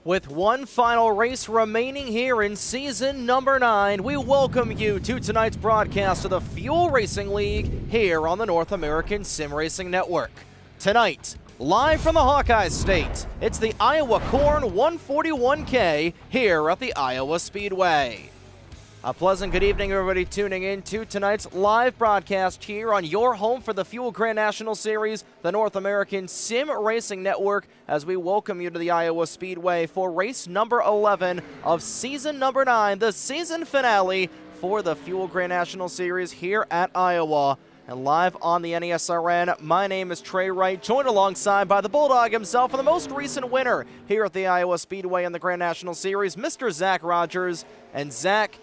With one final race remaining here in season number 9, we welcome you to tonight's broadcast of the Fuel Racing League here on the North American Sim Racing Network. Tonight, live from the Hawkeye State, it's the Iowa Corn 141K here at the Iowa Speedway. A pleasant good evening, everybody tuning in to tonight's live broadcast here on your home for the Fuel Grand National Series, the North American Sim Racing Network, as we welcome you to the Iowa Speedway for race number 11 of season number 9, the season finale for the Fuel Grand National Series here at Iowa. And live on the NESRN, my name is Trey Wright, joined alongside by the Bulldog himself and the most recent winner here at the Iowa Speedway in the Grand National Series, Mr. Zach Rogers. And Zach,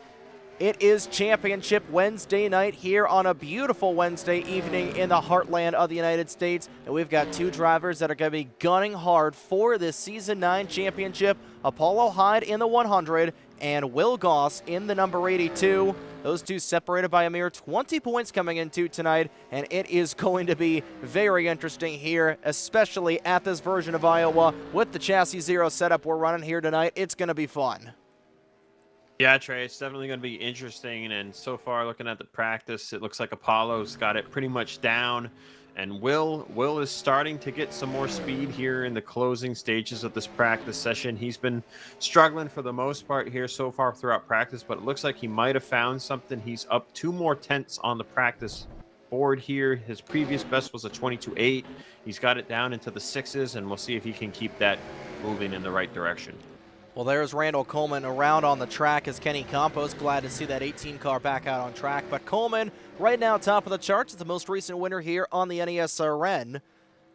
it is Championship Wednesday night here on a beautiful Wednesday evening in the heartland of the United States. And we've got two drivers that are going to be gunning hard for this Season 9 championship. Apollo Hyde in the 100 and Will Goss in the number 82. Those two separated by a mere 20 points coming into tonight. And it is going to be very interesting here, especially at this version of Iowa with the Chassis Zero setup we're running here tonight. It's going to be fun. Yeah, Trey, it's definitely going to be interesting, and so far, looking at the practice, it looks like Apollo's got it pretty much down, and Will is starting to get some more speed here in the closing stages of this practice session. He's been struggling for the most part here so far throughout practice, but it looks like he might have found something. He's up 2 more tenths on the practice board here. His previous best was a 22.8. He's got it down into the 6s, and we'll see if he can keep that moving in the right direction. Well, there's Randall Coleman around on the track as Kenny Campos. Glad to see that 18 car back out on track. But Coleman, right now, top of the charts, is the most recent winner here on the NESRN.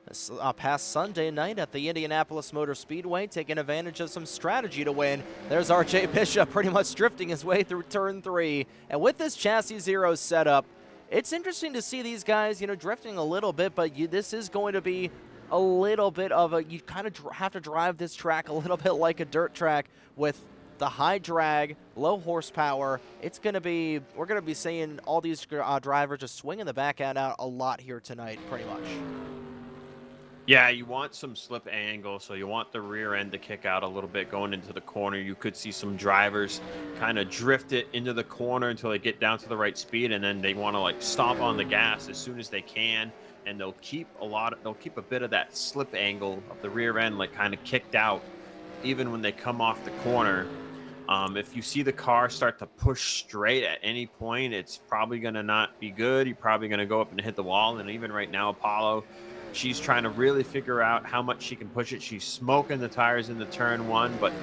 This past Sunday night at the Indianapolis Motor Speedway, taking advantage of some strategy to win. There's RJ Bishop pretty much drifting his way through turn 3. And with this Chassis Zero setup, it's interesting to see these guys, drifting a little bit, but this is going to be a little bit of a, you kind of have to drive this track a little bit like a dirt track with the high drag, low horsepower. It's going to be, we're going to be seeing all these drivers just swinging the back end out a lot here tonight, pretty much. Yeah, you want some slip angle, so you want the rear end to kick out a little bit going into the corner. You could see some drivers kind of drift it into the corner until they get down to the right speed, and then they want to like stomp on the gas as soon as they can. And they'll keep a bit of that slip angle of the rear end like kind of kicked out even when they come off the corner. If you see the car start to push straight at any point, it's probably going to not be good. You're probably going to go up and hit the wall. And even right now, Apollo, she's trying to really figure out how much she can push it. She's smoking the tires into turn 1, but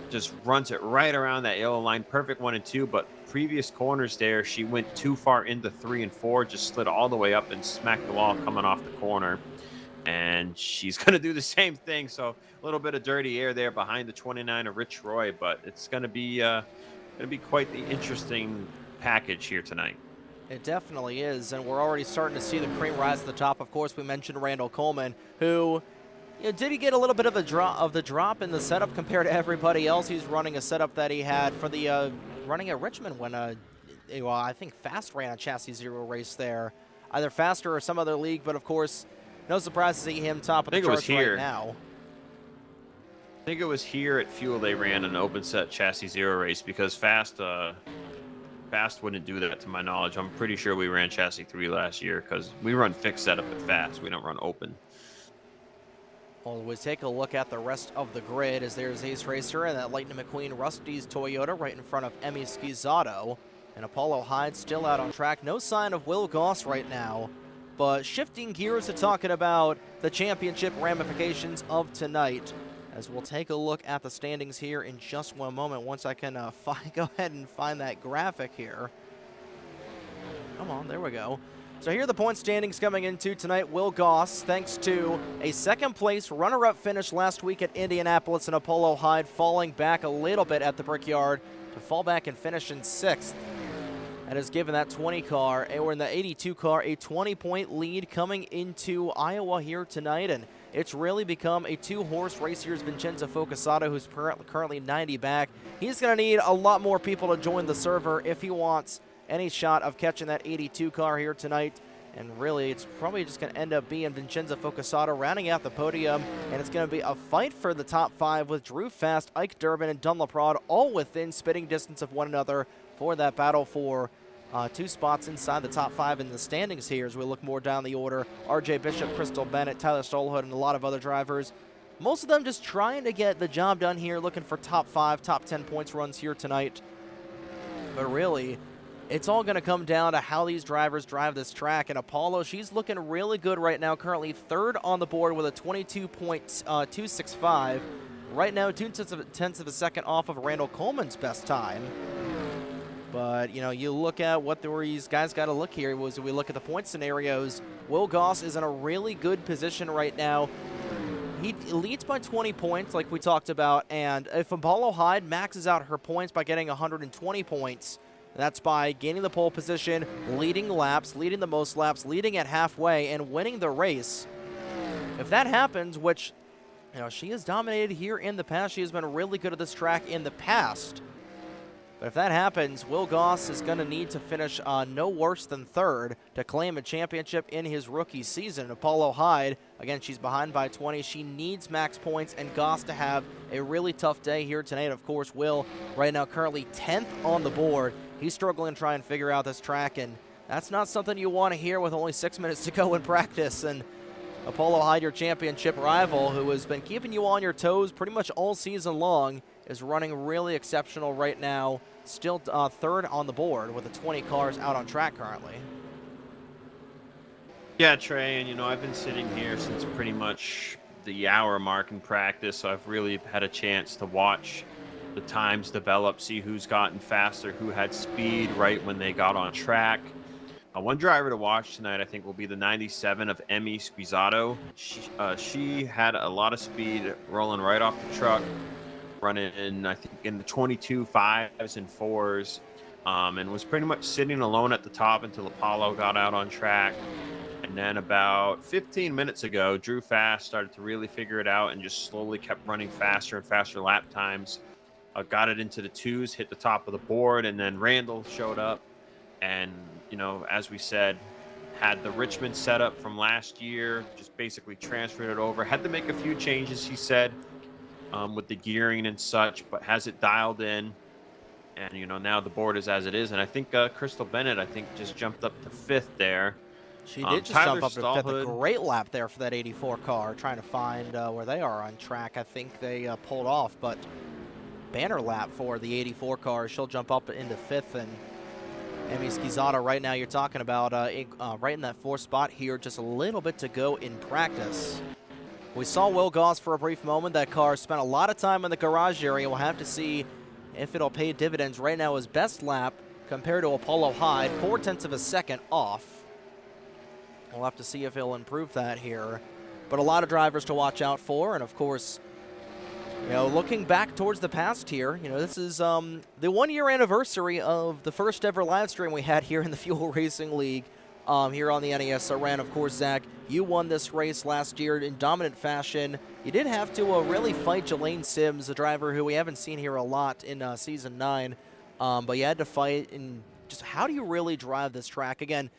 just runs it right around that yellow line. Perfect 1 and 2, but previous corners there, she went too far into 3 and 4, just slid all the way up and smacked the wall coming off the corner. And she's going to do the same thing. So a little bit of dirty air there behind the 29 of Rich Roy, but it's going to be quite the interesting package here tonight. It definitely is, and we're already starting to see the cream rise to the top. Of course, we mentioned Randall Coleman, who did he get a little bit of a drop in the setup compared to everybody else? He's running a setup that he had for the running at Richmond when I think Fast ran a Chassis Zero race there, either Faster or some other league. But of course, no surprise to see him top of the charts right now. I think it was here at Fuel they ran an open set Chassis Zero race because Fast wouldn't do that to my knowledge. I'm pretty sure we ran Chassis 3 last year because we run fixed setup at Fast. We don't run open. Well, we take a look at the rest of the grid as there's Ace Racer and that Lightning McQueen Rusty's Toyota right in front of Emmy Schizzato. And Apollo Hyde still out on track. No sign of Will Goss right now. But shifting gears to talking about the championship ramifications of tonight, as we'll take a look at the standings here in just one moment once I can go ahead and find that graphic here. Come on, there we go. So here are the point standings coming into tonight. Will Goss, thanks to a second-place runner-up finish last week at Indianapolis, and Apollo Hyde falling back a little bit at the Brickyard to fall back and finish in 6th. and has given that 20 car, or in the 82 car, a 20-point lead coming into Iowa here tonight. And it's really become a two-horse race. Here's Vincenzo Focasato, who's currently 90 back. He's going to need a lot more people to join the server if he wants any shot of catching that 82 car here tonight. And really, it's probably just going to end up being Vincenzo Focasato rounding out the podium. And it's going to be a fight for the top 5 with Drew Fast, Ike Durbin, and Dunn LaPrade all within spitting distance of one another for that battle for 2 spots inside the top 5 in the standings here as we look more down the order. RJ Bishop, Crystal Bennett, Tyler Stolhood, and a lot of other drivers. Most of them just trying to get the job done here, looking for top 5, top 10 points runs here tonight. But really, it's all going to come down to how these drivers drive this track. And Apollo, she's looking really good right now, currently 3rd on the board with a 22.265. Right now, 2/10 of a second off of Randall Coleman's best time. But, you know, you look at what these guys got to look here. We look at the point scenarios. Will Goss is in a really good position right now. He leads by 20 points, like we talked about. And if Apollo Hyde maxes out her points by getting 120 points, that's by gaining the pole position, leading laps, leading the most laps, leading at halfway, and winning the race. If that happens, which, you know, she has dominated here in the past. She has been really good at this track in the past. But if that happens, Will Goss is going to need to finish no worse than 3rd to claim a championship in his rookie season. Apollo Hyde, again, she's behind by 20. She needs max points and Goss to have a really tough day here tonight. Of course, Will, right now, currently 10th on the board. He's struggling to try and figure out this track, and that's not something you want to hear with only 6 minutes to go in practice. And Apollo Hyde, your championship rival, who has been keeping you on your toes pretty much all season long, is running really exceptional right now. Still 3rd on the board with the 20 cars out on track currently. Yeah, Trey, and you know, I've been sitting here since pretty much the hour mark in practice, so I've really had a chance to watch the times develop, see who's gotten faster, who had speed right when they got on track. One driver to watch tonight, I think, will be the 97 of Emmy Squizzato. She had a lot of speed rolling right off the truck, running in, I think, in the 22 5s and 4s, and was pretty much sitting alone at the top until Apollo got out on track. And then about 15 minutes ago, Drew Fast started to really figure it out and just slowly kept running faster and faster lap times. Got it into the 2s, hit the top of the board, and then Randall showed up. And, you know, as we said, had the Richmond setup from last year, just basically transferred it over. Had to make a few changes, he said, with the gearing and such, but has it dialed in. And, you know, now the board is as it is. And I think Crystal Bennett, I think, just jumped up to 5th there. She did just jump up to 5th. A great lap there for that 84 car, trying to find where they are on track. I think they pulled off, but banner lap for the 84 car. She'll jump up into 5th. And Emmy Squizzato right now, you're talking about right in that 4th spot here, just a little bit to go in practice. We saw Will Goss for a brief moment. That car spent a lot of time in the garage area. We'll have to see if it'll pay dividends. Right now, his best lap compared to Apollo Hyde, 0.4 of a second off. We'll have to see if he'll improve that here. But a lot of drivers to watch out for, and of course, you know, looking back towards the past here, you know, this is the 1-year anniversary of the first ever live stream we had here in the Fuel Racing League here on the NASRN. Of course, Zach, you won this race last year in dominant fashion. You did have to really fight Jelaine Sims, a driver who we haven't seen here a lot in Season 9, but you had to fight. And just how do you really drive this track? Again,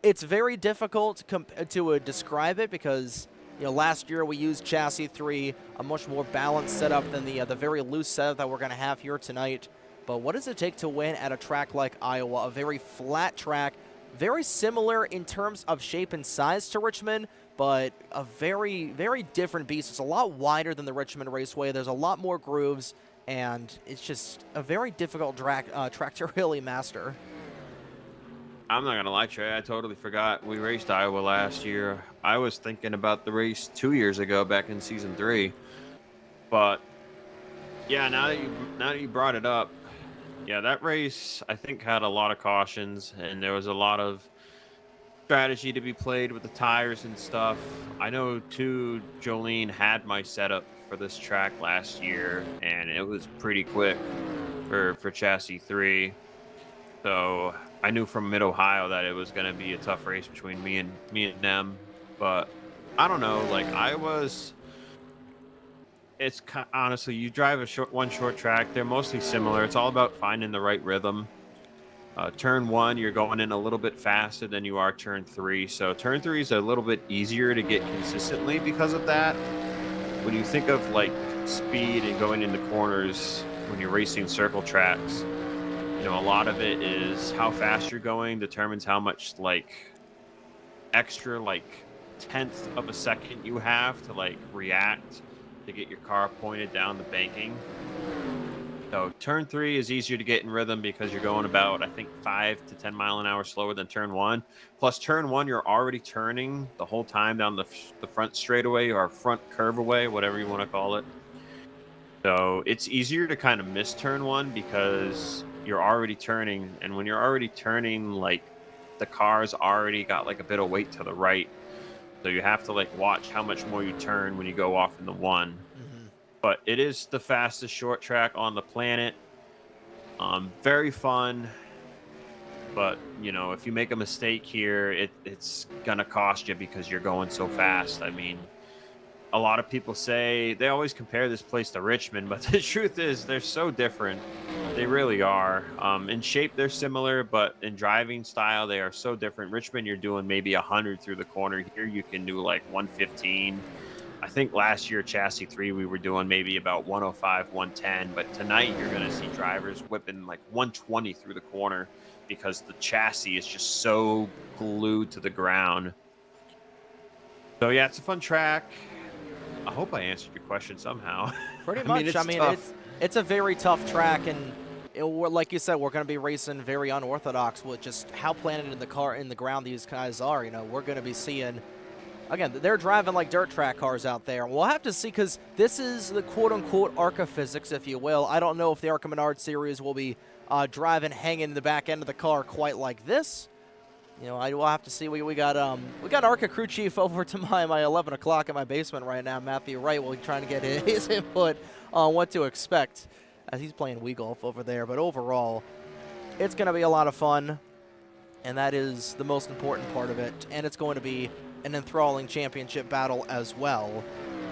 it's very difficult to describe it because, you know, last year we used Chassis 3, a much more balanced setup than the very loose setup that we're going to have here tonight. But what does it take to win at a track like Iowa, a very flat track, very similar in terms of shape and size to Richmond, but a very, very different beast. It's a lot wider than the Richmond Raceway. There's a lot more grooves, and it's just a very difficult track to really master. I'm not going to lie, Trey. I totally forgot we raced Iowa last year. I was thinking about the race 2 years ago back in Season 3. But, yeah, now that you brought it up, yeah, that race, I think, had a lot of cautions, and there was a lot of strategy to be played with the tires and stuff. I know, too, Jolene had my setup for this track last year, and it was pretty quick for Chassis 3. So I knew from Mid Ohio that it was going to be a tough race between me and them, but I don't know. Like honestly, you drive one short track. They're mostly similar. It's all about finding the right rhythm. Turn one, you're going in a little bit faster than you are turn three. So turn three is a little bit easier to get consistently because of that. When you think of like speed and going into corners when you're racing circle tracks, a lot of it is how fast you're going determines how much like extra like tenth of a second you have to like react to get your car pointed down the banking. So turn three is easier to get in rhythm because you're going about, I think, 5 to 10 mile an hour slower than turn one. Plus turn one, you're already turning the whole time down the front straightaway or front curve away, whatever you want to call it. So it's easier to kind of miss turn one because you're already turning. And when you're already turning, like the car's already got like a bit of weight to the right. So you have to like watch how much more you turn when you go off in the one. But it is the fastest short track on the planet. Very fun. But, if you make a mistake here, it's going to cost you because you're going so fast. I mean, a lot of people say they always compare this place to Richmond, but the truth is they're so different. They really are. In shape, they're similar, but in driving style, they are so different. Richmond, you're doing maybe 100 through the corner. Here, you can do like 115. I think last year, Chassis 3, we were doing maybe about 105, 110. But tonight, you're going to see drivers whipping like 120 through the corner because the chassis is just so glued to the ground. So, yeah, it's a fun track. I hope I answered your question somehow. Pretty much. It's a very tough track. And like you said, we're going to be racing very unorthodox with just how planted in the ground these guys are. We're going to be seeing... Again, they're driving like dirt track cars out there. We'll have to see because this is the quote-unquote ARCA physics, if you will. I don't know if the ARCA Menard series will be driving, hanging in the back end of the car quite like this. I will have to see. We got ARCA crew chief over to my 11 o'clock in my basement right now, Matthew Wright. We're trying to get his input on what to expect as he's playing Wii Golf over there. But overall, it's going to be a lot of fun, and that is the most important part of it. And it's going to be an enthralling championship battle as well.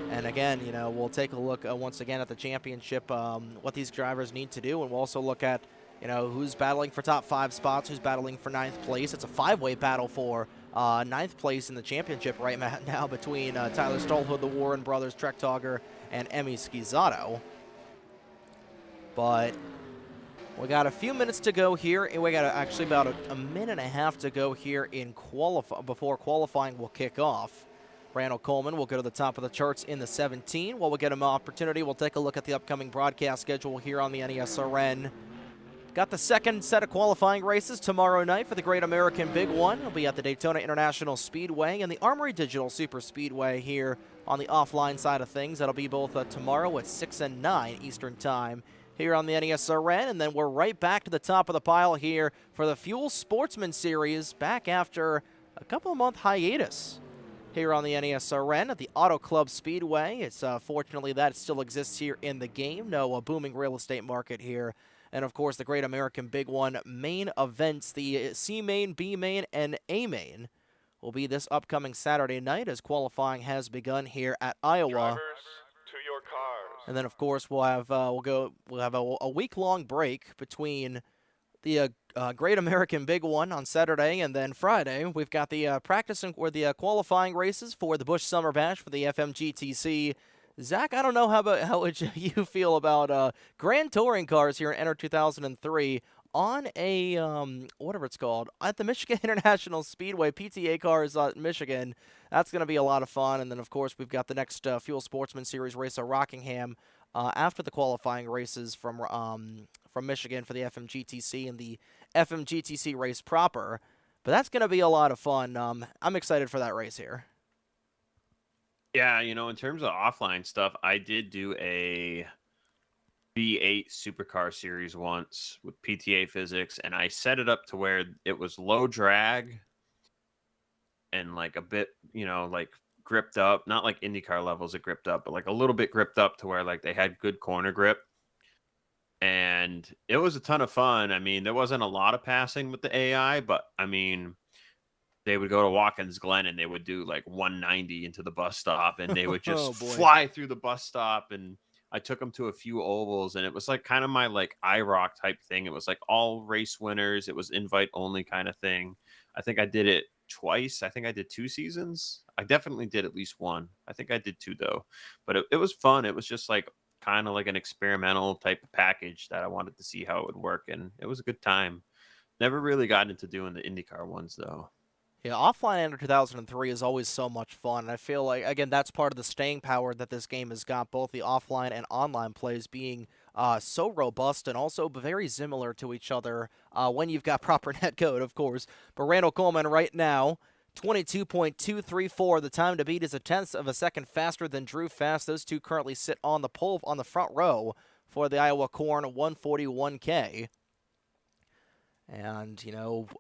And again, we'll take a look once again at the championship, what these drivers need to do, and we'll also look at, who's battling for top 5 spots, who's battling for 9th place. It's a 5-way battle for 9th place in the championship right now between Tyler Stolhood, the Warren brothers, Trek Togger, and Emmy Schizzato. But we got a few minutes to go here, and we got actually about a minute and a half to go here in before qualifying will kick off. Randall Coleman will go to the top of the charts in the 17. While we get him an opportunity, we'll take a look at the upcoming broadcast schedule here on the NESRN. Got the second set of qualifying races tomorrow night for the Great American Big One. It'll be at the Daytona International Speedway and the Armory Digital Super Speedway here on the offline side of things. That'll be both tomorrow at 6 and 9 Eastern Time here on the NESRN, and then we're right back to the top of the pile here for the Fuel Sportsman Series, back after a couple-month hiatus here on the NESRN at the Auto Club Speedway. It's fortunately that still exists here in the game. No booming real estate market here. And, of course, the Great American Big One main events, the C main, B main, and A main, will be this upcoming Saturday night as qualifying has begun here at Iowa. Drivers, to your cars. And then, of course, we'll have a week-long break between the Great American Big One on Saturday, and then Friday we've got the the qualifying races for the Busch Summer Bash for the FMGTC. Zach, I don't know how would you feel about Grand Touring cars here in NR2003 on a whatever it's called at the Michigan International Speedway, PTA cars at Michigan. That's going to be a lot of fun. And then, of course, we've got the next Fuel Sportsman Series race at Rockingham after the qualifying races from Michigan for the FMGTC and the FMGTC race proper. But that's going to be a lot of fun. I'm excited for that race here. Yeah, in terms of offline stuff, I did do a V8 supercar series once with PTA physics, and I set it up to where it was low drag and like a bit, like gripped up, not like IndyCar levels it gripped up, but like a little bit gripped up to where like they had good corner grip. and it was a ton of fun. I mean, there wasn't a lot of passing with the AI, but I mean, they would go to Watkins Glen and they would do like 190 into the bus stop, and they would Oh just boy. fly through the bus stop. And I took them to a few ovals, and it was like kind of my like IROC type thing. It was like all race winners. It was invite only kind of thing. I think I did it twice. I think I did 2 seasons. I definitely did at least one. I think I did 2 though, but it was fun. It was just like kind of like an experimental type of package that I wanted to see how it would work, and it was a good time. Never really got into doing the IndyCar ones though. Yeah, offline NR 2003 is always so much fun. I feel like, again, that's part of the staying power that this game has got, both the offline and online plays being so robust and also very similar to each other when you've got proper net code, of course. But Randall Coleman right now, 22.234. The time to beat is a tenth of a second faster than Drew Fast. Those two currently sit on the pole on the front row for the Iowa Corn 141K. And,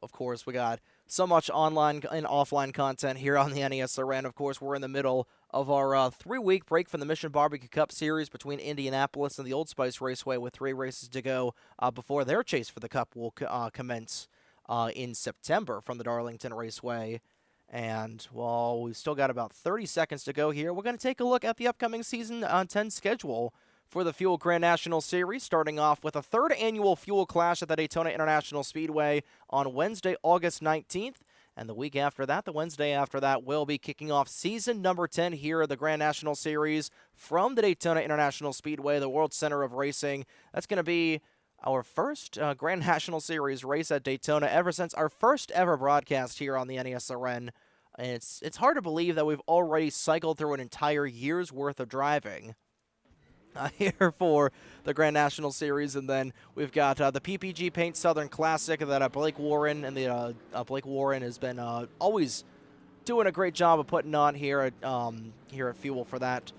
of course, we got so much online and offline content here on the NESRN. Of course, we're in the middle of our 3-week break from the Mission Barbecue Cup Series between Indianapolis and the Old Spice Raceway, with 3 races to go before their chase for the Cup will commence in September from the Darlington Raceway. And while we've still got about 30 seconds to go here, we're going to take a look at the upcoming Season 10 schedule for the Fuel Grand National Series, starting off with a 3rd annual Fuel Clash at the Daytona International Speedway on Wednesday, August 19th. And the week after that, the Wednesday after that, we'll be kicking off Season number 10 here at the Grand National Series from the Daytona International Speedway, the World Center of Racing. That's going to be our first Grand National Series race at Daytona ever since our first ever broadcast here on the NESRN. And it's hard to believe that we've already cycled through an entire year's worth of driving here for the Grand National Series. And then we've got the PPG Paint Southern Classic that Blake Warren and the Blake Warren has been always doing a great job of putting on here at Fuel for that.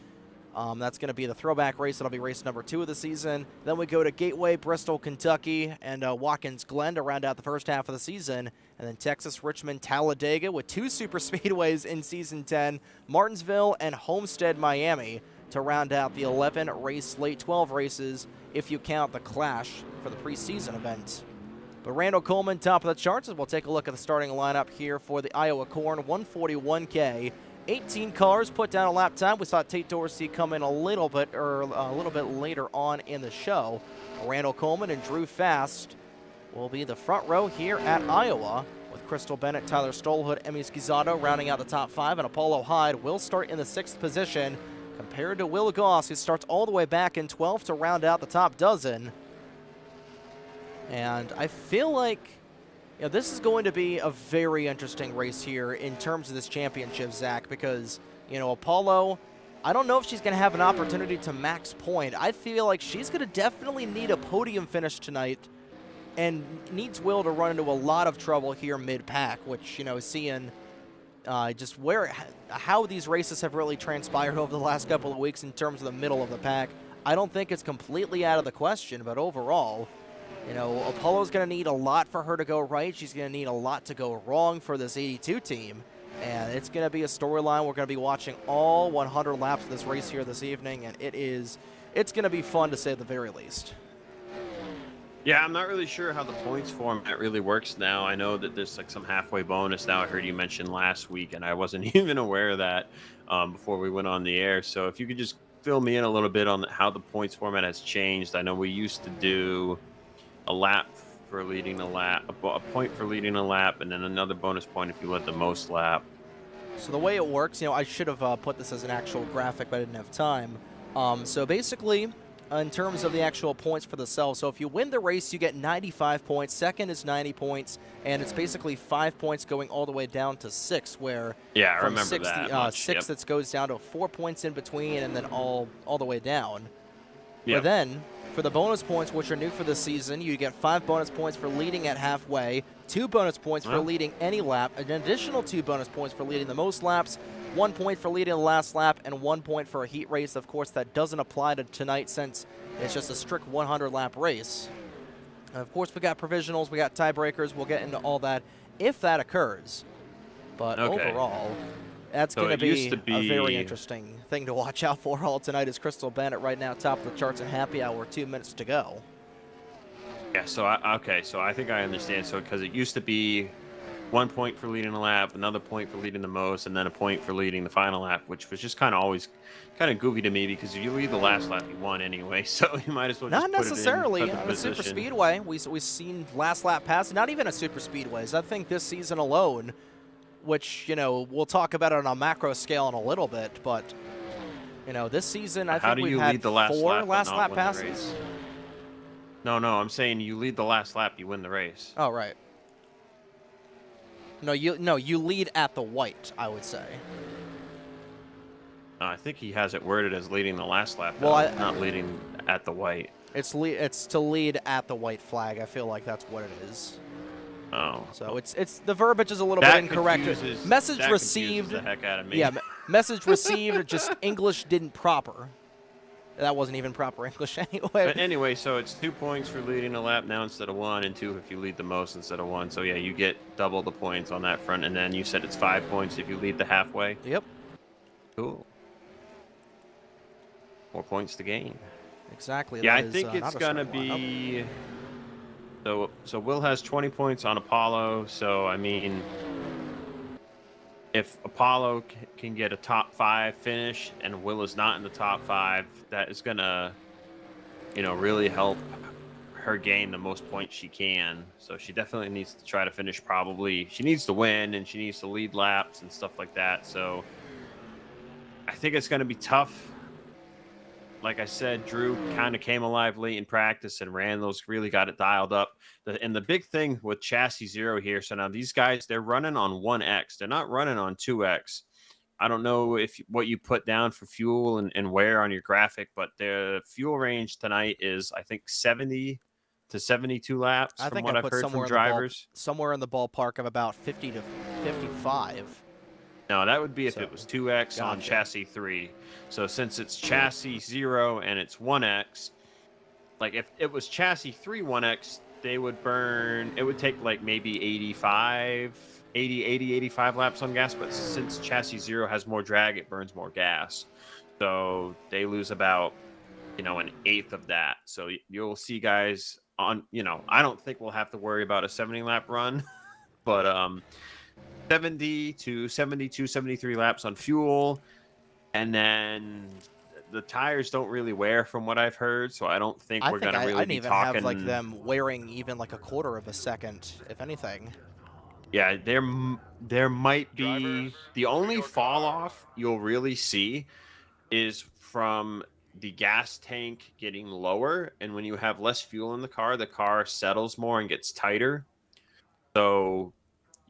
That's going to be the throwback race. That'll be race number 2 of the season. Then we go to Gateway, Bristol, Kentucky, and Watkins Glen to round out the first half of the season. And then Texas, Richmond, Talladega with 2 super speedways in Season 10, Martinsville and Homestead, Miami, to round out the 11-race slate, 12 races if you count the Clash for the preseason event. But Randall Coleman, top of the charts, as we'll take a look at the starting lineup here for the Iowa Corn 141K. 18 cars put down a lap time. We saw Tate Dorsey come in a little bit later on in the show. Randall Coleman and Drew Fast will be the front row here at Iowa, with Crystal Bennett, Tyler Stolhood, Emmy Schizzato rounding out the top 5, and Apollo Hyde will start in the 6th position, compared to Will Goss, who starts all the way back in 12th to round out the top dozen. And I feel like this is going to be a very interesting race here in terms of this championship, Zach, because, Apollo, I don't know if she's going to have an opportunity to max point. I feel like she's going to definitely need a podium finish tonight and needs Will to run into a lot of trouble here mid-pack, which, seeing just how these races have really transpired over the last couple of weeks in terms of the middle of the pack, I don't think it's completely out of the question, but overall, Apollo's going to need a lot for her to go right. She's going to need a lot to go wrong for this 82 team. And it's going to be a storyline. We're going to be watching all 100 laps of this race here this evening. And it's going to be fun, to say the very least. Yeah, I'm not really sure how the points format really works now. I know that there's like some halfway bonus now. I heard you mention last week, and I wasn't even aware of that before we went on the air. So if you could just fill me in a little bit on how the points format has changed. I know we used to do a lap for leading a lap, a point for leading a lap, and then another bonus point if you led the most lap. So the way it works, I should have put this as an actual graphic, but I didn't have time. So basically, in terms of the actual points for the cell, so if you win the race, you get 95 points. Second is 90 points, and it's basically 5 points going all the way down to 6, where I from remember that. 6 that goes down to 4 points in between, and then all the way down. Yep. But then, for the bonus points, which are new for this season, you get 5 bonus points for leading at halfway, 2 bonus points for leading any lap, an additional 2 bonus points for leading the most laps, 1 point for leading the last lap, and 1 point for a heat race. Of course, that doesn't apply to tonight since it's just a strict 100-lap race. And of course, we got provisionals, we got tiebreakers. We'll get into all that if that occurs. But overall, that's going to be a very interesting thing to watch out for all tonight. Is Crystal Bennett right now top of the charts in happy hour, 2 minutes to go. Yeah, so I think I understand. So because it used to be 1 point for leading the lap, another point for leading the most, and then a point for leading the final lap, which was just kind of always kind of goofy to me because if you lead the last lap, you won anyway. So you might as well Not just put it in for necessarily the on a super position. speedway. We've seen last lap pass, not even a super speedways. I think this season alone, which, you know, we'll talk about it on a macro scale in a little bit, but, you know, this season I How think do we've you had lead the last 4 lap but last not lap win the passes. race? No, I'm saying you lead the last lap, you win the race. Oh, right. No, you lead at the white, I would say. I think he has it worded as leading the last lap, Well, not leading at the white. It's to lead at the white flag. I feel like that's what it is. Oh. So it's the verbiage is a little bit incorrect. Message that received. confuses the heck out of me. Yeah, message received. Just English didn't proper. That wasn't even proper English anyway. But anyway, so it's 2 points for leading a lap now instead of 1, and 2 if you lead the most instead of 1. So yeah, you get double the points on that front, and then you said it's 5 points if you lead the halfway. Yep. Cool. 4 points to gain. Exactly. Yeah, that I think it's gonna be. So Will has 20 points on Apollo. So I mean, if Apollo can get a top 5 finish and Will is not in the top 5, that is gonna, you know, really help her gain the most points she can. So she definitely needs to try to finish. Probably she needs to win and she needs to lead laps and stuff like that. So I think it's gonna be tough. Like I said, Drew kind of came alive late in practice and ran those, really got it dialed up. And the big thing with Chassis Zero here, so now these guys, they're running on 1X. They're not running on 2X. I don't know what you put down for fuel and wear on your graphic, but the fuel range tonight is, I think, 70 to 72 laps from what I've heard from drivers. Somewhere in the ballpark of about 50 to 55. No, that would be if it was 2X on chassis 3. So since it's chassis 0 and it's 1X, like if it was chassis 3 1X, they would burn, it would take like maybe 85 laps on gas. But since chassis 0 has more drag, it burns more gas. So they lose about, you know, 1/8 of that. So you'll see guys on, you know, I don't think we'll have to worry about a 70 lap run, but 70 to 72, 73 laps on fuel. And then the tires don't really wear from what I've heard. So I don't think we're going to really be talking. Have like them wearing even like a quarter of a second, if anything. Yeah, there might be the only fall off you'll really see is from the gas tank getting lower. And when you have less fuel in the car settles more and gets tighter. So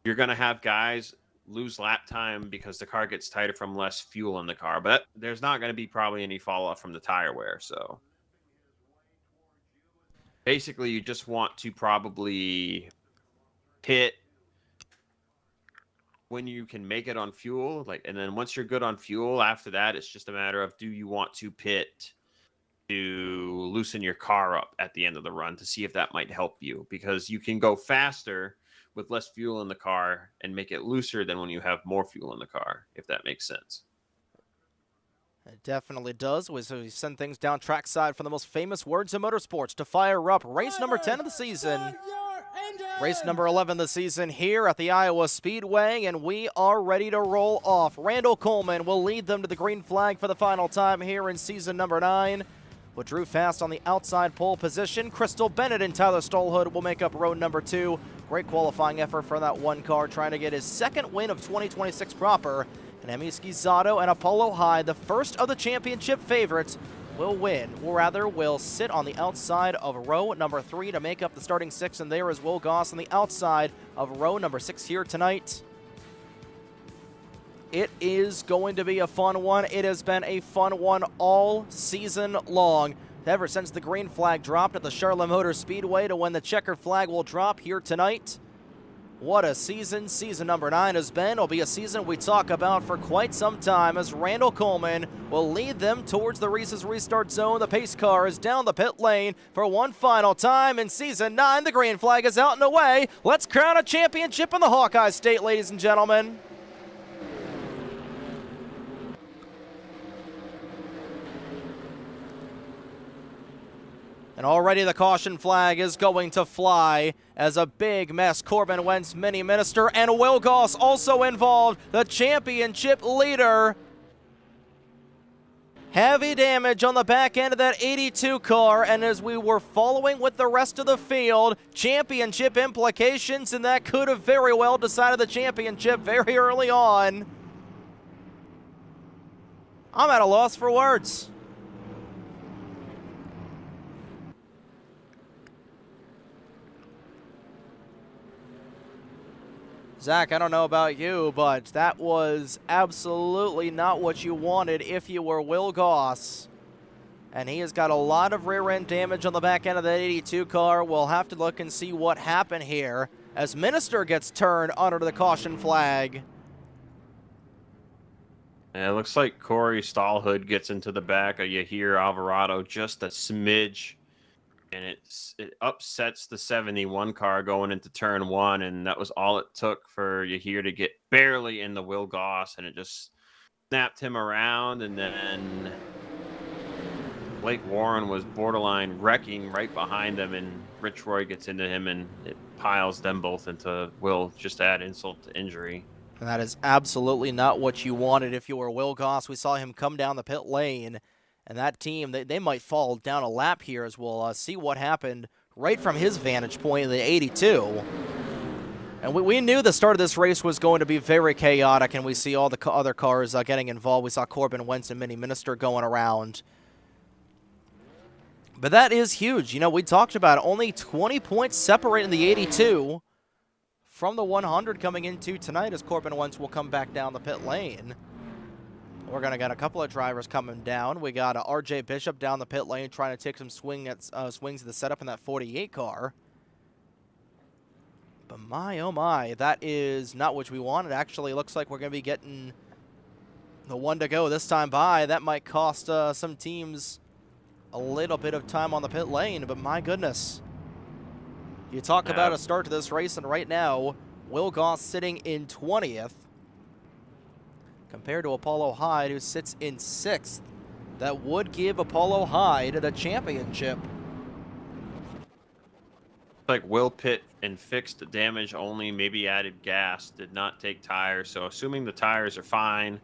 you're going to have guys lose lap time because the car gets tighter from less fuel in the car. But there's not going to be probably any fall off from the tire wear. So basically, you just want to probably pit when you can make it on fuel. And then once you're good on fuel, after that, it's just a matter of, do you want to pit to loosen your car up at the end of the run to see if that might help you, because you can go faster with less fuel in the car and make it looser than when you have more fuel in the car, if that makes sense. It definitely does. We send things down trackside for the most famous words in motorsports to fire up race number 10 of the season. Race number 11 of the season here at the Iowa Speedway, and we are ready to roll off. Randall Coleman will lead them to the green flag for the final time here in season number 9. With Drew Fast on the outside pole position, Crystal Bennett and Tyler Stolhood will make up row number 2. Great qualifying effort for that one car, trying to get his second win of 2026 proper. And Emi Schizzato and Apollo High, the first of the championship favorites, will win, or rather will sit on the outside of row number 3 to make up the starting 6, and there is Will Goss on the outside of row number 6 here tonight. It is going to be a fun one. It has been a fun one all season long. Ever since the green flag dropped at the Charlotte Motor Speedway to when the checkered flag will drop here tonight. What a season season number 9 has been. It'll be a season we talk about for quite some time, as Randall Coleman will lead them towards the Reese's Restart Zone. The pace car is down the pit lane for one final time in season 9. The green flag is out and away. Let's crown a championship in the Hawkeye State, ladies and gentlemen. And And already the caution flag is going to fly as a big mess. Corbin Wentz, Mini Minister, and Will Goss also involved, the championship leader. Heavy damage on the back end of that 82 car, and as we were following with the rest of the field, championship implications, and that could have very well decided the championship very early on. I'm at a loss for words. Zach, I don't know about you, but that was absolutely not what you wanted if you were Will Goss. And he has got a lot of rear-end damage on the back end of that 82 car. We'll have to look and see what happened here as Minister gets turned under the caution flag. Yeah, it looks like Corey Stallhood gets into the back of Yahir Alvarado just a smidge. And it upsets the 71 car going into turn 1, and that was all it took for Yahir to get barely in the Will Goss, and it just snapped him around, and then Blake Warren was borderline wrecking right behind him, and Rich Roy gets into him, and it piles them both into Will, just to add insult to injury. And that is absolutely not what you wanted if you were Will Goss. We saw him come down the pit lane. And that team, they might fall down a lap here as we'll see what happened right from his vantage point in the 82. And we knew the start of this race was going to be very chaotic, and we see all the other cars getting involved. We saw Corbin Wentz and Mini Minister going around. But that is huge. You know, we talked about only 20 points separating the 82 from the 100 coming into tonight as Corbin Wentz will come back down the pit lane. We're going to get a couple of drivers coming down. We got R.J. Bishop down the pit lane trying to take some swings of the setup in that 48 car. But my, oh my, that is not what we wanted. Actually, it looks like we're going to be getting the one to go this time by. That might cost some teams a little bit of time on the pit lane, but my goodness. You talk about a start to this race, and right now, Will Goss sitting in 20th. Compared to Apollo Hyde, who sits in 6th. That would give Apollo Hyde the championship. Like Will pit and fixed the damage only, maybe added gas, did not take tires. So assuming the tires are fine,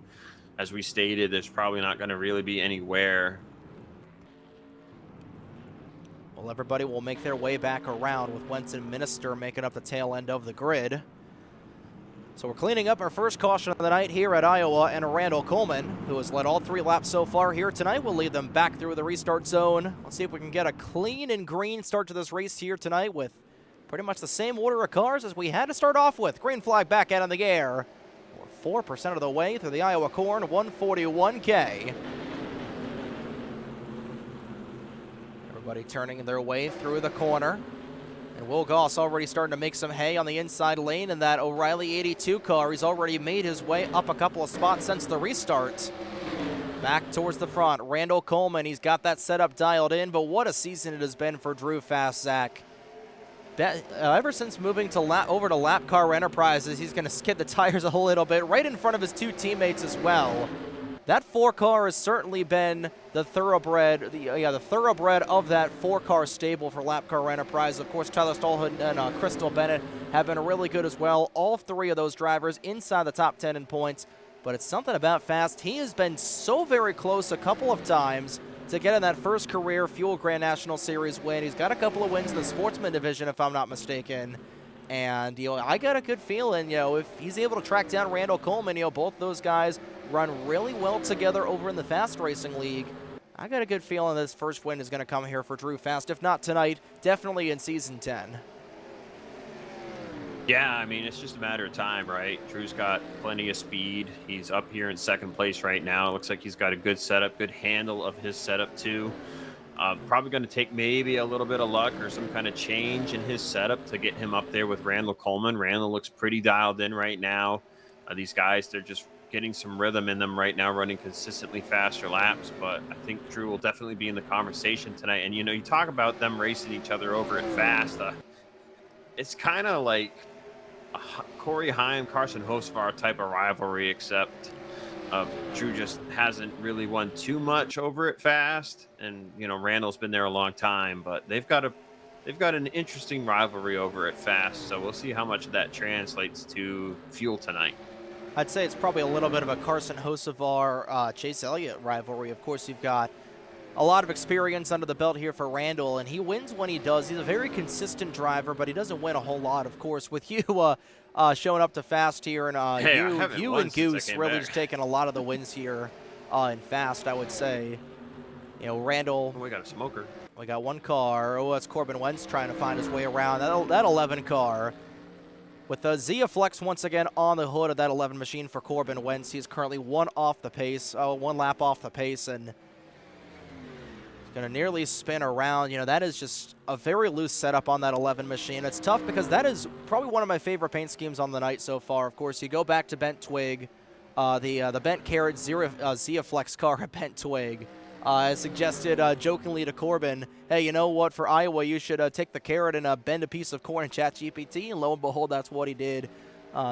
as we stated, there's probably not going to really be any wear. Well, everybody will make their way back around with Wentz and Minister making up the tail end of the grid. So we're cleaning up our first caution of the night here at Iowa, and Randall Coleman, who has led all 3 laps so far here tonight, will lead them back through the restart zone. Let's see if we can get a clean and green start to this race here tonight with pretty much the same order of cars as we had to start off with. Green flag back out in the air. We're 4% of the way through the Iowa corn, 141K. Everybody turning their way through the corner. And Will Goss already starting to make some hay on the inside lane in that O'Reilly 82 car. He's already made his way up a couple of spots since the restart. Back towards the front, Randall Coleman, he's got that setup dialed in, but what a season it has been for Drew Fast, Zach. Ever since moving to over to Lap Car Enterprises, he's going to skid the tires a little bit, right in front of his 2 teammates as well. That 4 car has certainly been the thoroughbred, the thoroughbred of that 4-car stable for Lap Car Enterprise. Of course, Tyler Stallhood and Crystal Bennett have been really good as well. All 3 of those drivers inside the top 10 in points. But it's something about Fast. He has been so very close a couple of times to getting that first career Fuel Grand National Series win. He's got a couple of wins in the Sportsman division, if I'm not mistaken. And, I got a good feeling, if he's able to track down Randall Coleman, both those guys run really well together over in the Fast Racing League. I got a good feeling this first win is going to come here for Drew Fast. If not tonight, definitely in Season 10. Yeah, I mean, it's just a matter of time, right? Drew's got plenty of speed. He's up here in 2nd place right now. It looks like he's got a good setup, good handle of his setup too. Probably going to take maybe a little bit of luck or some kind of change in his setup to get him up there with Randall Coleman. Randall looks pretty dialed in right now. These guys, they're just getting some rhythm in them right now, running consistently faster laps. But I think Drew will definitely be in the conversation tonight. And, you talk about them racing each other over at Fast. It's kind of like a Corey Heim, Carson Hocevar type of rivalry, except Drew just hasn't really won too much over it fast, and Randall's been there a long time, but they've got an interesting rivalry over it fast. So we'll see how much of that translates to fuel tonight. I'd say it's probably a little bit of a Carson Hocevar, Chase Elliott rivalry. Of course, you've got a lot of experience under the belt here for Randall, and he wins when he does. He's a very consistent driver, but he doesn't win a whole lot. Of course, with you showing up to fast here, and you and Goose really just taking a lot of the wins here in fast, I would say. Randall. We got a smoker. We got one car. Oh, that's Corbin Wentz trying to find his way around that 11 car. With the Zia Flex once again on the hood of that 11 machine for Corbin Wentz. He's currently one lap off the pace, and he's going to nearly spin around. That is just a very loose setup on that 11 machine. It's tough because that is probably one of my favorite paint schemes on the night so far. Of course, you go back to Bent Twig, the Bent Carrot Zia Flex car at Bent Twig. I suggested jokingly to Corbin, hey, you know what, for Iowa, you should take the carrot and bend a piece of corn in ChatGPT, and lo and behold, that's what he did.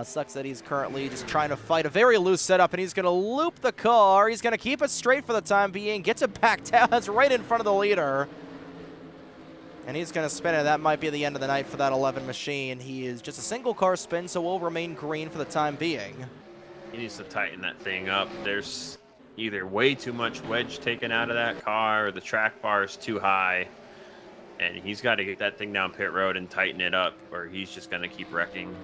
Sucks that he's currently just trying to fight a very loose setup, and he's going to loop the car. He's going to keep it straight for the time being, gets it back down. That's right in front of the leader. And he's going to spin it. That might be the end of the night for that 11 machine. He is just a single car spin, so will remain green for the time being. He needs to tighten that thing up. There's either way too much wedge taken out of that car, or the track bar is too high, and he's got to get that thing down pit road and tighten it up, or he's just going to keep wrecking.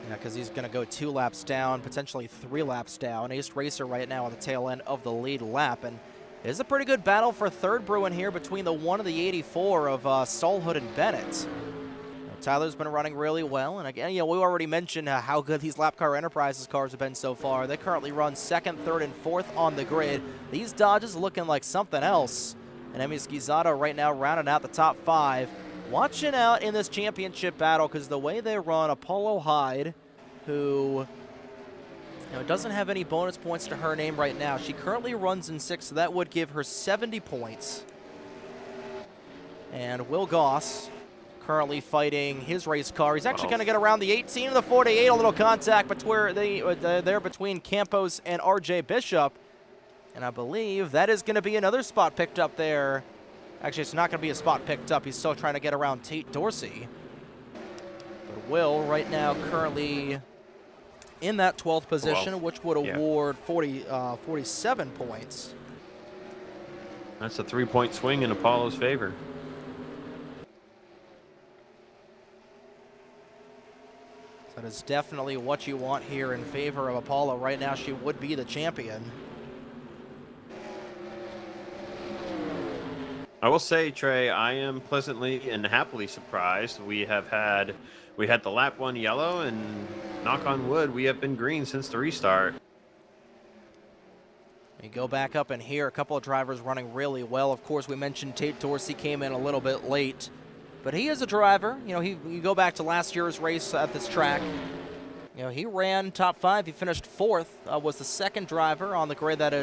Yeah, because he's going to go 2 laps down, potentially 3 laps down. Ace Racer right now on the tail end of the lead lap, and it is a pretty good battle for third Bruin here between the 1 and the 84 of Stallhood and Bennett. Tyler's been running really well, and again, we already mentioned how good these Lap Car Enterprises cars have been so far. They currently run 2nd, 3rd, and 4th on the grid. These Dodges looking like something else. And Emi Schizzato right now rounding out the top 5. Watching out in this championship battle because the way they run, Apollo Hyde, who doesn't have any bonus points to her name right now. She currently runs in 6th, so that would give her 70 points. And Will Goss currently fighting his race car. He's actually going to get around the 18 and the 48. A little contact there between Campos and RJ Bishop. And I believe that is going to be another spot picked up there. Actually, it's not going to be a spot picked up. He's still trying to get around Tate Dorsey. But Will right now currently in that 12th position, which would award 47 points. That's a 3-point swing in Apollo's favor. That is definitely what you want here in favor of Apollo. Right now, she would be the champion. I will say, Trey, I am pleasantly and happily surprised. We had the lap 1 yellow, and knock on wood, we have been green since the restart. You go back up in here, a couple of drivers running really well. Of course, we mentioned Tate Dorsey came in a little bit late. But he is a driver. You go back to last year's race at this track. He ran top 5. He finished 4th. Was the second driver on the grid that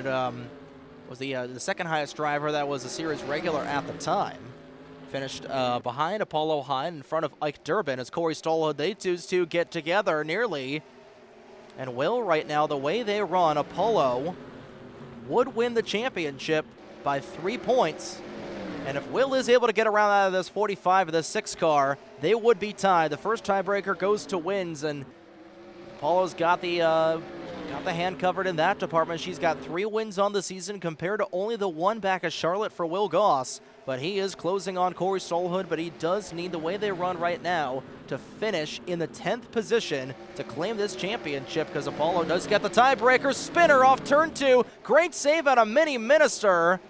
was the second highest driver that was a series regular at the time. Finished behind Apollo Hyde in front of Ike Durbin as Corey Stallhood. They two get together nearly. And Will right now, the way they run, Apollo would win the championship by 3 points. And if Will is able to get around out of this 45 of this 6 car, they would be tied. The first tiebreaker goes to Wins, and Apollo's got the hand covered in that department. She's got 3 wins on the season compared to only the 1 back of Charlotte for Will Goss. But he is closing on Corey Stallhood, but he does need, the way they run right now, to finish in the 10th position to claim this championship, because Apollo does get the tiebreaker. Spinner off turn 2. Great save out of Mini Minister.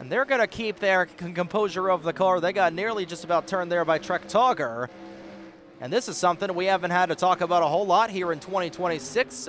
And they're going to keep their composure of the car. They got nearly just about turned there by Trek Togger. And this is something we haven't had to talk about a whole lot here in 2026,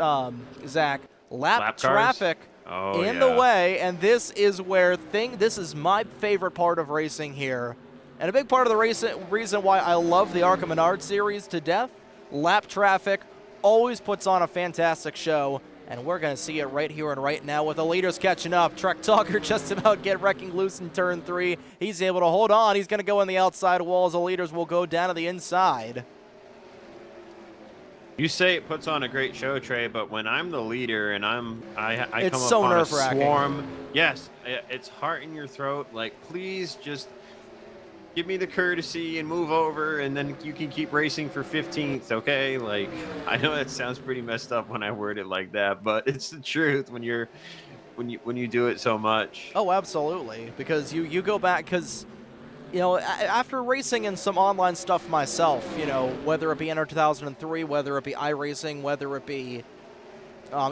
Zach. Lap traffic in the way. And this is where this is my favorite part of racing here. And a big part of the reason why I love the Arkham Menard series to death. Lap traffic always puts on a fantastic show. And we're going to see it right here and right now with the leaders catching up. Trek Talker just about wrecking loose in turn 3. He's able to hold on. He's going to go in the outside walls. The leaders will go down to the inside. You say it puts on a great show, Trey, but when I'm the leader and I It's come so up on a nerve-wracking. swarm, yes, it's heart in your throat. Like, please just give me the courtesy and move over, and then you can keep racing for 15th, okay? Like, I know that sounds pretty messed up when I word it like that, but it's the truth when you do it so much. Oh, absolutely. Because you go back, because, you know, after racing in some online stuff myself, you know, whether it be NR2003, whether it be iRacing, whether it be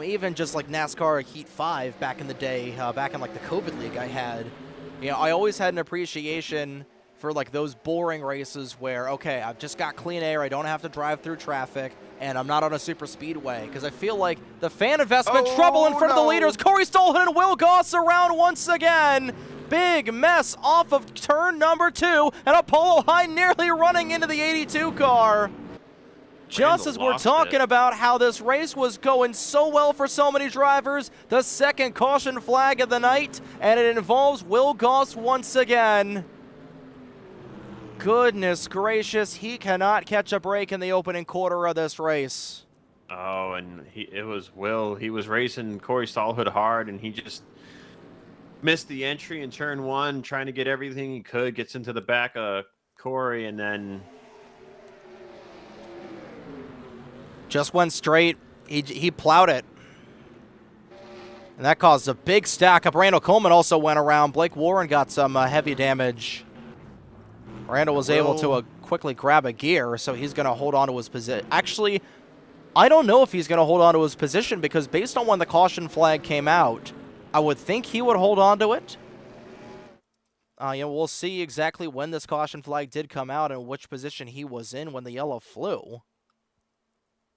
even just like NASCAR Heat 5 back in the day, back in like the COVID league I had, you know, I always had an appreciation for like those boring races where, okay, I've just got clean air, I don't have to drive through traffic, and I'm not on a super speedway, because I feel like the fan investment trouble in front of the leaders. Corey Stolhood and Will Goss around once again. Big mess off of turn number 2, and Apollo High nearly running into the 82 car. Just as we're talking about how this race was going so well for so many drivers, the second caution flag of the night, and it involves Will Goss once again. Goodness gracious, he cannot catch a break in the opening quarter of this race. Oh, and it was Will. He was racing Corey Stallhood hard, and he just missed the entry in turn 1, trying to get everything he could, gets into the back of Corey, and then just went straight. He plowed it. And that caused a big stack up. Randall Coleman also went around. Blake Warren got some heavy damage. Randall was able to quickly grab a gear, so he's going to hold on to his position. Actually, I don't know if he's going to hold on to his position, because based on when the caution flag came out, I would think he would hold on to it. You know, we'll see exactly when this caution flag did come out and which position he was in when the yellow flew.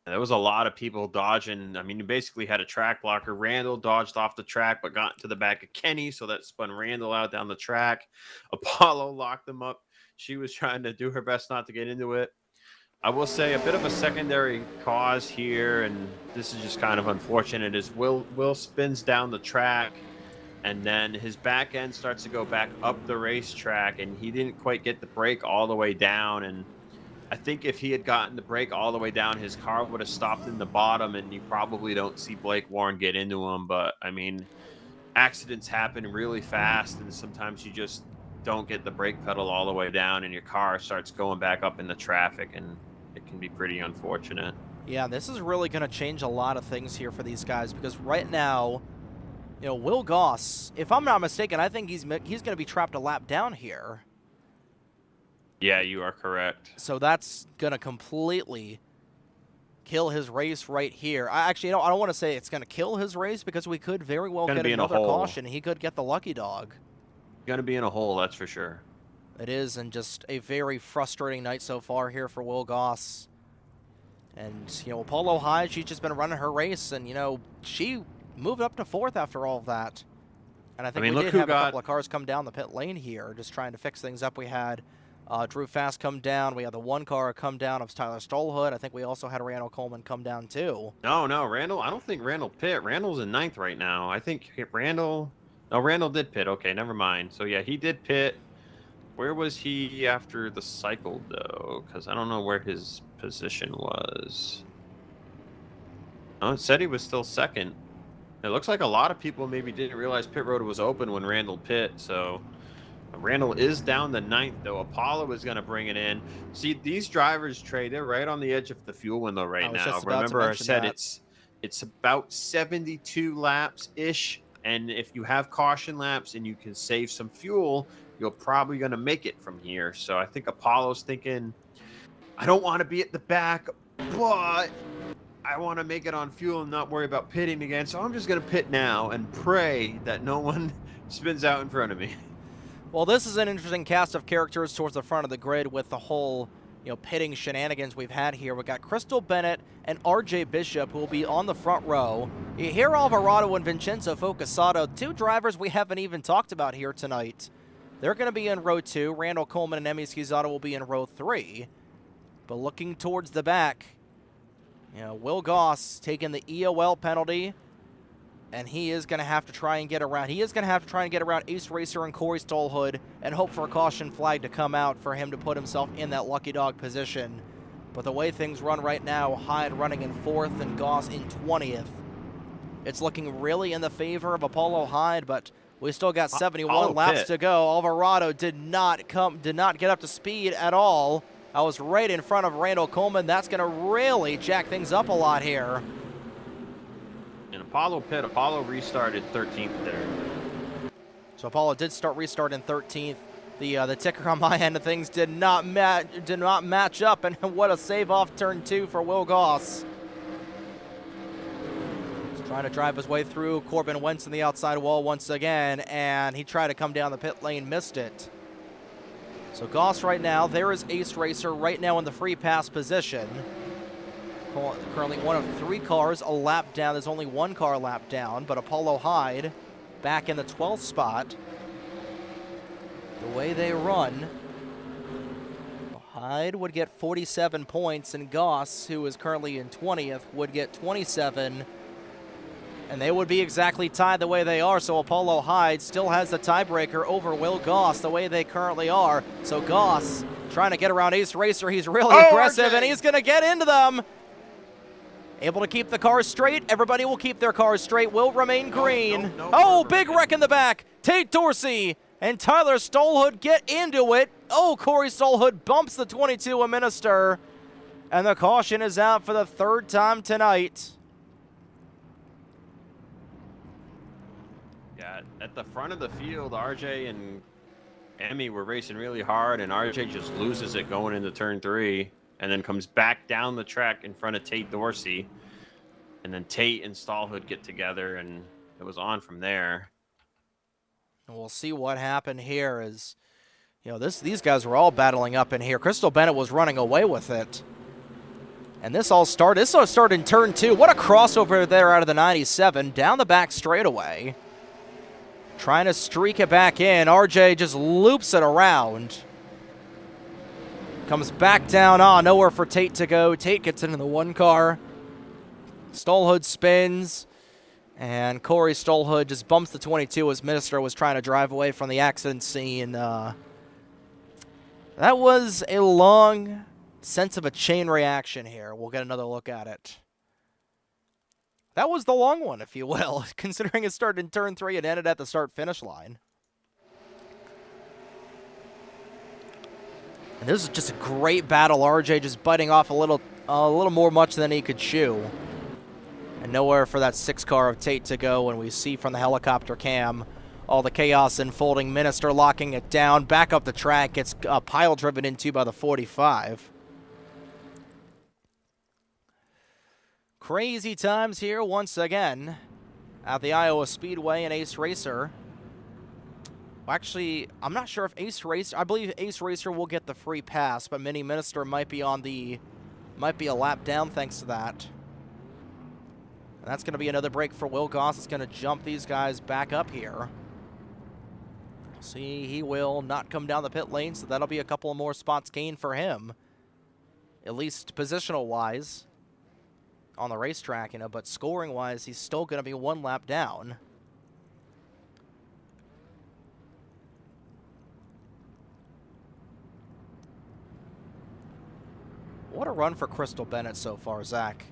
There was a lot of people dodging. I mean, you basically had a track blocker. Randall dodged off the track, but got to the back of Kenny, so that spun Randall out down the track. Apollo locked them up. She was trying to do her best not to get into it. I will say a bit of a secondary cause here, and this is just kind of unfortunate, is Will spins down the track, and then his back end starts to go back up the racetrack, and he didn't quite get the brake all the way down. And I think if he had gotten the brake all the way down, his car would have stopped in the bottom, and you probably don't see Blake Warren get into him. But, I mean, accidents happen really fast, and sometimes you just don't get the brake pedal all the way down, and your car starts going back up in the traffic, and it can be pretty unfortunate. Yeah, this is really going to change a lot of things here for these guys, because right now, you know, Will Goss, if I'm not mistaken, I think he's going to be trapped a lap down here. Yeah, you are correct. So that's going to completely kill his race right here. I don't want to say it's going to kill his race, because we could very well get another caution. He could get the lucky dog. Going to be in a hole, that's for sure. It is, and just a very frustrating night so far here for Will Goss. And, you know, Apollo High, she's just been running her race, and, you know, she moved up to 4th after all of that. And I think we did have a couple of cars come down the pit lane here, just trying to fix things up. We had Drew Fast come down. We had the one car come down of Tyler Stolhood. I think we also had Randall Coleman come down, too. No, Randall, I don't think Randall pit. Randall's in 9th right now. I think Randall... No, Randall did pit. Okay, never mind. So, yeah, he did pit. Where was he after the cycle, though? Because I don't know where his position was. Oh, it said he was still 2nd. It looks like a lot of people maybe didn't realize pit road was open when Randall pit. So, Randall is down to 9th, though. Apollo is going to bring it in. See, these drivers, Trey, they're right on the edge of the fuel window right now. Remember, I said it's about 72 laps-ish. And if you have caution laps and you can save some fuel, you're probably going to make it from here. So I think Apollo's thinking, I don't want to be at the back, but I want to make it on fuel and not worry about pitting again. So I'm just going to pit now and pray that no one spins out in front of me. Well, this is an interesting cast of characters towards the front of the grid with the whole, you know, pitting shenanigans we've had here. We got Crystal Bennett and RJ Bishop, who will be on the front row. Here, Alvarado and Vincenzo Focasato, 2 drivers we haven't even talked about here tonight. They're going to be in row 2. Randall Coleman and Emi Schizzato will be in row 3. But looking towards the back, you know, Will Goss taking the EOL penalty, and he is going to have to try and get around. He is going to have to try and get around Ace Racer and Corey Stolhood and hope for a caution flag to come out for him to put himself in that lucky dog position. But the way things run right now, Hyde running in 4th and Goss in 20th. It's looking really in the favor of Apollo Hyde, but we still got 71 laps to go. Alvarado did not get up to speed at all. I was right in front of Randall Coleman. That's going to really jack things up a lot here. And Apollo restarted 13th there. So Apollo did restart in 13th. The ticker on my end of things did not match up, and what a save off turn 2 for Will Goss. He's trying to drive his way through. Corbin Wentz in the outside wall once again, and he tried to come down the pit lane, missed it. So Goss right now, there is Ace Racer right now in the free pass position. Currently one of 3 cars a lap down. There's only 1 car a lap down, but Apollo Hyde back in the 12th spot. The way they run, Hyde would get 47 points, and Goss, who is currently in 20th, would get 27. And they would be exactly tied the way they are, so Apollo Hyde still has the tiebreaker over Will Goss the way they currently are. So Goss trying to get around Ace Racer. He's really aggressive, and he's going to get into them. Able to keep the cars straight. Everybody will keep their cars straight. Will remain green. Big wreck in the back. Tate Dorsey and Tyler Stolhood get into it. Corey Stolhood bumps the 22 a Minister. And the caution is out for the 3rd time tonight. Yeah, at the front of the field, RJ and Emmy were racing really hard, and RJ just loses it going into turn 3, and then comes back down the track in front of Tate Dorsey. And then Tate and Stallhood get together, and it was on from there. And we'll see what happened here as, these guys were all battling up in here. Crystal Bennett was running away with it. And this all started in turn 2. What a crossover there out of the 97, down the back straightaway. Trying to streak it back in. RJ just loops it around. Comes back down. Nowhere for Tate to go. Tate gets into the 1 car. Stolhood spins. And Corey Stolhood just bumps the 22 as Minister was trying to drive away from the accident scene. That was a long sense of a chain reaction here. We'll get another look at it. That was the long one, if you will, considering it started in turn 3 and ended at the start-finish line. And this is just a great battle. RJ just biting off a little more much than he could chew. And nowhere for that 6 car of Tate to go, and we see from the helicopter cam all the chaos unfolding. Minister locking it down, back up the track, gets pile driven into by the 45. Crazy times here once again at the Iowa Speedway and Ace Racer. Actually, I'm not sure if I believe Ace Racer will get the free pass, but Mini Minister might be a lap down thanks to that. And that's going to be another break for Will Goss. It's going to jump these guys back up here. See, he will not come down the pit lane, so that'll be a couple of more spots gained for him, at least positional-wise on the racetrack, but scoring-wise, he's still going to be 1 lap down. What a run for Crystal Bennett so far, Zach.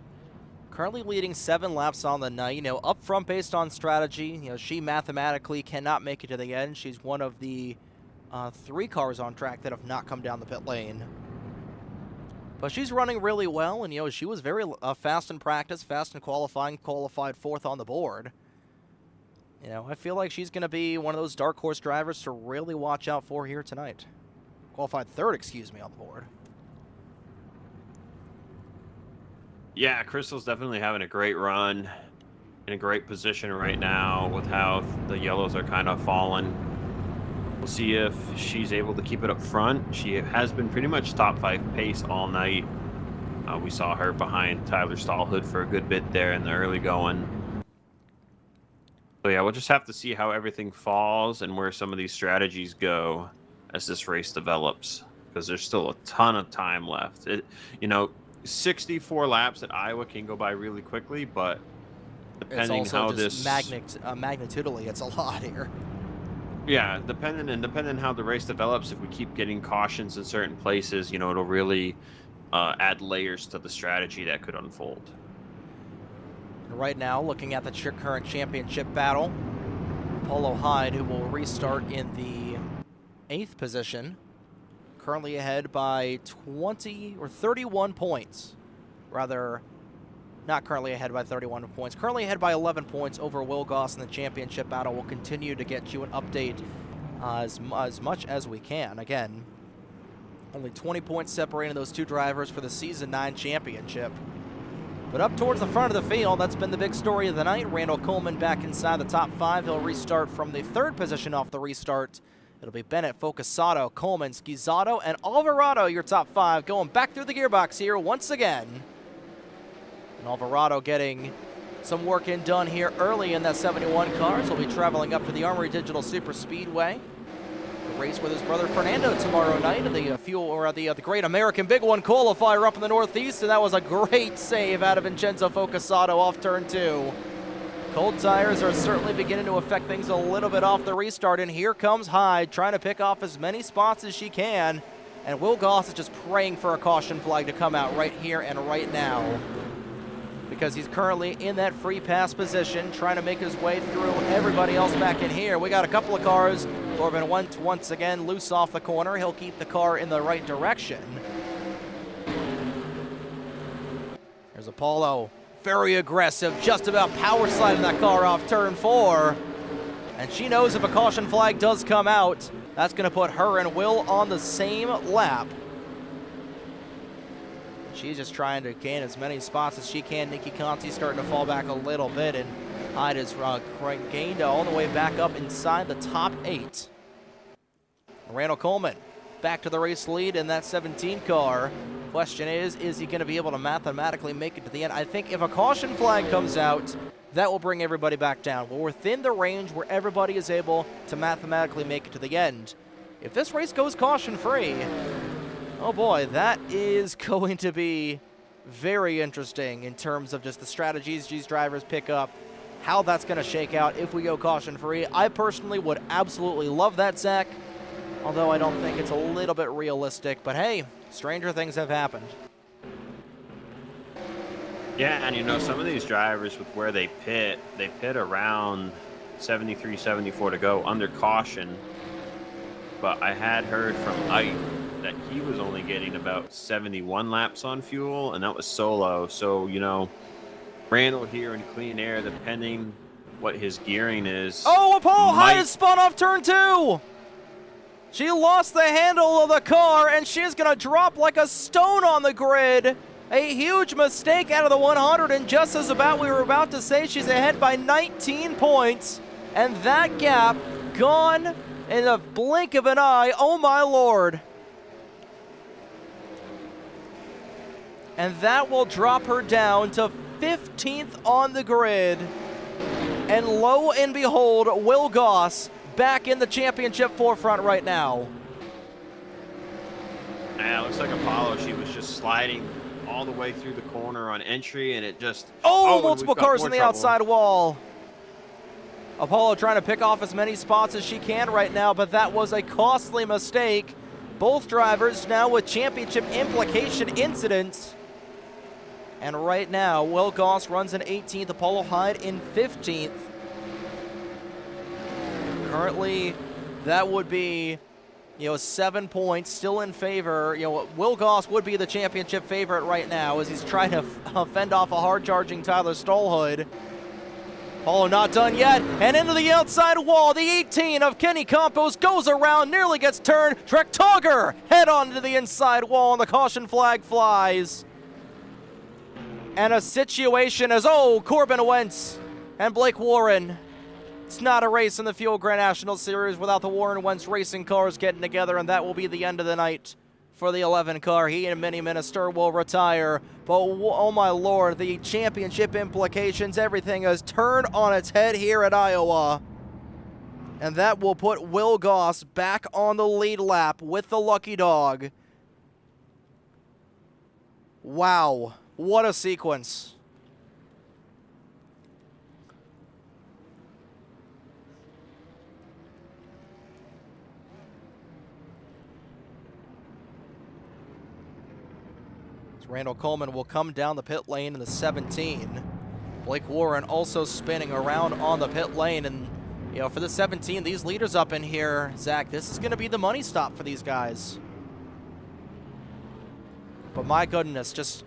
Currently leading 7 laps on the night. Up front based on strategy. She mathematically cannot make it to the end. She's one of the 3 cars on track that have not come down the pit lane. But she's running really well, and she was very fast in practice, fast in qualifying, qualified 4th on the board. I feel like she's going to be one of those dark horse drivers to really watch out for here tonight. Qualified 3rd, excuse me, on the board. Yeah, Crystal's definitely having a great run, in a great position right now with how the yellows are kind of falling. We'll see if she's able to keep it up front. She has been pretty much top 5 pace all night. We saw her behind Tyler Stallhood for a good bit there in the early going. So yeah, we'll just have to see how everything falls and where some of these strategies go as this race develops, because there's still a ton of time left. 64 laps at Iowa can go by really quickly, but depending how this magnitudinally, it's a lot here. Yeah, depending how the race develops, if we keep getting cautions in certain places, it'll really add layers to the strategy that could unfold. Right now, looking at the current championship battle, Apollo Hyde, who will restart in the 8th position, currently ahead by 20 or 31 points. Rather, not currently ahead by 31 points, currently ahead by 11 points over Will Goss in the championship battle. We'll continue to get you an update as much as we can. Again, only 20 points separating those two drivers for the Season 9 championship. But up towards the front of the field, that's been the big story of the night. Randall Coleman back inside the top 5. He'll restart from the 3rd position off the restart. It'll be Bennett, Focusato, Coleman, Schizzato, and Alvarado, your top 5, going back through the gearbox here once again. And Alvarado getting some work done here early in that 71 car. So he'll be traveling up to the Armory Digital Super Speedway. Race with his brother Fernando tomorrow night at the the Great American Big One qualifier up in the Northeast, and that was a great save out of Vincenzo Focusato off turn 2. Cold tires are certainly beginning to affect things a little bit off the restart, and here comes Hyde trying to pick off as many spots as she can, and Will Goss is just praying for a caution flag to come out right here and right now, because he's currently in that free pass position, trying to make his way through everybody else back in here. We got a couple of cars. Corbin once again loose off the corner. He'll keep the car in the right direction. There's Apollo, very aggressive, just about power sliding that car off turn 4. And she knows if a caution flag does come out, that's going to put her and Will on the same lap. She's just trying to gain as many spots as she can. Nikki Conti's starting to fall back a little bit, and Hyde has gained all the way back up inside the top 8. Randall Coleman back to the race lead in that 17 car. Question is he going to be able to mathematically make it to the end? I think if a caution flag comes out, that will bring everybody back down. We're within the range where everybody is able to mathematically make it to the end. If this race goes caution-free, oh boy, that is going to be very interesting in terms of just the strategies these drivers pick up, how that's going to shake out if we go caution-free. I personally would absolutely love that, Zach, although I don't think it's a little bit realistic. But hey, stranger things have happened. Yeah, and you know, some of these drivers with where they pit around 73, 74 to go under caution. But I had heard from Ike that he was only getting about 71 laps on fuel, and that was solo. So, you know, Randall here in clean air, depending what his gearing is. Oh, Apollo Hyde has spun off turn 2. She lost the handle of the car, and she's going to drop like a stone on the grid. A huge mistake out of the 100, and just as we were about to say, she's ahead by 19 points, and that gap gone in a blink of an eye. Oh my Lord. And that will drop her down to 15th on the grid. And lo and behold, Will Goss back in the championship forefront right now. Yeah, it looks like Apollo, she was just sliding all the way through the corner on entry, and it just... multiple cars in the outside wall. Apollo trying to pick off as many spots as she can right now, but that was a costly mistake. Both drivers now with championship implication incidents. And right now, Will Goss runs in 18th, Apollo Hyde in 15th. Currently, that would be, 7 points still in favor. Will Goss would be the championship favorite right now as he's trying to fend off a hard-charging Tyler Stolhood. Apollo not done yet, and into the outside wall. The 18 of Kenny Campos goes around, nearly gets turned. Trek Togger head on to the inside wall, and the caution flag flies. And a situation as, Corbin Wentz and Blake Warren. It's not a race in the Fuel Grand National Series without the Warren Wentz racing cars getting together, and that will be the end of the night for the 11 car. He and Mini Minister will retire. But, oh my Lord, the championship implications, everything has turned on its head here at Iowa. And that will put Will Goss back on the lead lap with the lucky dog. Wow. What a sequence. Randall Coleman will come down the pit lane in the 17. Blake Warren also spinning around on the pit lane. And, you know, for the 17, these leaders up in here, Zach, this is going to be the money stop for these guys. But my goodness, just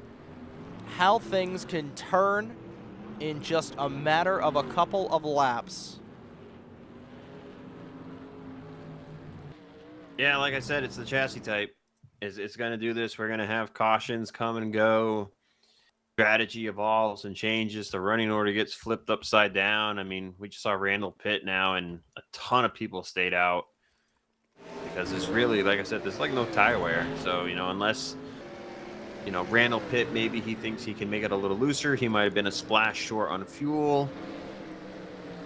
how things can turn in just a matter of a couple of laps. Yeah, like I said, it's the chassis type. It's going to do this. We're going to have cautions come and go. Strategy evolves and changes. The running order gets flipped upside down. I mean, we just saw Randall pit now, and a ton of people stayed out because it's really, like I said, there's like no tire wear. So, you know, unless, you know, Randall pit, maybe he thinks he can make it a little looser. He might have been a splash short on fuel.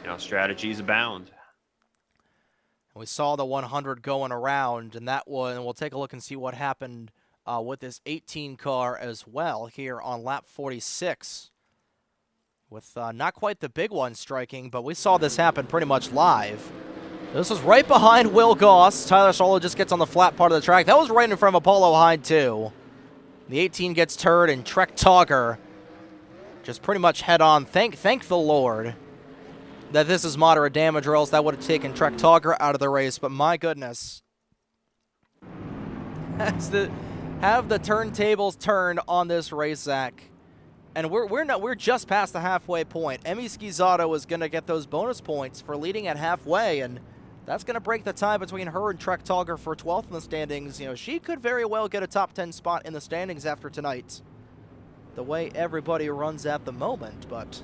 You know, strategies abound. We saw the 100 going around, and that one, we'll take a look and see what happened with this 18 car as well here on lap 46. With not quite the big one striking, but we saw this happen pretty much live. This was right behind Will Goss. Tyler Solo just gets on the flat part of the track. That was right in front of Apollo Hyde, too. The 18 gets turred, and Trek Togger just pretty much head on. Thank the Lord that this is moderate damage, or else that would have taken Trek Togger out of the race. But my goodness, have the turntables turned on this race, Zach. And we're just past the halfway point. Emmy Schizzato is going to get those bonus points for leading at halfway, and that's going to break the tie between her and Trek Togger for 12th in the standings. You know, she could very well get a top 10 spot in the standings after tonight, the way everybody runs at the moment. But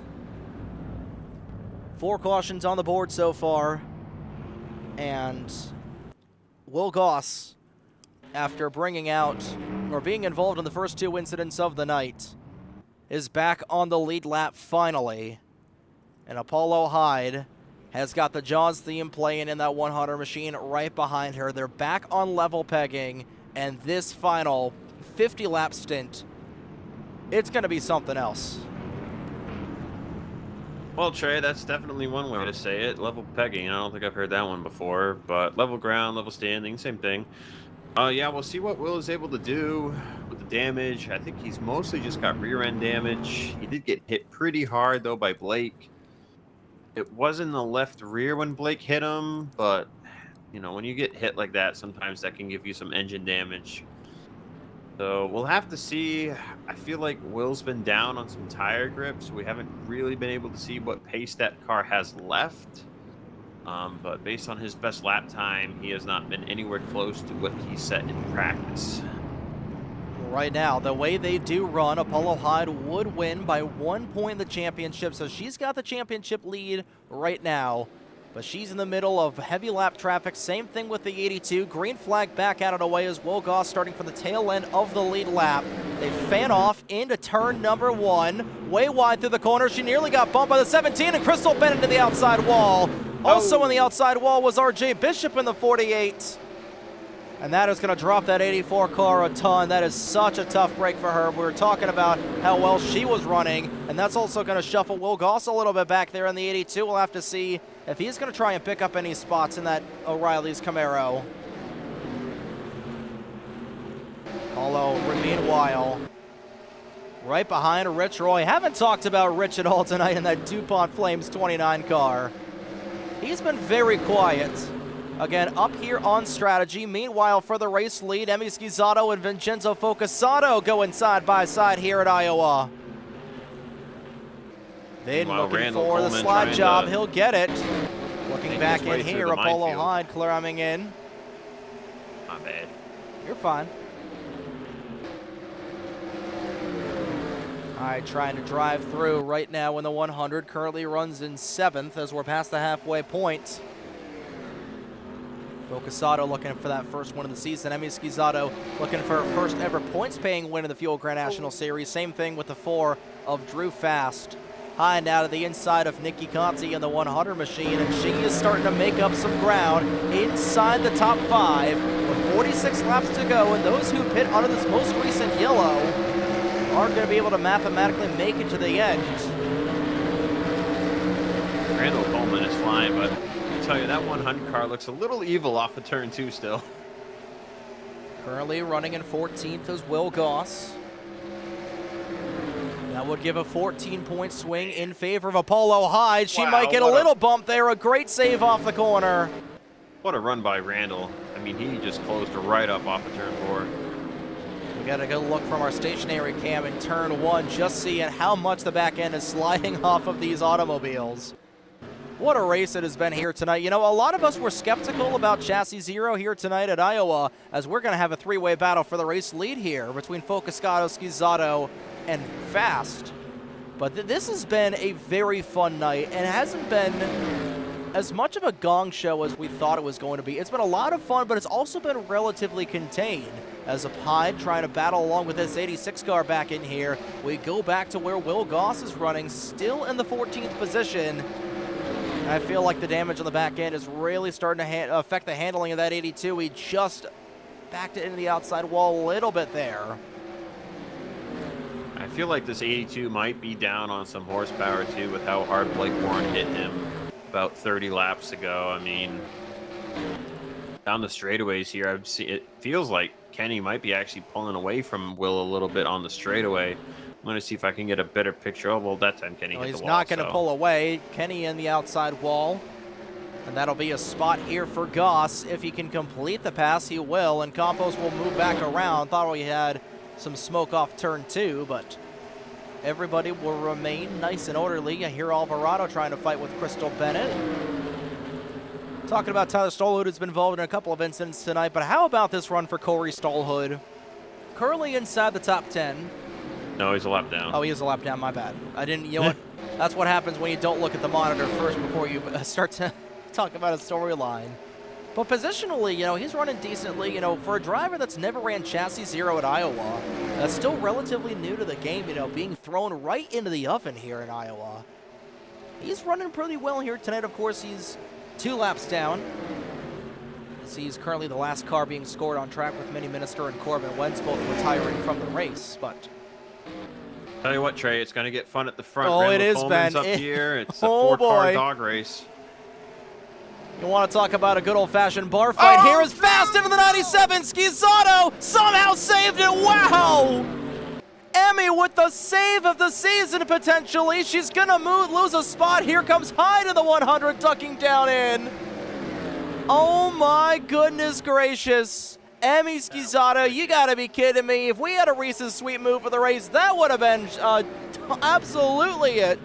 4 cautions on the board so far, and Will Goss, after bringing out or being involved in the first 2 incidents of the night, is back on the lead lap finally. And Apollo Hyde has got the Jaws theme playing in that 100 machine right behind her. They're back on level pegging, and this final 50-lap stint, it's going to be something else. Well, Trey, that's definitely one way to say it. Level pegging. I don't think I've heard that one before, but level ground, level standing, same thing. Yeah, we'll see what Will is able to do with the damage. I think he's mostly just got rear end damage. He did get hit pretty hard, though, by Blake. It was in the left rear when Blake hit him, but, you know, when you get hit like that, sometimes that can give you some engine damage. So we'll have to see. I feel like Will's been down on some tire grips. We haven't really been able to see what pace that car has left. But based on his best lap time, he has not been anywhere close to what he set in practice. Right now, the way they do run, Apollo Hyde would win by 1 point in the championship. So she's got the championship lead right now. But she's in the middle of heavy lap traffic. Same thing with the 82. Green flag back out of the way as Will Goss starting from the tail end of the lead lap. They fan off into turn number 1. Way wide through the corner. She nearly got bumped by the 17, and Crystal Bennett into the outside wall. Also on the outside wall was RJ Bishop in the 48. And that is going to drop that 84 car a ton. That is such a tough break for her. We were talking about how well she was running, and that's also going to shuffle Will Goss a little bit back there in the 82. We'll have to see if he's going to try and pick up any spots in that O'Reilly's Camaro. Although, meanwhile, right behind Rich Roy. Haven't talked about Rich at all tonight in that DuPont Flames 29 car. He's been very quiet. Again, up here on strategy. Meanwhile, for the race lead, Emmy Schizzato and Vincenzo Focasato going side by side here at Iowa. They're looking Randall for the Coleman slide job. He'll get it. Looking back in here, Apollo minefield. Hyde climbing in. My bad. You're fine. All right, trying to drive through right now in the 100. Currently runs in 7th as we're past the halfway point. Focasato looking for that first win of the season. Emmy Schizzato looking for her first ever points-paying win in the Fuel Grand National Series. Same thing with the 4 of Drew Fast. High now to the inside of Nikki Conti in the 100 machine, and she is starting to make up some ground inside the top 5 with 46 laps to go, and those who pit under this most recent yellow are going to be able to mathematically make it to the end. Randall Coleman is flying, but I tell you, that 100 car looks a little evil off of turn 2 still. Currently running in 14th is Will Goss. That would give a 14-point swing in favor of Apollo Hyde. She Wow, might get a what a- little bump there. A great save off the corner. What a run by Randall. I mean, he just closed her right up off of turn 4. We got a good look from our stationary cam in turn 1, just seeing how much the back end is sliding off of these automobiles. What a race it has been here tonight. You know, a lot of us were skeptical about Chassis Zero here tonight at Iowa, as we're going to have a three-way battle for the race lead here between Focuscato, Schizzato, and Fast. But this has been a very fun night, and it hasn't been as much of a gong show as we thought it was going to be. It's been a lot of fun, but it's also been relatively contained. As Hyde trying to battle along with this 86 car back in here, we go back to where Will Goss is running, still in the 14th position. And I feel like the damage on the back end is really starting to affect the handling of that 82. He just backed it into the outside wall a little bit there. I feel like this 82 might be down on some horsepower too, with how hard Blake Warren hit him about 30 laps ago. I mean, down the straightaways here, it feels like Kenny might be actually pulling away from Will a little bit on the straightaway. I'm going to see if I can get a better picture. Oh, well, that time Kenny hit the wall. He's not going to pull away. Kenny in the outside wall. And that'll be a spot here for Goss. If he can complete the pass, he will. And Campos will move back around. Thought we had some smoke off turn 2, but everybody will remain nice and orderly. I hear Alvarado trying to fight with Crystal Bennett. Talking about Tyler Stallhood, who's been involved in a couple of incidents tonight, but how about this run for Corey Stallhood? Currently inside the top 10. No, he's a lap down. Oh, he is a lap down, my bad. I didn't, you know what? That's what happens when you don't look at the monitor first before you start to talk about a storyline. But positionally, you know, he's running decently. You know, for a driver that's never ran Chassis Zero at Iowa, that's still relatively new to the game, you know, being thrown right into the oven here in Iowa. He's running pretty well here tonight. Of course, he's 2 laps down. He's currently the last car being scored on track with Mini Minister and Corbin Wentz both retiring from the race, but Tell you what, Trey, it's going to get fun at the front. Oh, it is, Coleman's Ben. Up here. It's a Oh, 4-car boy. dog race. you want to talk about a good old-fashioned bar fight. Oh! Here is Fast into the 97. Schizzato somehow saved it. Wow! Emmy with the save of the season, potentially. She's going to lose a spot. Here comes Hyde in the 100, ducking down in. Oh, my goodness gracious. Emmy Schizzato, you got to be kidding me. If we had a Reese's Sweet move for the race, that would have been absolutely it.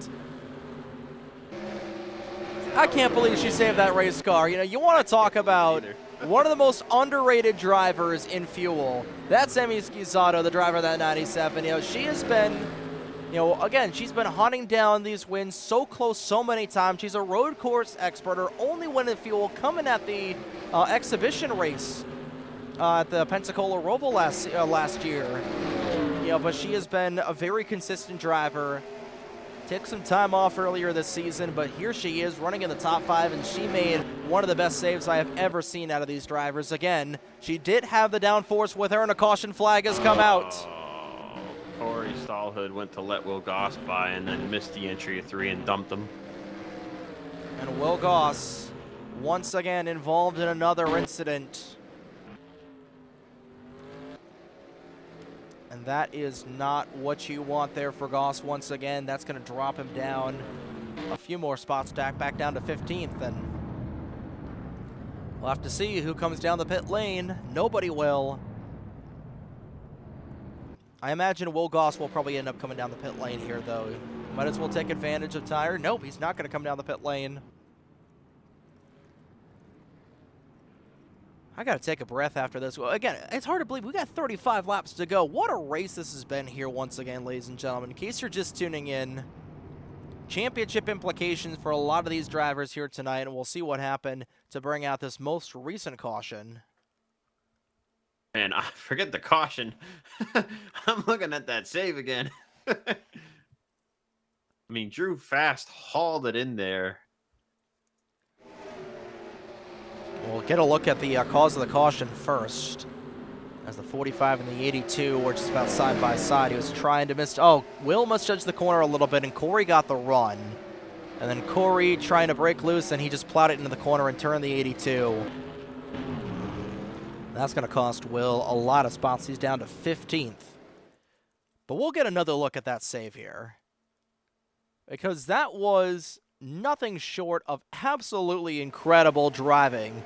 I can't believe she saved that race car. You know, you want to talk about one of the most underrated drivers in Fuel. That's Emmy Schizzato, the driver of that 97. You know, she has been, you know, again, she's been hunting down these wins so close so many times. She's a road course expert. Her only win in Fuel coming at the exhibition race at the Pensacola Roval last year. You know, but she has been a very consistent driver. Took some time off earlier this season, but here she is running in the top 5, and she made one of the best saves I have ever seen out of these drivers. Again, she did have the downforce with her, and a caution flag has come out. Corey Stallhood went to let Will Goss by and then missed the entry of 3 and dumped him. And Will Goss, once again involved in another incident. And that is not what you want there for Goss once again. That's going to drop him down a few more spots, back down to 15th. And we'll have to see who comes down the pit lane. Nobody will. I imagine Will Goss will probably end up coming down the pit lane here, though. Might as well take advantage of tire. Nope, he's not going to come down the pit lane. I got to take a breath after this. Well, again, it's hard to believe we got 35 laps to go. What a race this has been here once again, ladies and gentlemen. In case you're just tuning in, championship implications for a lot of these drivers here tonight, and we'll see what happened to bring out this most recent caution. And I forget the caution. I'm looking at that save again. I mean, Drew Fast hauled it in there. We'll get a look at the cause of the caution first. As the 45 and the 82 were just about side by side. He was trying to miss. Oh, Will misjudged the corner a little bit, and Corey got the run. And then Corey trying to break loose, and he just plowed it into the corner and turned the 82. That's going to cost Will a lot of spots. He's down to 15th. But we'll get another look at that save here, because that was nothing short of absolutely incredible driving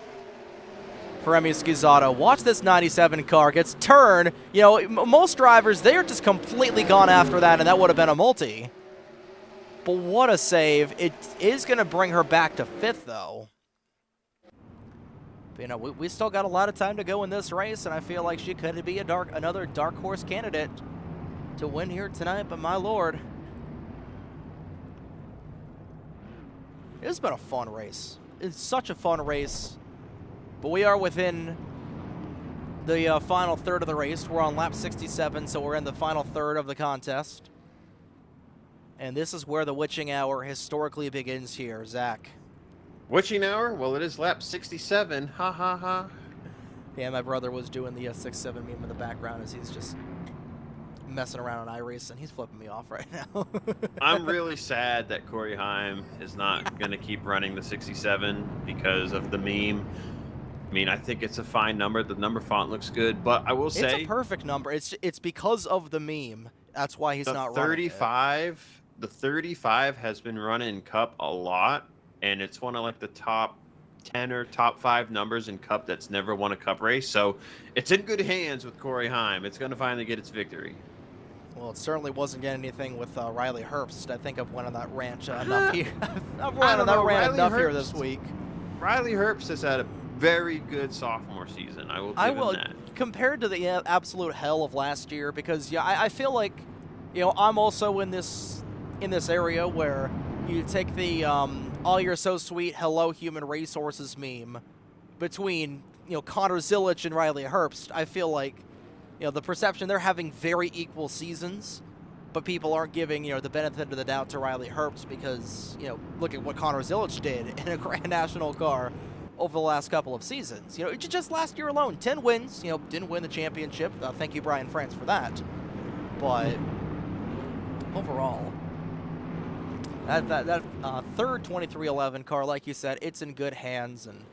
for Emi Schizzato. Watch this 97 car gets turned. You know, most drivers, they're just completely gone after that, and that would have been a multi. But what a save. It is going to bring her back to 5th, though. But, you know, we still got a lot of time to go in this race, and I feel like she could be another dark horse candidate to win here tonight, but my lord. It's been a fun race. It's such a fun race. But we are within the final third of the race. We're on lap 67, so we're in the final third of the contest. And this is where the witching hour historically begins here, Zach. Witching hour? Well, it is lap 67. Ha ha ha. Yeah, my brother was doing the 6-7 meme in the background as he's just messing around on iRace, and he's flipping me off right now. I'm really sad that Corey Heim is not going to keep running the 67 because of the meme. I mean, I think it's a fine number. The number font looks good, but I will say it's a perfect number. It's because of the meme. That's why he's not running 35. The 35 has been run in Cup a lot, and it's one of like the top 10 or top 5 numbers in Cup that's never won a Cup race. So it's in good hands with Corey Heim. It's going to finally get its victory. Well, it certainly wasn't getting anything with Riley Herbst. I think I've went on that ranch enough here. I've run on that rant enough here this week. Riley Herbst has had a very good sophomore season. I will give him that. Compared to the absolute hell of last year, because yeah, I feel like, you know, I'm also in this area where you take the "all you're so sweet, hello human resources" meme between, you know, Connor Zilic and Riley Herbst. I feel like, you know, the perception they're having very equal seasons, but people aren't giving, you know, the benefit of the doubt to Riley Herbst because, you know, look at what Connor Zilic did in a Grand National car over the last couple of seasons. You know, just last year alone, 10 wins, you know, didn't win the championship. Thank you, Brian France, for that. But overall, that third 2311 car, like you said, it's in good hands, and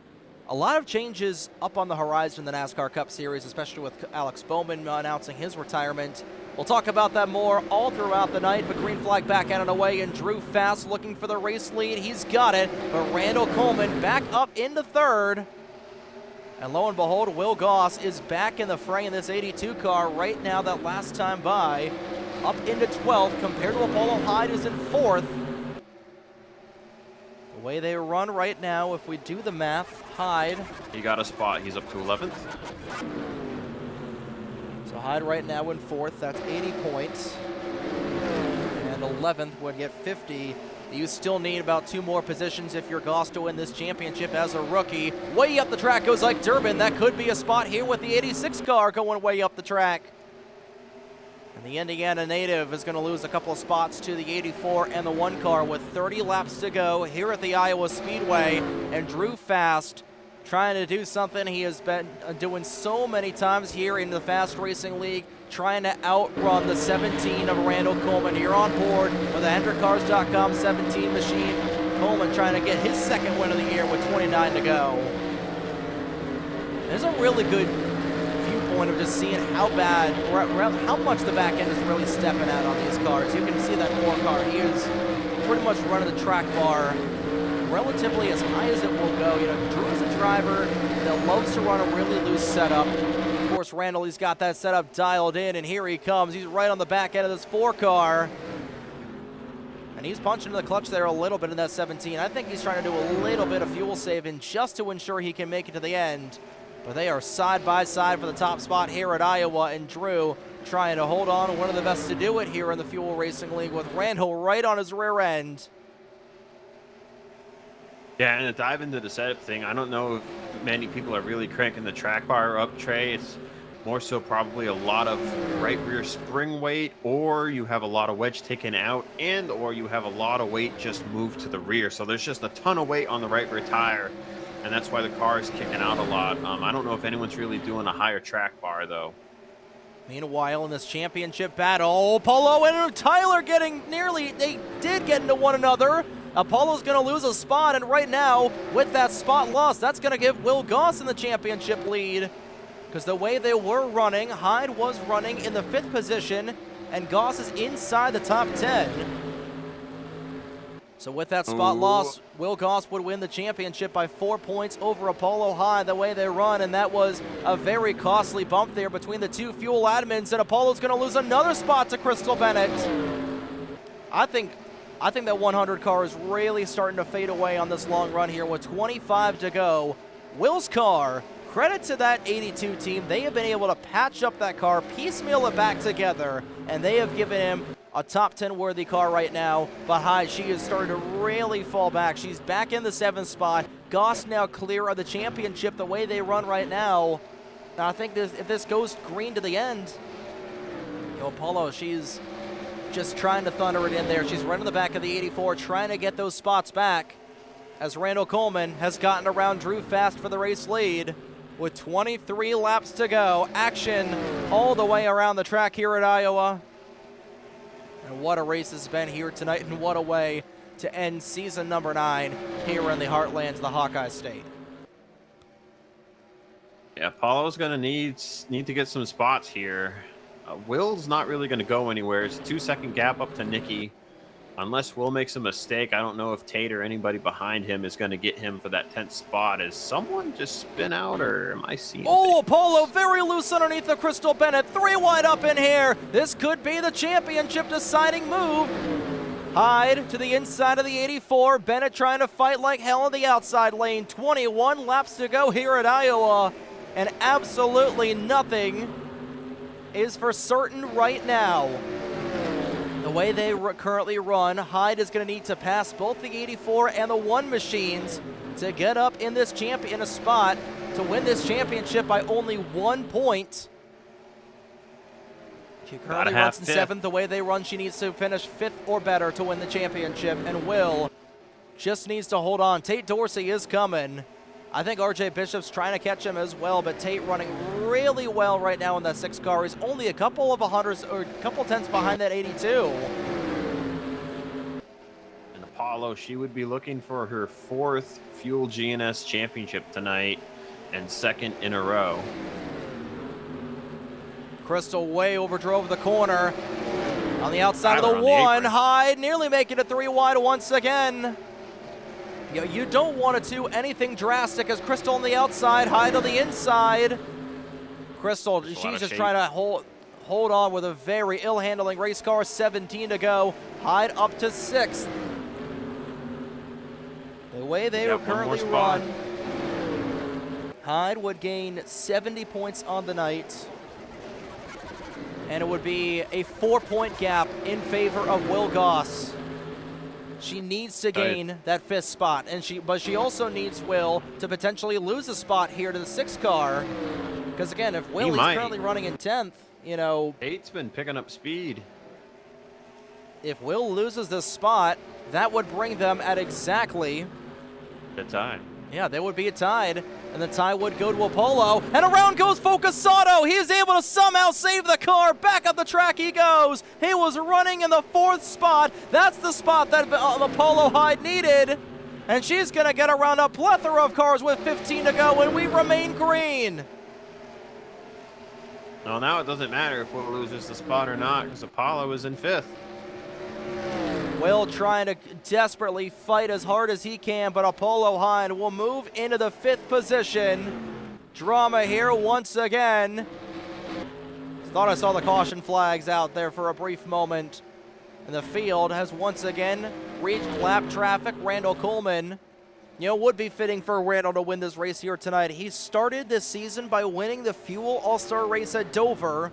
a lot of changes up on the horizon in the NASCAR Cup Series, especially with Alex Bowman announcing his retirement. We'll talk about that more all throughout the night, but green flag back out and away, and Drew Fast looking for the race lead. He's got it, but Randall Coleman back up into 3rd. And lo and behold, Will Goss is back in the fray in this 82 car right now, that last time by, up into 12th, compared to Apollo Hyde, who's in 4th. The way they run right now, if we do the math, Hyde. He got a spot. He's up to 11th. So Hyde right now in 4th. That's 80 points. And 11th would get 50. You still need about 2 more positions if you're Goss to win this championship as a rookie. Way up the track goes like Durbin. That could be a spot here with the 86 car going way up the track. And the Indiana native is going to lose a couple of spots to the 84 and the 1 car with 30 laps to go here at the Iowa Speedway. And Drew Fast trying to do something he has been doing so many times here in the Fast Racing League, trying to outrun the 17 of Randall Coleman. Here on board with the HendrickCars.com 17 machine. Coleman trying to get his 2nd win of the year with 29 to go. There's a really good viewpoint of just seeing how bad, or how much the back end is really stepping out on these cars. You can see that 4 car. He is pretty much running the track bar relatively as high as it will go. You know, Drew is a driver that loves to run a really loose setup. Of course, Randall, he's got that setup dialed in, and here he comes. He's right on the back end of this 4 car. And he's punching the clutch there a little bit in that 17. I think he's trying to do a little bit of fuel saving just to ensure he can make it to the end. But they are side by side for the top spot here at Iowa, and Drew trying to hold on, one of the best to do it here in the Fuel Racing League, with Randall right on his rear end. Yeah, and to dive into the setup thing, I don't know if many people are really cranking the track bar up, Trey. It's more so probably a lot of right rear spring weight, or you have a lot of wedge taken out, and or you have a lot of weight just moved to the rear. So there's just a ton of weight on the right rear tire, and that's why the car is kicking out a lot. I don't know if anyone's really doing a higher track bar, though. Meanwhile, in this championship battle, Polo and Tyler they did get into one another. Apollo's going to lose a spot, and right now, with that spot loss, that's going to give Will Goss in the championship lead. Because the way they were running, Hyde was running in the 5th position, and Goss is inside the top 10. So with that spot loss, Will Goss would win the championship by 4 points over Apollo High the way they run, and that was a very costly bump there between the two fuel admins, and Apollo's going to lose another spot to Crystal Bennett. I think that 100 car is really starting to fade away on this long run here with 25 to go. Will's car, credit to that 82 team, they have been able to patch up that car, piecemeal it back together, and they have given him a top 10 worthy car right now. But Hyde, she is starting to really fall back. She's back in the 7th spot. Goss now clear of the championship the way they run right now. And I think if this goes green to the end, Apollo, she's just trying to thunder it in there. She's running the back of the 84, trying to get those spots back, as Randall Coleman has gotten around Drew Fast for the race lead with 23 laps to go. Action all the way around the track here at Iowa. And what a race it's been here tonight, and what a way to end season number 9 here in the heartlands of the Hawkeye State. Yeah, Apollo's going to need to get some spots here. Will's not really going to go anywhere. It's a 2-second gap up to Nikki. Unless Will makes a mistake, I don't know if Tate or anybody behind him is going to get him for that 10th spot. Is someone just spin out, or am I seeing things? Apollo very loose underneath the Crystal Bennett. 3 wide up in here. This could be the championship deciding move. Hyde to the inside of the 84. Bennett trying to fight like hell in the outside lane. 21 laps to go here at Iowa, and absolutely nothing is for certain right now. The way they currently run, Hyde is going to need to pass both the 84 and the 1 machines to get up in this champion spot to win this championship by only 1 point. She currently runs in 7th. The way they run, she needs to finish 5th or better to win the championship, and Will just needs to hold on. Tate Dorsey is coming. I think RJ Bishop's trying to catch him as well, but Tate running really well right now in that 6 car. He's only a couple of 100s or a couple tenths behind that 82. And Apollo, she would be looking for her 4th Fuel GNS championship tonight and 2nd in a row. Crystal way overdrove the corner on the outside of the 1. Hyde nearly making it 3 wide once again. You don't want to do anything drastic as Crystal on the outside, Hyde on the inside. Crystal, she's just trying to hold on with a very ill-handling race car. 17 to go. Hyde up to 6th. The way they are currently run, Hyde would gain 70 points on the night, and it would be a 4-point gap in favor of Will Goss. She needs to gain that 5th spot, but she also needs Will to potentially lose a spot here to the 6th car. Because again, if Will is currently running in 10th, Tate's been picking up speed. If Will loses this spot, that would bring them at exactly the tie. Yeah, they would be tied, and the tie would go to Apollo, and around goes Focusato. He is able to somehow save the car. Back up the track he goes. He was running in the 4th spot. That's the spot that Apollo Hyde needed, and she's going to get around a plethora of cars with 15 to go, and we remain green. Well, now it doesn't matter if Will loses the spot or not, because Apollo is in 5th. Will trying to desperately fight as hard as he can, but Apollo Hyde will move into the 5th position. Drama here once again. Thought I saw the caution flags out there for a brief moment. And the field has once again reached lap traffic. Randall Coleman, would be fitting for Randall to win this race here tonight. He started this season by winning the Fuel All-Star race at Dover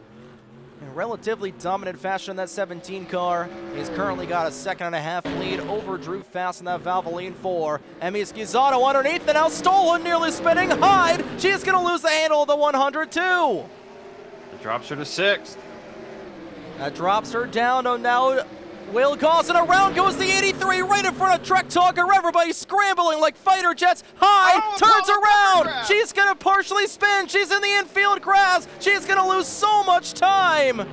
in relatively dominant fashion in that 17 car. He's currently got a 2.5 lead over Drew Fast in that Valvoline 4. Emmy Schizzato underneath, and now stolen, nearly spinning. Hyde, she is going to lose the handle of the 100 too. It drops her to 6th. That drops her down to now Will Goss, and around goes the 83 right in front of Trek Talker. Everybody scrambling like fighter jets. Hyde turns around. She's going to partially spin. She's in the infield grass. She's going to lose so much time.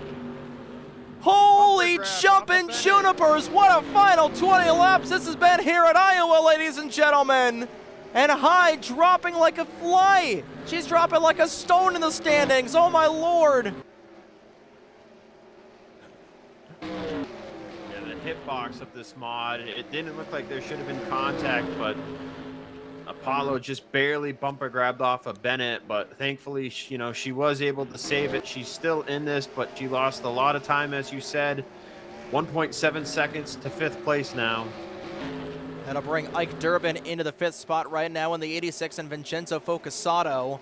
Holy jumping junipers. What a final 20 laps this has been here at Iowa, ladies and gentlemen. And Hyde dropping like a fly. She's dropping like a stone in the standings. Oh, my Lord. hitbox of this mod. It didn't look like there should have been contact, but Apollo just barely bumper grabbed off of Bennett, but thankfully, she was able to save it. She's still in this, but she lost a lot of time, as you said. 1.7 seconds to 5th place now. That'll bring Ike Durbin into the 5th spot right now in the 86, and Vincenzo Focusato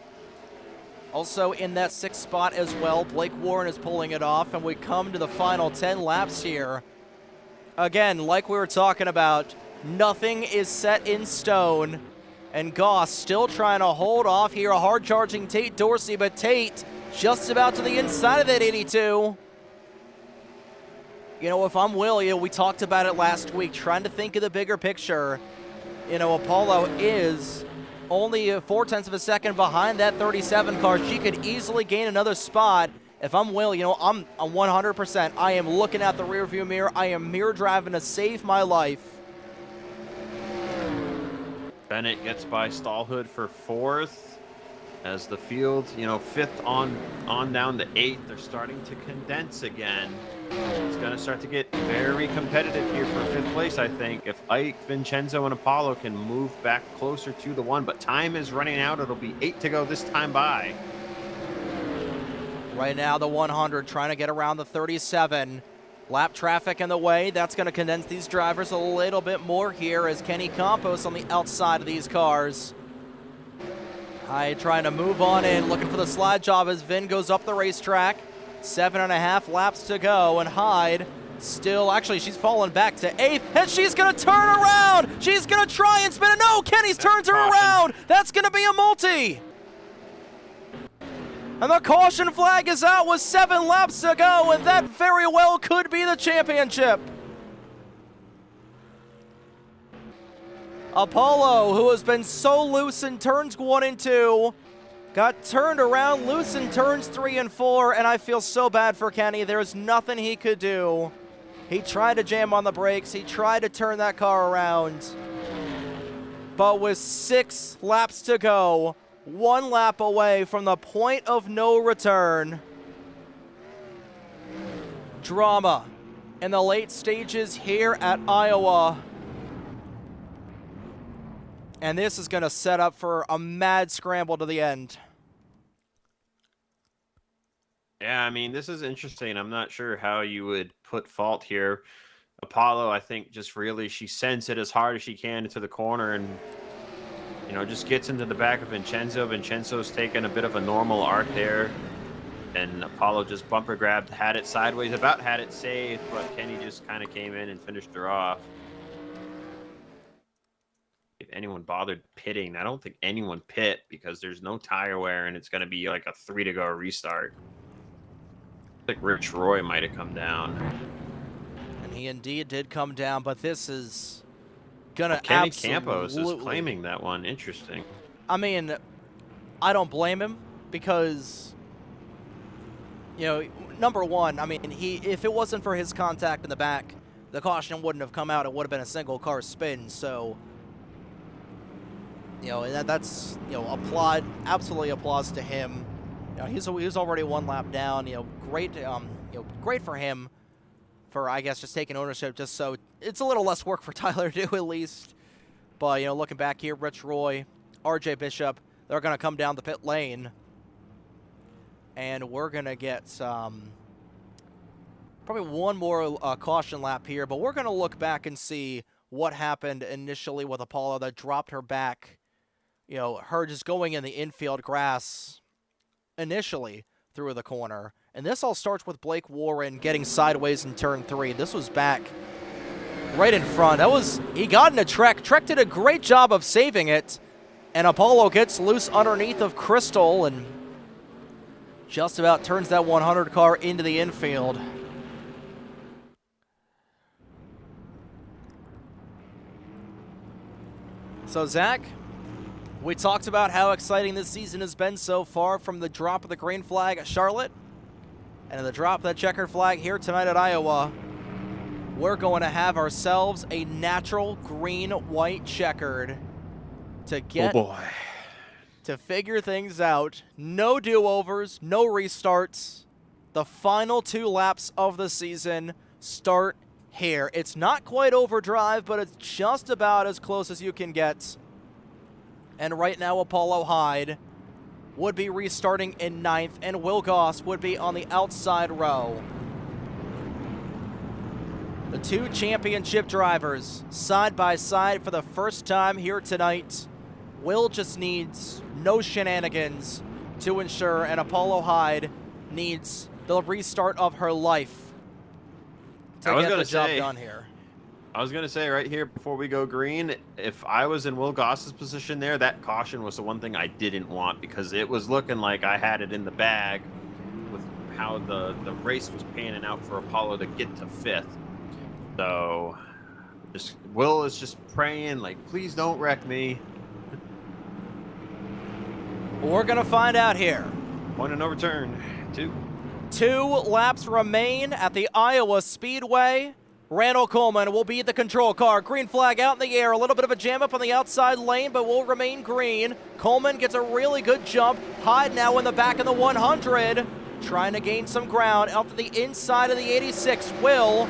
also in that 6th spot as well. Blake Warren is pulling it off, and we come to the final 10 laps here. Again, like we were talking about, nothing is set in stone, and Goss still trying to hold off here. A hard-charging Tate Dorsey, but Tate just about to the inside of that 82. You know, if I'm Will, we talked about it last week, trying to think of the bigger picture. Apollo is only 0.4 of a second behind that 37 car. She could easily gain another spot. If I'm Will, I'm 100%. I am looking at the rearview mirror. I am mirror driving to save my life. Bennett gets by Stallhood for 4th. As the field, 5th on down to 8th. They're starting to condense again. It's going to start to get very competitive here for 5th place, I think, if Ike, Vincenzo, and Apollo can move back closer to the 1. But time is running out. It'll be 8 to go this time by. Right now, the 100 trying to get around the 37. Lap traffic in the way. That's going to condense these drivers a little bit more here as Kenny Campos on the outside of these cars. Hyde trying to move on in, looking for the slide job as Vin goes up the racetrack. 7.5 laps to go, and Hyde still, actually, she's falling back to 8th, and she's going to turn around. She's going to try and spin it. No, Kenny's turns her around. That's going to be a multi. And the caution flag is out with 7 laps to go, and that very well could be the championship. Apollo, who has been so loose in turns 1 and 2, got turned around loose in turns 3 and 4, and I feel so bad for Kenny. There's nothing he could do. He tried to jam on the brakes. He tried to turn that car around. But with 6 laps to go, 1 lap away from the point of no return. Drama in the late stages here at Iowa. And this is going to set up for a mad scramble to the end. Yeah, I mean, this is interesting. I'm not sure how you would put fault here. Apollo, I think, just really, she sends it as hard as she can into the corner and, just gets into the back of Vincenzo. Vincenzo's taking a bit of a normal arc there. And Apollo just bumper grabbed, had it sideways, about had it saved, but Kenny just kind of came in and finished her off. If anyone bothered pitting, I don't think anyone pit because there's no tire wear and it's going to be like a 3 to go restart. I think Rich Roy might have come down. And he indeed did come down, but this is going to Kenny Campos is claiming that one. Interesting. I mean, I don't blame him because, number one, I mean, if it wasn't for his contact in the back, the caution wouldn't have come out. It would have been a single car spin, so... that's applaud, absolutely applause to him. He's already 1 lap down. Great, great for him for, I guess, just taking ownership. Just so it's a little less work for Tyler to do at least. But looking back here, Rich Roy, R.J. Bishop, they're gonna come down the pit lane, and we're gonna get probably 1 more caution lap here. But we're gonna look back and see what happened initially with Apollo that dropped her back. Her just going in the infield grass initially through the corner. And this all starts with Blake Warren getting sideways in turn 3. This was back right in front. He got in a Trek. Trek did a great job of saving it. And Apollo gets loose underneath of Crystal and just about turns that 100 car into the infield. So, Zach, we talked about how exciting this season has been so far from the drop of the green flag at Charlotte and the drop of that checkered flag here tonight at Iowa. We're going to have ourselves a natural green-white checkered to get to figure things out. No do-overs, no restarts. The final 2 laps of the season start here. It's not quite overdrive, but it's just about as close as you can get. And right now, Apollo Hyde would be restarting in 9th, and Will Goss would be on the outside row. The two championship drivers side by side for the first time here tonight. Will just needs no shenanigans to ensure, and Apollo Hyde needs the restart of her life to get the job done here. I was going to say right here before we go green, if I was in Will Goss's position there, that caution was the one thing I didn't want, because it was looking like I had it in the bag with how the race was panning out for Apollo to get to 5th. So Will is just praying, like, please don't wreck me. We're going to find out here. Point of no return. 2. 2 laps remain at the Iowa Speedway. Randall Coleman will be the control car. Green flag out in the air. A little bit of a jam up on the outside lane, but will remain green. Coleman gets a really good jump. Hyde now in the back of the 100, trying to gain some ground out to the inside of the 86. Will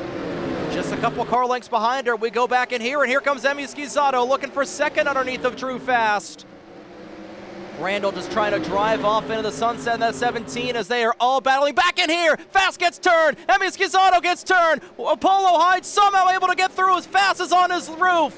just a couple car lengths behind her. We go back in here, and here comes Emi Schizzato looking for second underneath of Drew Fast. Randall just trying to drive off into the sunset in that 17 as they are all battling back in here. Fast gets turned. Emi Schizzato gets turned. Apollo Hyde somehow able to get through as Fast as on his roof.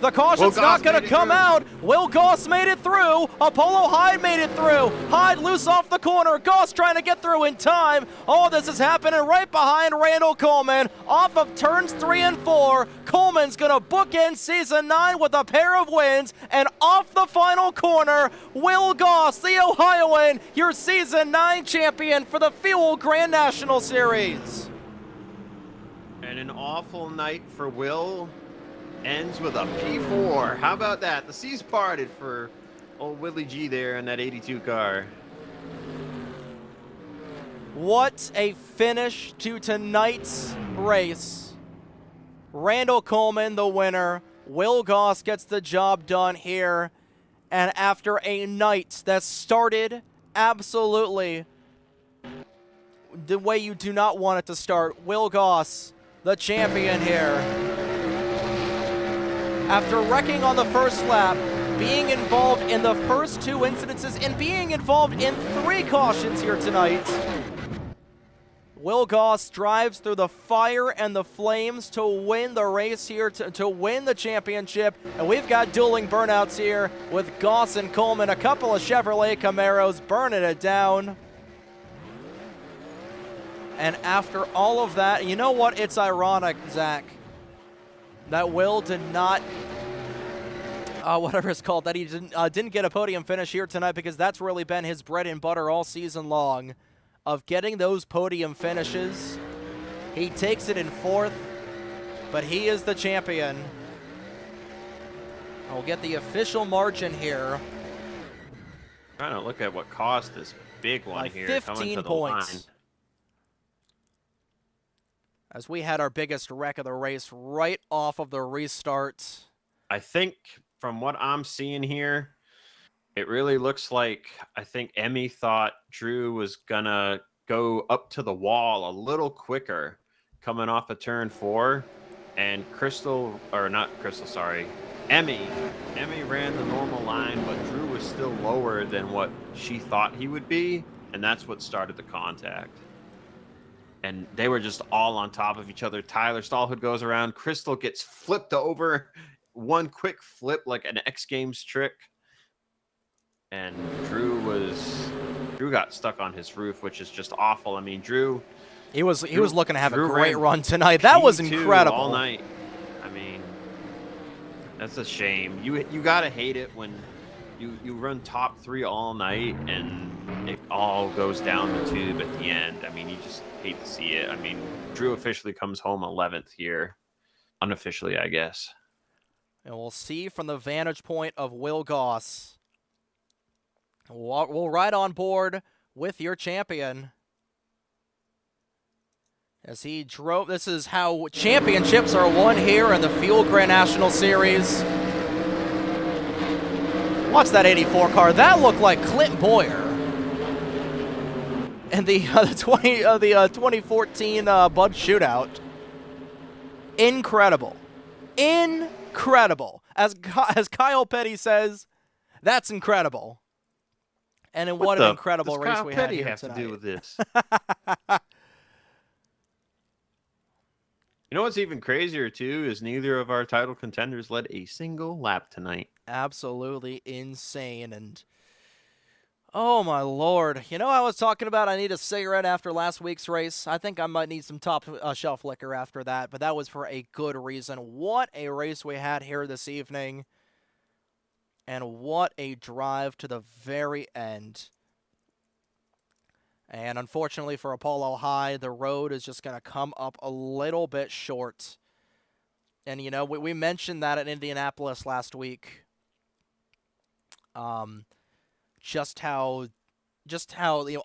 The caution's not going to come out. Will Goss made it through. Apollo Hyde made it through. Hyde loose off the corner. Goss trying to get through in time. All this is happening right behind Randall Coleman. Off of turns 3 and 4. Coleman's going to bookend season 9 with a pair of wins. And off the final corner, Will Goss, the Ohioan, your season 9 champion for the Fuel Grand National Series. And an awful night for Will. Ends with a P4. How about that? The seas parted for old Willie G there in that 82 car. What a finish to tonight's race. Randall Coleman, the winner. Will Goss gets the job done here. And after a night that started absolutely the way you do not want it to start, Will Goss, the champion here. After wrecking on the first lap, being involved in the first 2 incidences, and being involved in 3 cautions here tonight, Will Goss drives through the fire and the flames to win the race here, to win the championship. And we've got dueling burnouts here with Goss and Coleman, a couple of Chevrolet Camaros burning it down. And after all of that, you know what? It's ironic, Zach, that Will did not, whatever it's called, that he didn't get a podium finish here tonight, because that's really been his bread and butter all season long, of getting those podium finishes. He takes it in 4th, but he is the champion. We'll get the official margin here. Trying to look at what cost this big one by here. 15 points. As we had our biggest wreck of the race right off of the restart. I think from what I'm seeing here, it really looks like, I think Emmy thought Drew was gonna go up to the wall a little quicker coming off of turn 4, and Emmy ran the normal line, but Drew was still lower than what she thought he would be, and that's what started the contact. And they were just all on top of each other. Tyler Stallhood goes around. Crystal gets flipped over. One quick flip like an X Games trick. And Drew got stuck on his roof, which is just awful. I mean, Drew was looking to have a great run tonight. That was incredible. All night. I mean, that's a shame. You got to hate it when you run top 3 all night and it all goes down the tube at the end. I mean, you just hate to see it. I mean, Drew officially comes home 11th here. Unofficially, I guess. And we'll see from the vantage point of Will Goss. We'll ride on board with your champion. As he drove, this is how championships are won here in the Fuel Grand National Series. Watch that 84 car. That looked like Clint Boyer. And the 2014 Bud Shootout. Incredible. Incredible. As Kyle Petty says, that's incredible. And what an incredible race Kyle we Petty had here have tonight. to do with this? You know what's even crazier, too, is neither of our title contenders led a single lap tonight. Absolutely insane. And, oh, my Lord. You know, I was talking about I need a cigarette after last week's race. I think I might need some top shelf liquor after that, but that was for a good reason. What a race we had here this evening. And what a drive to the very end. And unfortunately for Apollo High, the road is just going to come up a little bit short. And, you know, we mentioned that at Indianapolis last week. Just how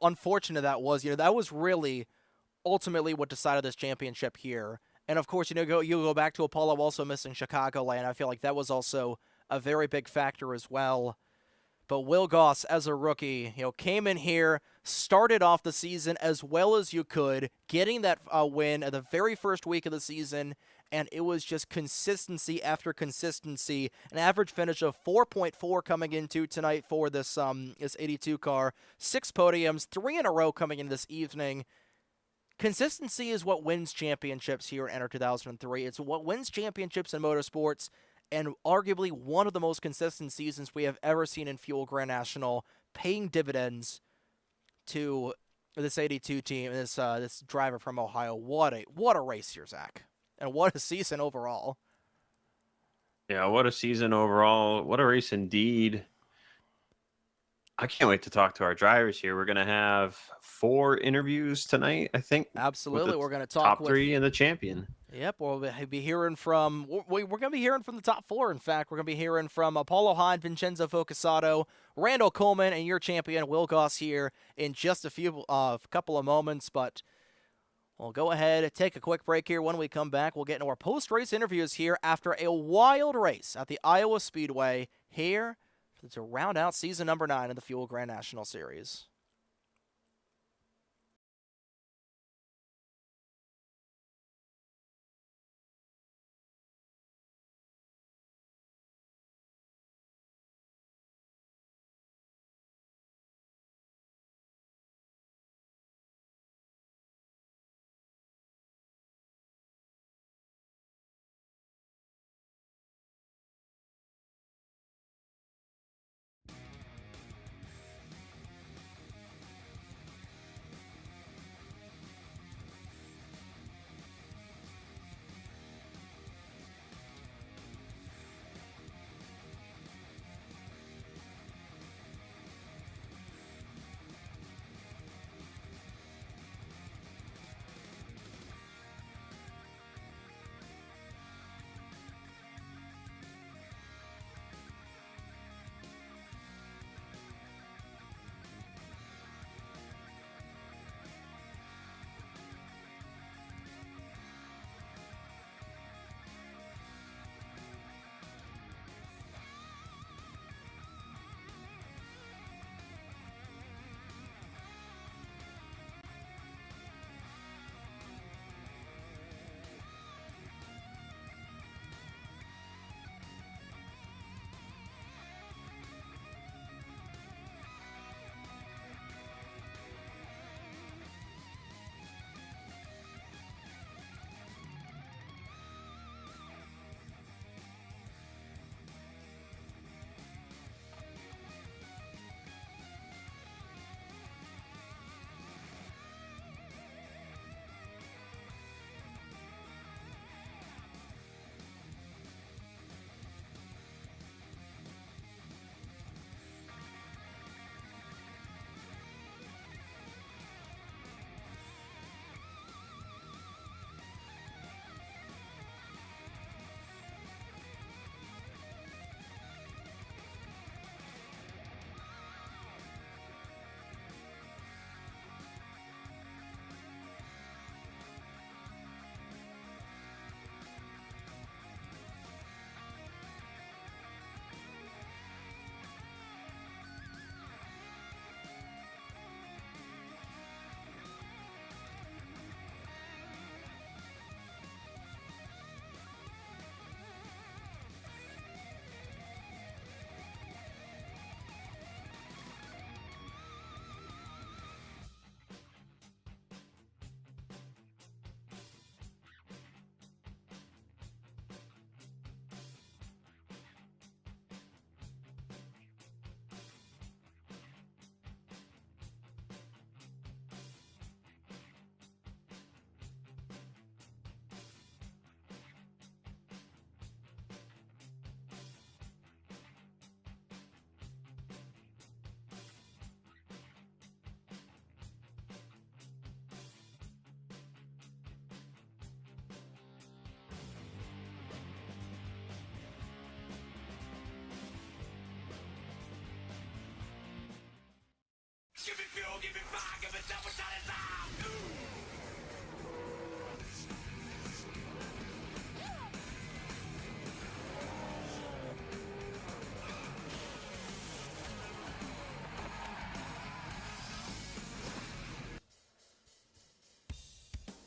unfortunate that was. You know, that was really ultimately what decided this championship here. And, of course, you know, you go back to Apollo also missing Chicagoland. I feel like that was also a very big factor as well. But Will Goss, as a rookie, you know, came in here, started off the season as well as you could, getting that win at the very first week of the season, and it was just consistency after consistency. An average finish of 4.4 coming into tonight for this 82 car. 6 podiums, 3 in a row coming in this evening. Consistency is what wins championships here in NR 2003. It's what wins championships in motorsports, and arguably one of the most consistent seasons we have ever seen in Fuel Grand National, paying dividends to this 82 team, this driver from Ohio. What a race here, Zach. And what a season overall. Yeah, what a season overall. What a race indeed. I can't wait to talk to our drivers here. We're going to have 4 interviews tonight, I think. Absolutely. We're going to talk top with 3 and the champion. Yep, we'll be hearing from, we're going to be hearing from the top 4, in fact. We're going to be hearing from Apollo Hahn, Vincenzo Focasato, Randall Coleman, and your champion, Will Goss, here in just a couple of moments. But we'll go ahead and take a quick break here. When we come back, we'll get into our post-race interviews here after a wild race at the Iowa Speedway here to round out season number 9 of the Fuel Grand National Series.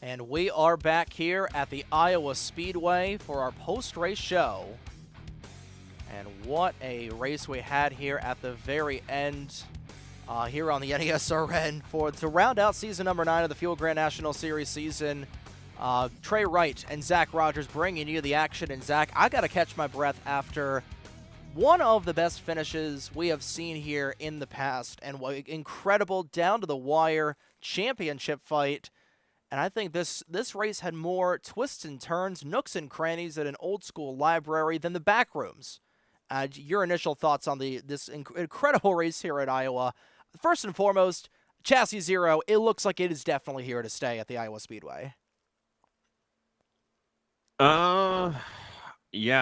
And we are back here at the Iowa Speedway for our post-race show. And what a race we had here at the very end here on the NESRN to round out season number 9 of the Fuel Grand National Series season. Trey Wright and Zach Rogers bringing you the action. And Zach, I got to catch my breath after one of the best finishes we have seen here in the past. And what incredible down-to-the-wire championship fight. And I think this race had more twists and turns, nooks and crannies at an old-school library than the back rooms. Your initial thoughts on this incredible race here at Iowa. First and foremost, Chassis Zero, it looks like it is definitely here to stay at the Iowa Speedway. Yeah,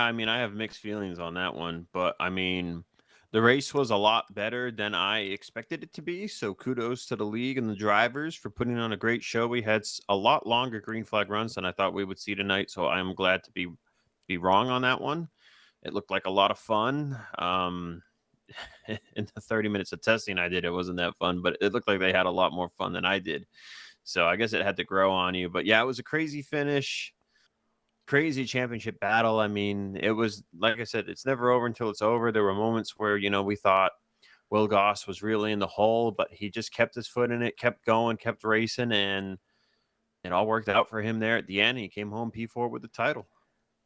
I mean, I have mixed feelings on that one, but I mean, the race was a lot better than I expected it to be, so kudos to the league and the drivers for putting on a great show. We had a lot longer green flag runs than I thought we would see tonight, so I'm glad to be wrong on that one. It looked like a lot of fun. In the 30 minutes of testing I did, it wasn't that fun, but it looked like they had a lot more fun than I did. So I guess it had to grow on you. But yeah, it was a crazy finish, crazy championship battle. I mean, it was, like I said, it's never over until it's over. There were moments where, we thought Will Goss was really in the hole, but he just kept his foot in it, kept going, kept racing, and it all worked out for him there at the end. He came home P4 with the title.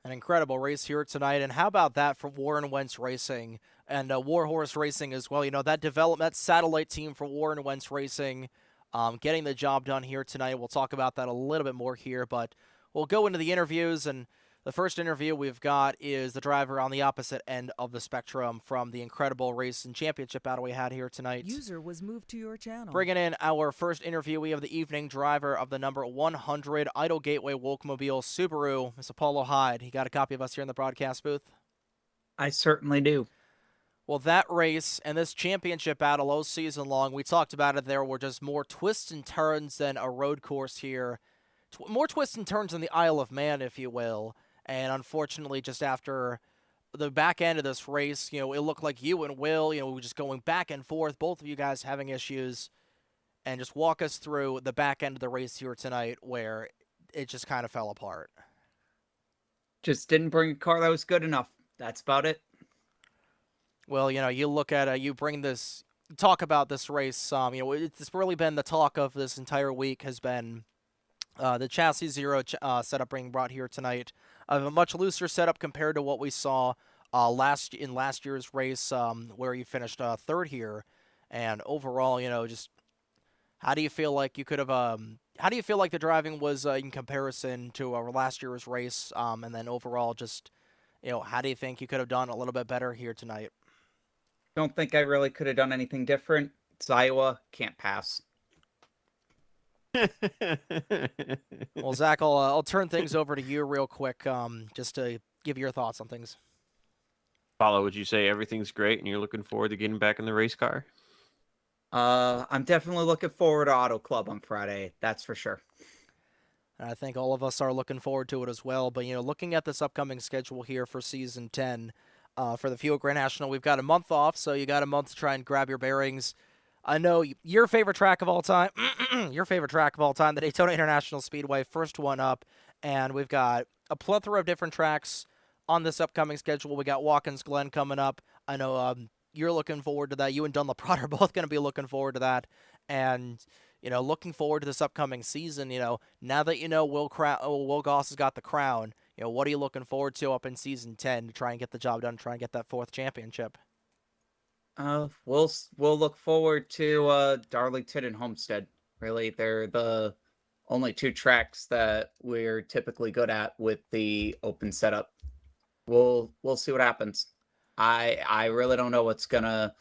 An incredible race here tonight, and how about that for Warren Wentz Racing and Warhorse Racing as well? That satellite team for Warren Wentz Racing, getting the job done here tonight. We'll talk about that a little bit more here, but we'll go into the interviews, and the first interview we've got is the driver on the opposite end of the spectrum from the incredible race and championship battle we had here tonight. User was moved to your channel. Bringing in our first interviewee of the evening, driver of the number 100 Idle Gateway Wolkmobile Subaru, Mr. Apollo Hyde. He got a copy of us here in the broadcast booth? I certainly do. Well, that race and this championship battle all season long, we talked about it, there were just more twists and turns than a road course here. More twists and turns than the Isle of Man, if you will. And unfortunately, just after the back end of this race, it looked like you and Will, were just going back and forth, both of you guys having issues. And just walk us through the back end of the race here tonight where it just kind of fell apart. Just didn't bring a car that was good enough. That's about it. Well, you look at talk about this race. It's really been the talk of this entire week has been the Chassis Zero setup being brought here tonight. A much looser setup compared to what we saw last year's race, where you finished third here. And overall, just how do you feel like you could have? How do you feel like the driving was in comparison to last year's race? And then overall, just how do you think you could have done a little bit better here tonight? Don't think I really could have done anything different. It's Iowa, can't pass. Well, Zach, I'll turn things over to you real quick, just to give your thoughts on things. Paulo, would you say everything's great and you're looking forward to getting back in the race car? I'm definitely looking forward to Auto Club on Friday. That's for sure. And I think all of us are looking forward to it as well. But, looking at this upcoming schedule here for Season 10 for the Fuel Grand National, we've got a month off, so you got a month to try and grab your bearings. I know your favorite track of all time, the Daytona International Speedway, first one up. And we've got a plethora of different tracks on this upcoming schedule. We got Watkins Glen coming up. I know you're looking forward to that. You and Dunlop Prott are both going to be looking forward to that. And, looking forward to this upcoming season. Now that Will Goss has got the crown, what are you looking forward to up in Season 10 to try and get the job done, try and get that 4th championship? We'll look forward to Darlington and Homestead. Really, they're the only 2 tracks that we're typically good at with the open setup. We'll see what happens. I really don't know what's gonna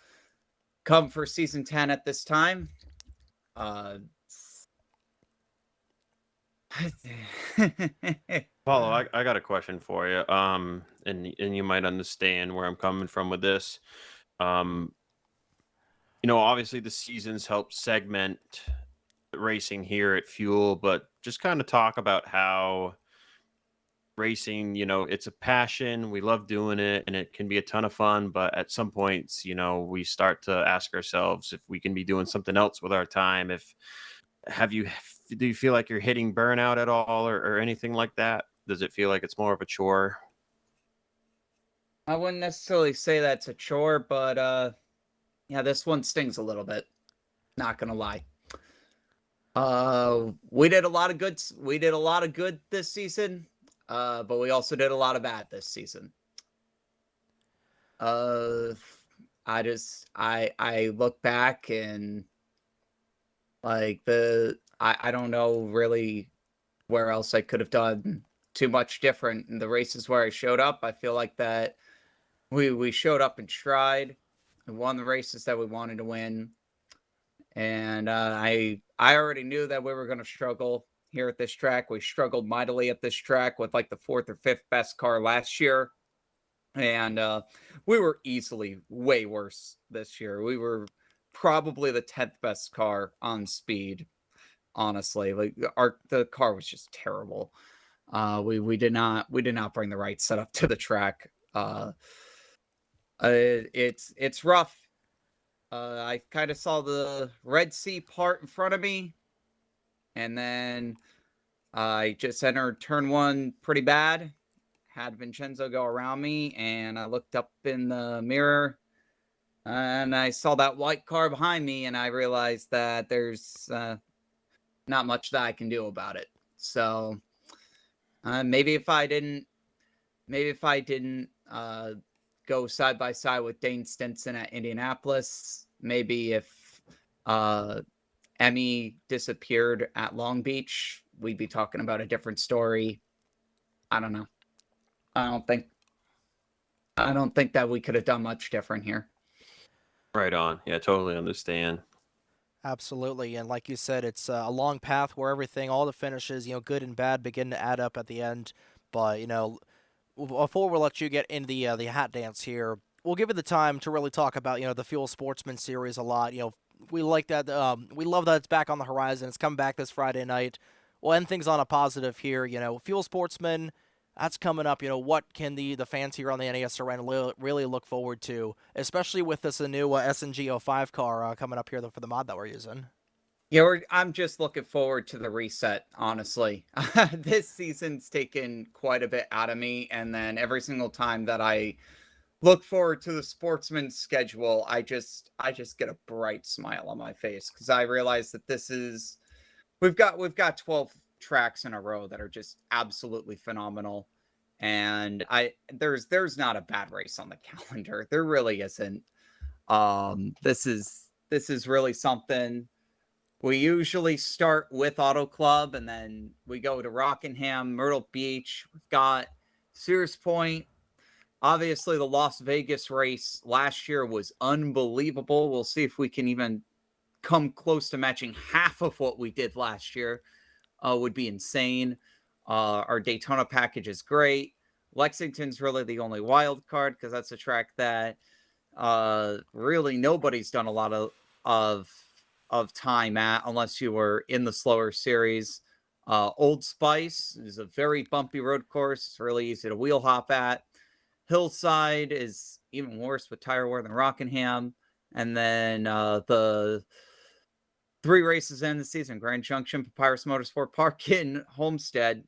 come for Season 10 at this time. Paulo, I got a question for you. And you might understand where I'm coming from with this. Obviously the seasons help segment racing here at Fuel, but just kind of talk about how racing, it's a passion. We love doing it and it can be a ton of fun. But at some points, we start to ask ourselves if we can be doing something else with our time. Do you feel like you're hitting burnout at all or anything like that? Does it feel like it's more of a chore? I wouldn't necessarily say that's a chore, but yeah, this one stings a little bit. Not gonna lie. We did a lot of good. We did a lot of good this season, but we also did a lot of bad this season. I look back and like I don't know really where else I could have done too much different in the races where I showed up. I feel like that we showed up and tried. We won the races that we wanted to win. And I already knew that we were going to struggle here at this track. We struggled mightily at this track with like the 4th or 5th best car last year. And we were easily way worse this year. We were probably the 10th best car on speed, honestly. Like the car was just terrible. We did not bring the right setup to the track. It's rough. I kind of saw the Red Sea part in front of me, and then I just entered turn 1 pretty bad. Had Vincenzo go around me, and I looked up in the mirror, and I saw that white car behind me, and I realized that there's not much that I can do about it. So maybe if I didn't go side by side with Dane Stinson at Indianapolis. Maybe if Emmy disappeared at Long Beach, we'd be talking about a different story. I don't know. I don't think that we could have done much different here. Right on. Yeah, totally understand. Absolutely, and like you said, it's a long path where all the finishes, good and bad, begin to add up at the end. But before we let you get in the hat dance here, we'll give you the time to really talk about the Fuel Sportsman series a lot. We like that. We love that it's back on the horizon. It's coming back this Friday night. We'll end things on a positive here. Fuel Sportsman, that's coming up. What can the fans here on the NAS Arena really look forward to, especially with this new SNG05 car coming up here for the mod that we're using. Yeah, I'm just looking forward to the reset, honestly. This season's taken quite a bit out of me, and then every single time that I look forward to the Sportsman's schedule, I just get a bright smile on my face because I realize that we've got 12 tracks in a row that are just absolutely phenomenal, and there's not a bad race on the calendar. There really isn't. This is really something. We usually start with Auto Club, and then we go to Rockingham, Myrtle Beach. We've got Sears Point. Obviously, the Las Vegas race last year was unbelievable. We'll see if we can even come close to matching half of what we did last year. Would be insane. Our Daytona package is great. Lexington's really the only wild card because that's a track that really nobody's done a lot of time at unless you were in the slower series. Old Spice is a very bumpy road course. It's really easy to wheel hop at. Hillside is even worse with tire wear than Rockingham. And then the 3 races in the season, Grand Junction, Papyrus Motorsport Park, and Homestead.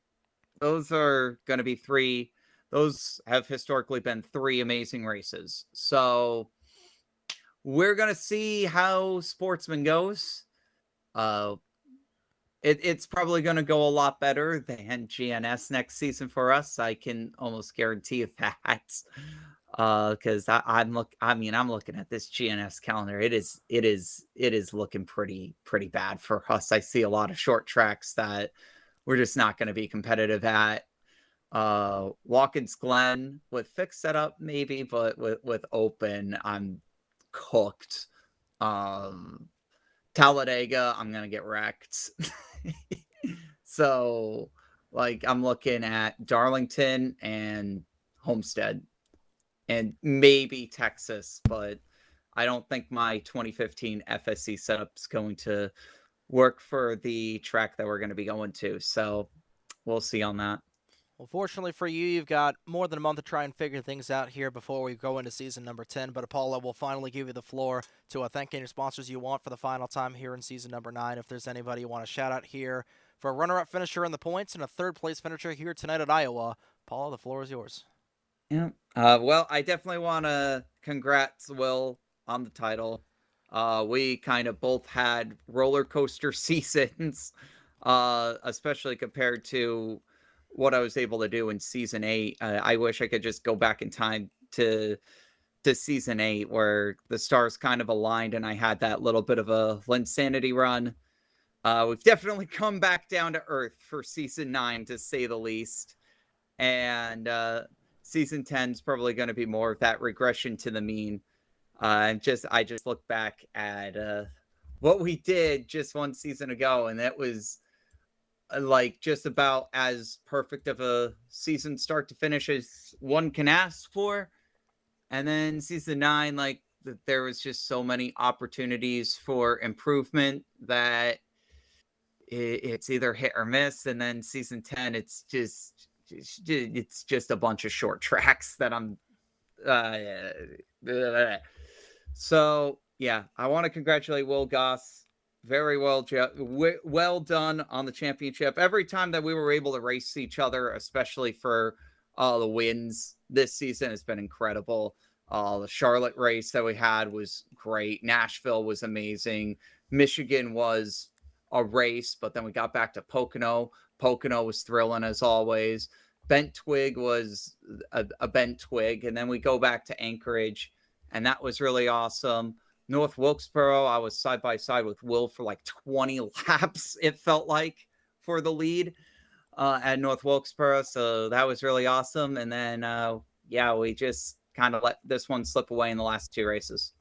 Those are going to be 3. Those have historically been 3 amazing races. So we're going to see how Sportsman goes. It's probably going to go a lot better than GNS next season for us. I can almost guarantee you that. Because I'm looking at this GNS calendar. It is looking pretty bad for us. I see a lot of short tracks that we're just not going to be competitive at. Watkins Glen with fixed setup maybe, but with open, I'm cooked. Talladega, I'm gonna get wrecked. So, like, I'm looking at Darlington and Homestead, and maybe Texas, but I don't think my 2015 FSC setup's going to work for the track that we're going to be going to. So we'll see on that. Well, fortunately for you, you've got more than a month to try and figure things out here before we go into season number 10. But Apollo will finally give you the floor to thank any sponsors you want for the final time here in season number 9. If there's anybody you want to shout out here for a runner-up finisher in the points and a third-place finisher here tonight at Iowa, Apollo, the floor is yours. Yeah. Well, I definitely want to congrats Will on the title. We kind of both had roller coaster seasons, especially compared to what I was able to do in season 8. I wish I could just go back in time to season 8 where the stars kind of aligned and I had that little bit of a Linsanity run. We've definitely come back down to earth for season 9, to say the least. And season 10 is probably going to be more of that regression to the mean. I just look back at what we did just one season ago, and that was like just about as perfect of a season start to finish as one can ask for. And then season 9, like there was just so many opportunities for improvement that it's either hit or miss. And then season 10, it's just a bunch of short tracks that I'm so yeah, I want to congratulate Will Goss. Very well done on the championship. Every time that we were able to race each other, especially for the wins this season, has been incredible. The Charlotte race that we had was great. Nashville was amazing. Michigan was a race, but then we got back to Pocono. Pocono was thrilling as always. Bent Twig was a bent twig, and then we go back to Anchorage, and that was really awesome. North Wilkesboro, I was side by side with Will for like 20 laps, it felt like, for the lead at North Wilkesboro, so that was really awesome. And then, yeah, we just kind of let this one slip away in the last 2 races.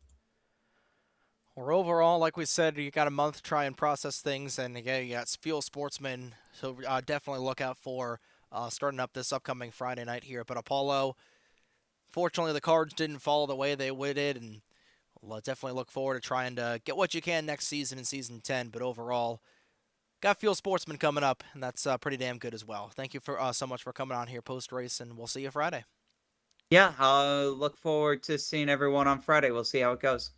Or overall, like we said, you got a month to try and process things, and again, you got Fuel Sportsman, so definitely look out for starting up this upcoming Friday night here. But Apollo, fortunately, the cards didn't fall the way they did, and we'll definitely look forward to trying to get what you can next season in season 10. But overall, got Fuel Sportsman coming up, and that's pretty damn good as well. Thank you for so much for coming on here post-race, and we'll see you Friday. Yeah, look forward to seeing everyone on Friday. We'll see how it goes.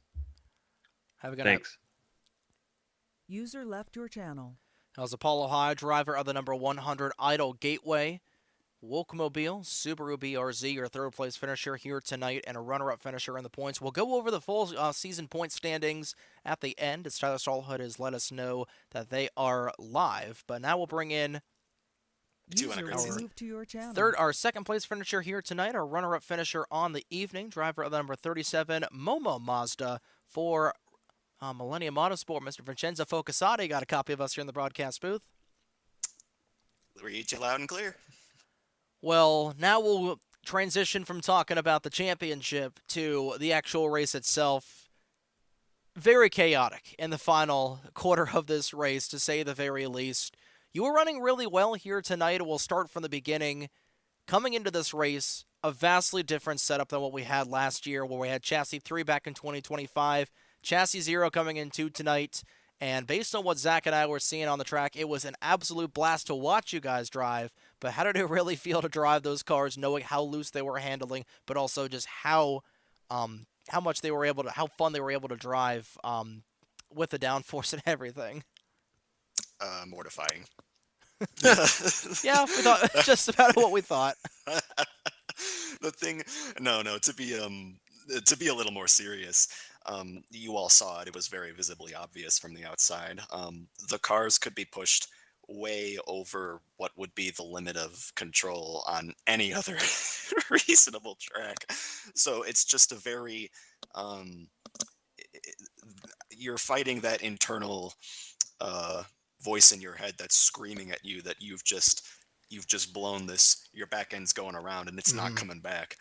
Have a good night. User left your channel. That was Apollo High, driver of the number 100 Idle Gateway Wolkmobile Subaru BRZ, your third-place finisher here tonight, and a runner-up finisher in the points. We'll go over the full season point standings at the end, as Tyler Stallhood has let us know that they are live. But now we'll bring in our second-place finisher here tonight, our runner-up finisher on the evening, driver of the number 37 Momo Mazda for Millennium Autosport, Mr. Vincenzo Focusati. Got a copy of us here in the broadcast booth. Read you loud and clear. Well, now we'll transition from talking about the championship to the actual race itself. Very chaotic in the final quarter of this race, to say the very least. You were running really well here tonight. We'll start from the beginning. Coming into this race, a vastly different setup than what we had last year, where we had Chassis 3 back in 2025, Chassis 0 coming in 2 tonight, and based on what Zach and I were seeing on the track, it was an absolute blast to watch you guys drive. But how did it really feel to drive those cars, knowing how loose they were handling, but also just how much they were able to, how fun they were able to drive with the downforce and everything? Mortifying. Yeah, we thought just about what we thought. To be a little more serious, you all saw it. It was very visibly obvious from the outside. The cars could be pushed way over what would be the limit of control on any other reasonable track. So it's just a very you're fighting that internal voice in your head that's screaming at you that you've just blown this. Your back end's going around and it's not coming back.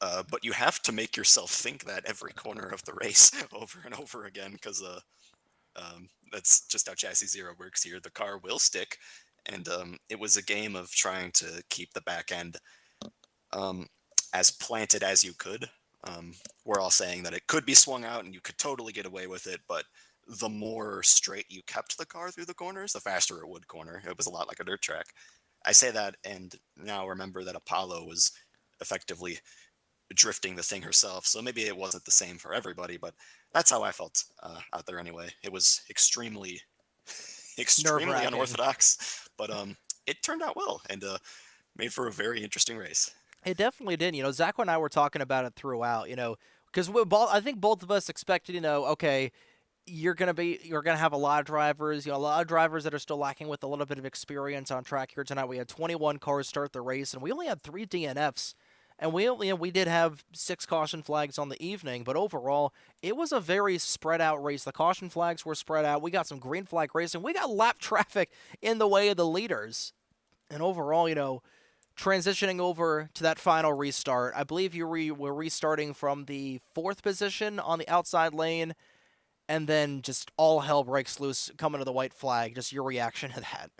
But you have to make yourself think that every corner of the race over and over again, because that's just how Chassis 0 works here. The car will stick, and it was a game of trying to keep the back end as planted as you could We're all saying that it could be swung out and you could totally get away with it, but the more straight you kept the car through the corners, the faster it would corner. It was a lot like a dirt track. I say that and now remember that Apollo was effectively drifting the thing herself, so maybe it wasn't the same for everybody, but that's how I felt out there anyway. It was extremely Nerve-wracking. unorthodox, but it turned out well and made for a very interesting race. It definitely did. Zach and I were talking about it throughout, because I think both of us expected, okay, you're gonna have a lot of drivers, a lot of drivers that are still lacking with a little bit of experience on track here tonight. We had 21 cars start the race, and we only had 3 DNFs, and we did have 6 caution flags on the evening. But overall, it was a very spread out race. The caution flags were spread out. We got some green flag racing. We got lap traffic in the way of the leaders, and overall, transitioning over to that final restart, I believe you were restarting from the 4th position on the outside lane. And then just all hell breaks loose coming to the white flag. Just your reaction to that.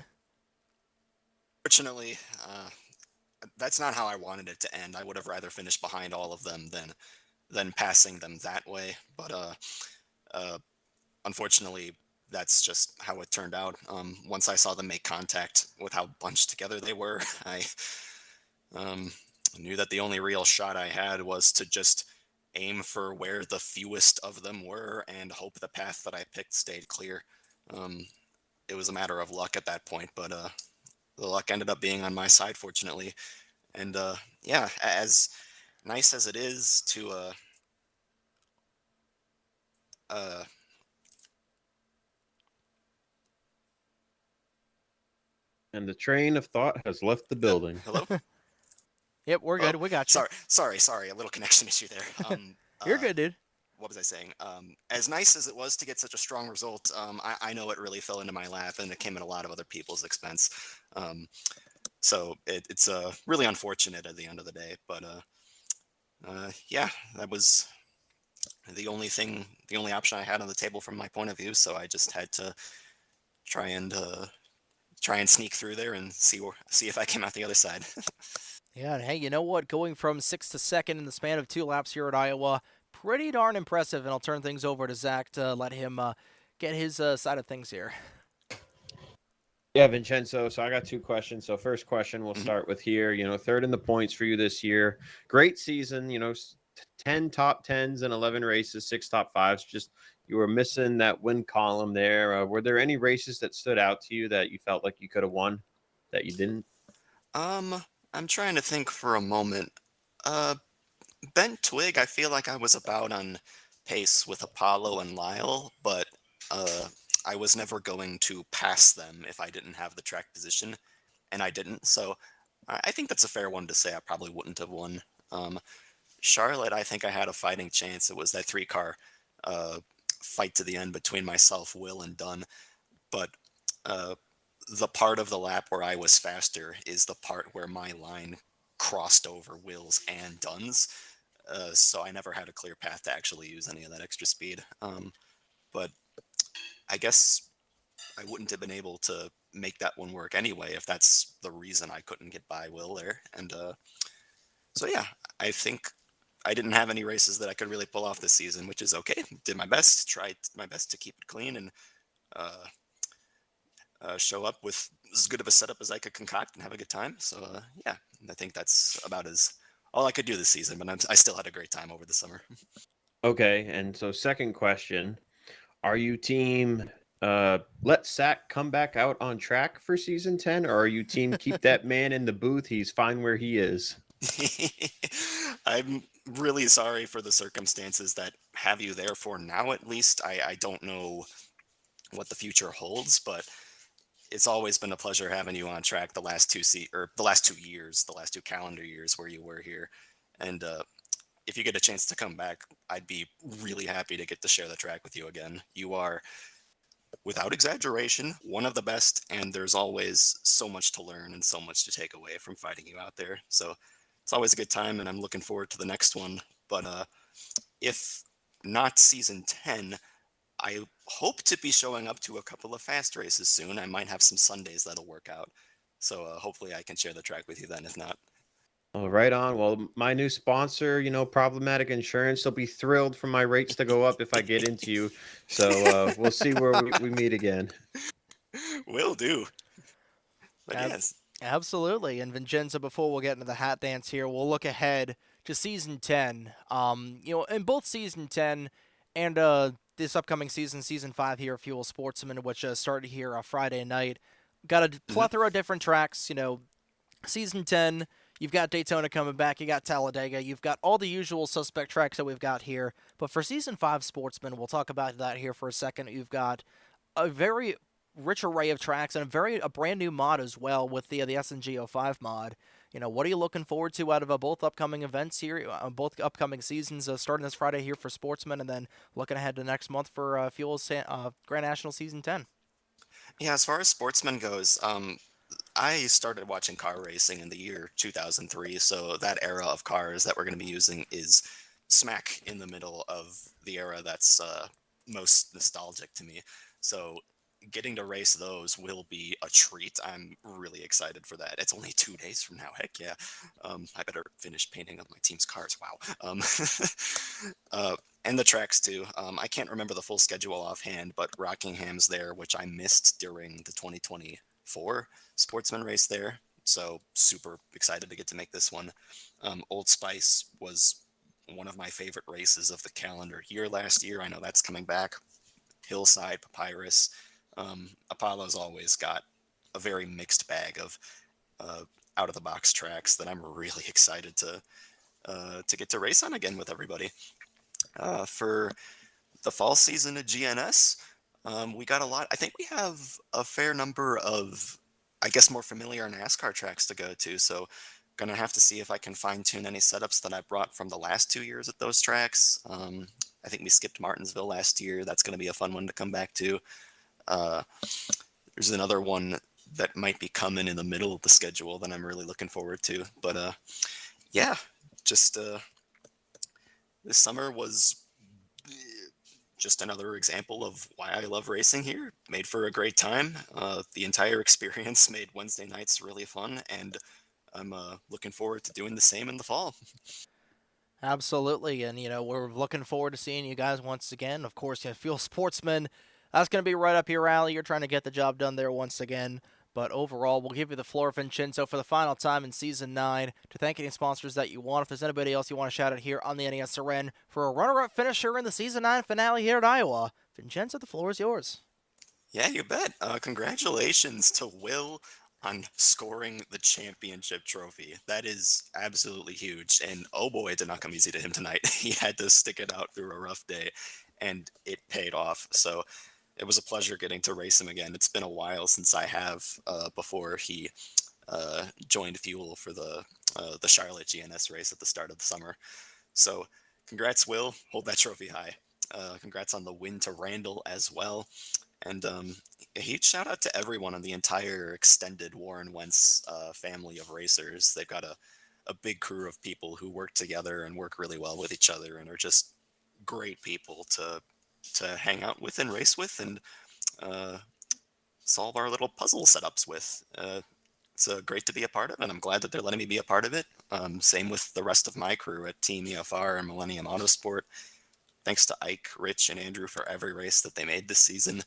Fortunately, that's not how I wanted it to end. I would have rather finished behind all of them than passing them that way. But unfortunately, that's just how it turned out. Once I saw them make contact with how bunched together they were, I knew that the only real shot I had was to just aim for where the fewest of them were and hope the path that I picked stayed clear. It was a matter of luck at that point, but the luck ended up being on my side, fortunately. And yeah, as nice as it is to And the train of thought has left the building. hello. Yep, we're good. We got you. Sorry, a little connection issue there. You're good, dude. What was I saying? As nice as it was to get such a strong result, I know it really fell into my lap and it came at a lot of other people's expense. So it's really unfortunate at the end of the day. But yeah, that was the only option I had on the table from my point of view. So I just had to try and sneak through there and see if I came out the other side. Yeah, and hey, you know what? Going from 6th to 2nd in the span of 2 laps here at Iowa, pretty darn impressive. And I'll turn things over to Zach to let him get his side of things here. Yeah, Vincenzo. So I got 2 questions. So first question we'll start with here. 3rd in the points for you this year. Great season. 10 top 10s and 11 races, 6 top 5s. Just you were missing that win column there. Were there any races that stood out to you that you felt like you could have won that you didn't? I'm trying to think for a moment. Bent Twig, I feel like I was about on pace with Apollo and Lyle, but I was never going to pass them if I didn't have the track position, and I didn't. So I think that's a fair one to say I probably wouldn't have won. Charlotte, I think I had a fighting chance. It was that 3-car fight to the end between myself, Will, and Dunn. But the part of the lap where I was faster is the part where my line crossed over Will's and Dunn's. So I never had a clear path to actually use any of that extra speed. But I guess I wouldn't have been able to make that one work anyway if that's the reason I couldn't get by Will there. And so yeah, I think I didn't have any races that I could really pull off this season, which is okay. Did my best, tried my best to keep it clean, and show up with as good of a setup as I could concoct and have a good time. So yeah, I think that's about all I could do this season, but I still had a great time over the summer. Okay, and so second question, are you team let Sack come back out on track for season 10, or are you team keep that man in the booth, he's fine where he is? I'm really sorry for the circumstances that have you there for now, at least. I don't know what the future holds, but it's always been a pleasure having you on track the last 2 years, the last 2 calendar years where you were here. And if you get a chance to come back, I'd be really happy to get to share the track with you again. You are, without exaggeration, one of the best, and there's always so much to learn and so much to take away from fighting you out there. So it's always a good time, and I'm looking forward to the next one. But if not season 10, I hope to be showing up to a couple of fast races soon. I might have some Sundays that'll work out. So hopefully I can share the track with you then, if not. Oh, right on. Well, my new sponsor, Problematic Insurance, they'll be thrilled for my rates to go up if I get into you. So we'll see where we meet again. Will do. But Ab- yes. Absolutely. And Vincenzo, before we'll get into the hat dance here, we'll look ahead to season 10. In both season 10 and this upcoming season, season 5 here, Fuel Sportsman, which started here Friday night, got a Mhm. plethora of different tracks. Season 10, you've got Daytona coming back, you got Talladega, you've got all the usual suspect tracks that we've got here. But for season 5 Sportsman, we'll talk about that here for a second. You've got a very rich array of tracks and a brand new mod as well with the SNG05 mod. What are you looking forward to out of both upcoming events here, both upcoming seasons, starting this Friday here for Sportsman, and then looking ahead to next month for Fuel's Grand National Season 10? Yeah, as far as sportsman goes, I started watching car racing in the year 2003, so that era of cars that we're going to be using is smack in the middle of the era that's most nostalgic to me. So getting to race those will be a treat. I'm really excited for that. It's only 2 days from now. Heck yeah. I better finish painting up my team's cars. Wow. And the tracks too. I can't remember the full schedule offhand, but Rockingham's there, which I missed during the 2024 Sportsman race there. So super excited to get to make this one. Old Spice was one of my favorite races of the calendar year last year. I know that's coming back. Hillside, Papyrus. Apollo's always got a very mixed bag of out of the box tracks that I'm really excited to get to race on again with everybody. For the fall season of GNS, we got a lot. I think we have a fair number of, I guess, more familiar NASCAR tracks to go to. So, gonna have to see if I can fine tune any setups that I brought from the last 2 years at those tracks. I think we skipped Martinsville last year. That's gonna be a fun one to come back to. Uh, there's another one that might be coming in the middle of the schedule that I'm really looking forward to. But yeah, just this summer was just another example of why I love racing here. Made for a great time. The entire experience made Wednesday nights really fun, and I'm looking forward to doing the same in the fall. Absolutely, and we're looking forward to seeing you guys once again. Of course, Fuel Sportsman, that's going to be right up your alley. You're trying to get the job done there once again. But overall, we'll give you the floor, Vincenzo, for the final time in Season 9 to thank any sponsors that you want. If there's anybody else you want to shout out here on the NESRN for a runner-up finisher in the Season 9 finale here at Iowa, Vincenzo, the floor is yours. Yeah, you bet. Congratulations to Will on scoring the championship trophy. That is absolutely huge. And oh boy, it did not come easy to him tonight. He had to stick it out through a rough day, and it paid off. So it was a pleasure getting to race him again. It's been a while since I have, before he joined Fuel for the Charlotte GNS race at the start of the summer. So congrats, Will. Hold that trophy high. Congrats on the win to Randall as well. And a huge shout out to everyone on the entire extended Warren Wentz family of racers. They've got a big crew of people who work together and work really well with each other and are just great people to hang out with and race with and solve our little puzzle setups with. It's great to be a part of, and I'm glad that they're letting me be a part of it. Same with the rest of my crew at Team EFR and Millennium Autosport. Thanks to Ike, Rich, and Andrew for every race that they made this season,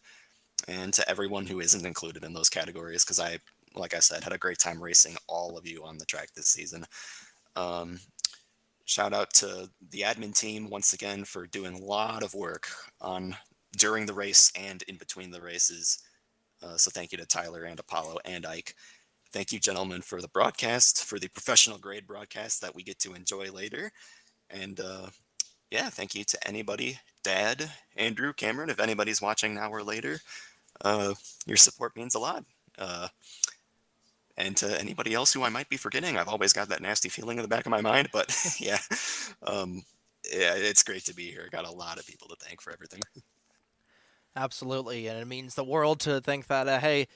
and to everyone who isn't included in those categories, because like I said, had a great time racing all of you on the track this season. Shout out to the admin team once again for doing a lot of work during the race and in between the races. So thank you to Tyler and Apollo and Ike. Thank you, gentlemen, for the broadcast, for the professional grade broadcast that we get to enjoy later. And yeah, thank you to anybody, Dad, Andrew, Cameron, if anybody's watching now or later. Your support means a lot. And to anybody else who I might be forgetting, I've always got that nasty feeling in the back of my mind. But yeah, yeah, it's great to be here. Got a lot of people to thank for everything. Absolutely, and it means the world to think that, hey,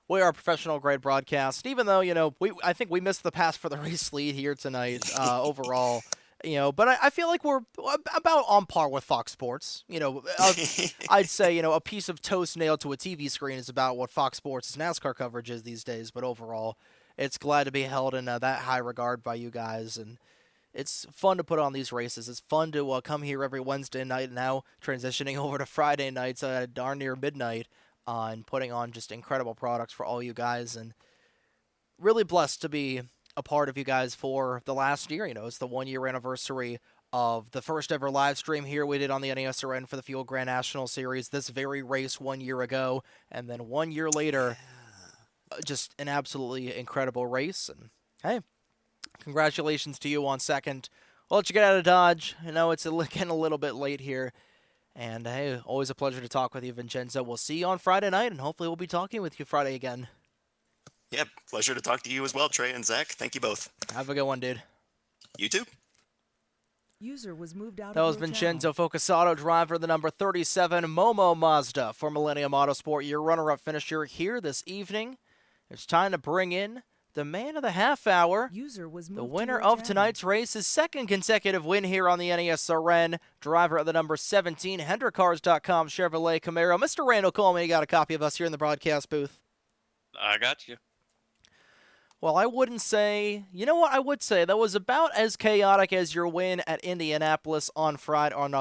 we are a professional grade broadcast, even though, I think we missed the pass for the race lead here tonight overall. But I feel like we're about on par with Fox Sports. I'd say, a piece of toast nailed to a TV screen is about what Fox Sports' NASCAR coverage is these days. But overall, it's glad to be held in that high regard by you guys, and it's fun to put on these races. It's fun to come here every Wednesday night, now transitioning over to Friday nights at darn near midnight, and putting on just incredible products for all you guys, and really blessed to be a part of you guys for the last year. It's the 1-year anniversary of the first ever live stream here we did on the NASRN for the Fuel Grand National Series, this very race 1 year ago, and then 1 year later, just an absolutely incredible race. And hey, congratulations to you on second. I'll let you get out of Dodge. I know it's getting a little bit late here. And hey, always a pleasure to talk with you, Vincenzo. We'll see you on Friday night, and hopefully we'll be talking with you Friday again. Yeah, pleasure to talk to you as well, Trey and Zach. Thank you both. Have a good one, dude. You too. User was moved out That of was your Vincenzo channel. Focusato, driver of the number 37 Momo Mazda for Millennium Autosport, your runner-up finisher here this evening. It's time to bring in the man of the half hour. User was moved The to winner your of channel. tonight's race, his second consecutive win here on the NASRN, driver of the number 17 HendrickCars.com Chevrolet Camaro. Mr. Randall Coleman, you got a copy of us here in the broadcast booth. I got you. Well, I wouldn't say, you know what I would say, that was about as chaotic as your win at Indianapolis on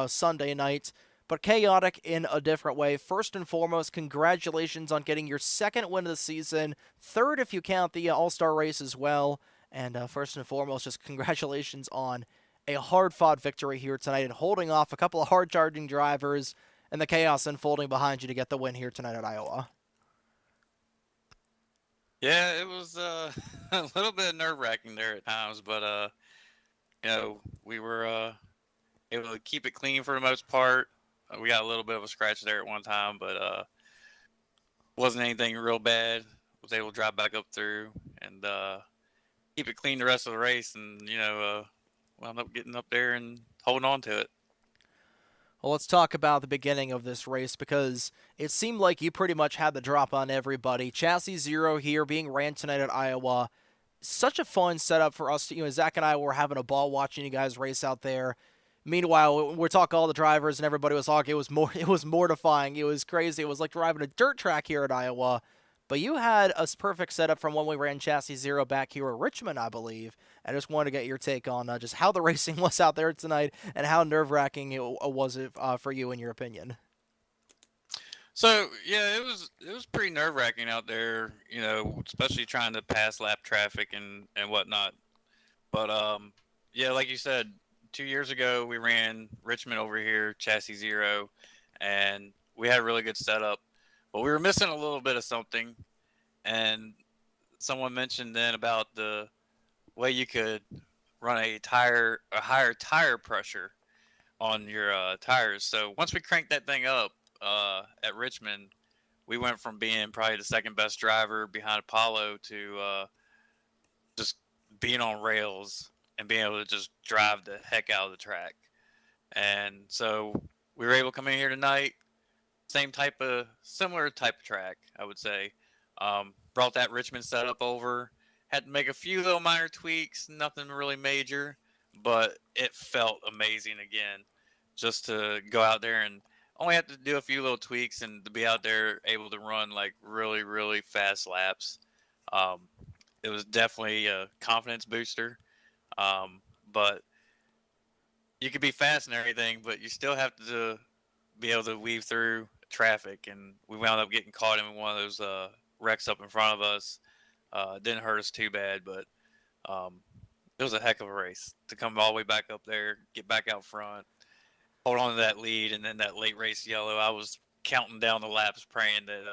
Sunday night, but chaotic in a different way. First and foremost, congratulations on getting your second win of the season, third if you count the All-Star race as well, and first and foremost, just congratulations on a hard-fought victory here tonight and holding off a couple of hard-charging drivers and the chaos unfolding behind you to get the win here tonight at Iowa. Yeah, it was a little bit nerve-wracking there at times, but we were able to keep it clean for the most part. We got a little bit of a scratch there at one time, but wasn't anything real bad. Was able to drive back up through and keep it clean the rest of the race, and wound up getting up there and holding on to it. Well, let's talk about the beginning of this race, because it seemed like you pretty much had the drop on everybody. Chassis Zero here being ran tonight at Iowa. Such a fun setup for us. Zach and I were having a ball watching you guys race out there. Meanwhile, we're talking all the drivers and everybody was talking. It was mortifying. It was crazy. It was like driving a dirt track here at Iowa. But you had a perfect setup from when we ran Chassis Zero back here at Richmond, I believe. I just wanted to get your take on just how the racing was out there tonight and how nerve-wracking it was for you, in your opinion. So yeah, it was pretty nerve-wracking out there, especially trying to pass lap traffic and whatnot. But yeah, like you said, 2 years ago we ran Richmond over here, Chassis Zero, and we had a really good setup, but we were missing a little bit of something. And someone mentioned then about the way you could run a higher tire pressure on your tires. So once we cranked that thing up at Richmond, we went from being probably the second best driver behind Apollo to just being on rails and being able to just drive the heck out of the track. And so we were able to come in here tonight, similar type of track, I would say. Brought that Richmond setup over, had to make a few little minor tweaks, nothing really major, but it felt amazing again, just to go out there and only have to do a few little tweaks and to be out there able to run like really, really fast laps. It was definitely a confidence booster. But you could be fast and everything, but you still have to be able to weave through traffic. And we wound up getting caught in one of those wrecks up in front of us. Didn't hurt us too bad, but it was a heck of a race to come all the way back up there, get back out front, hold on to that lead, and then that late race yellow. I was counting down the laps, praying that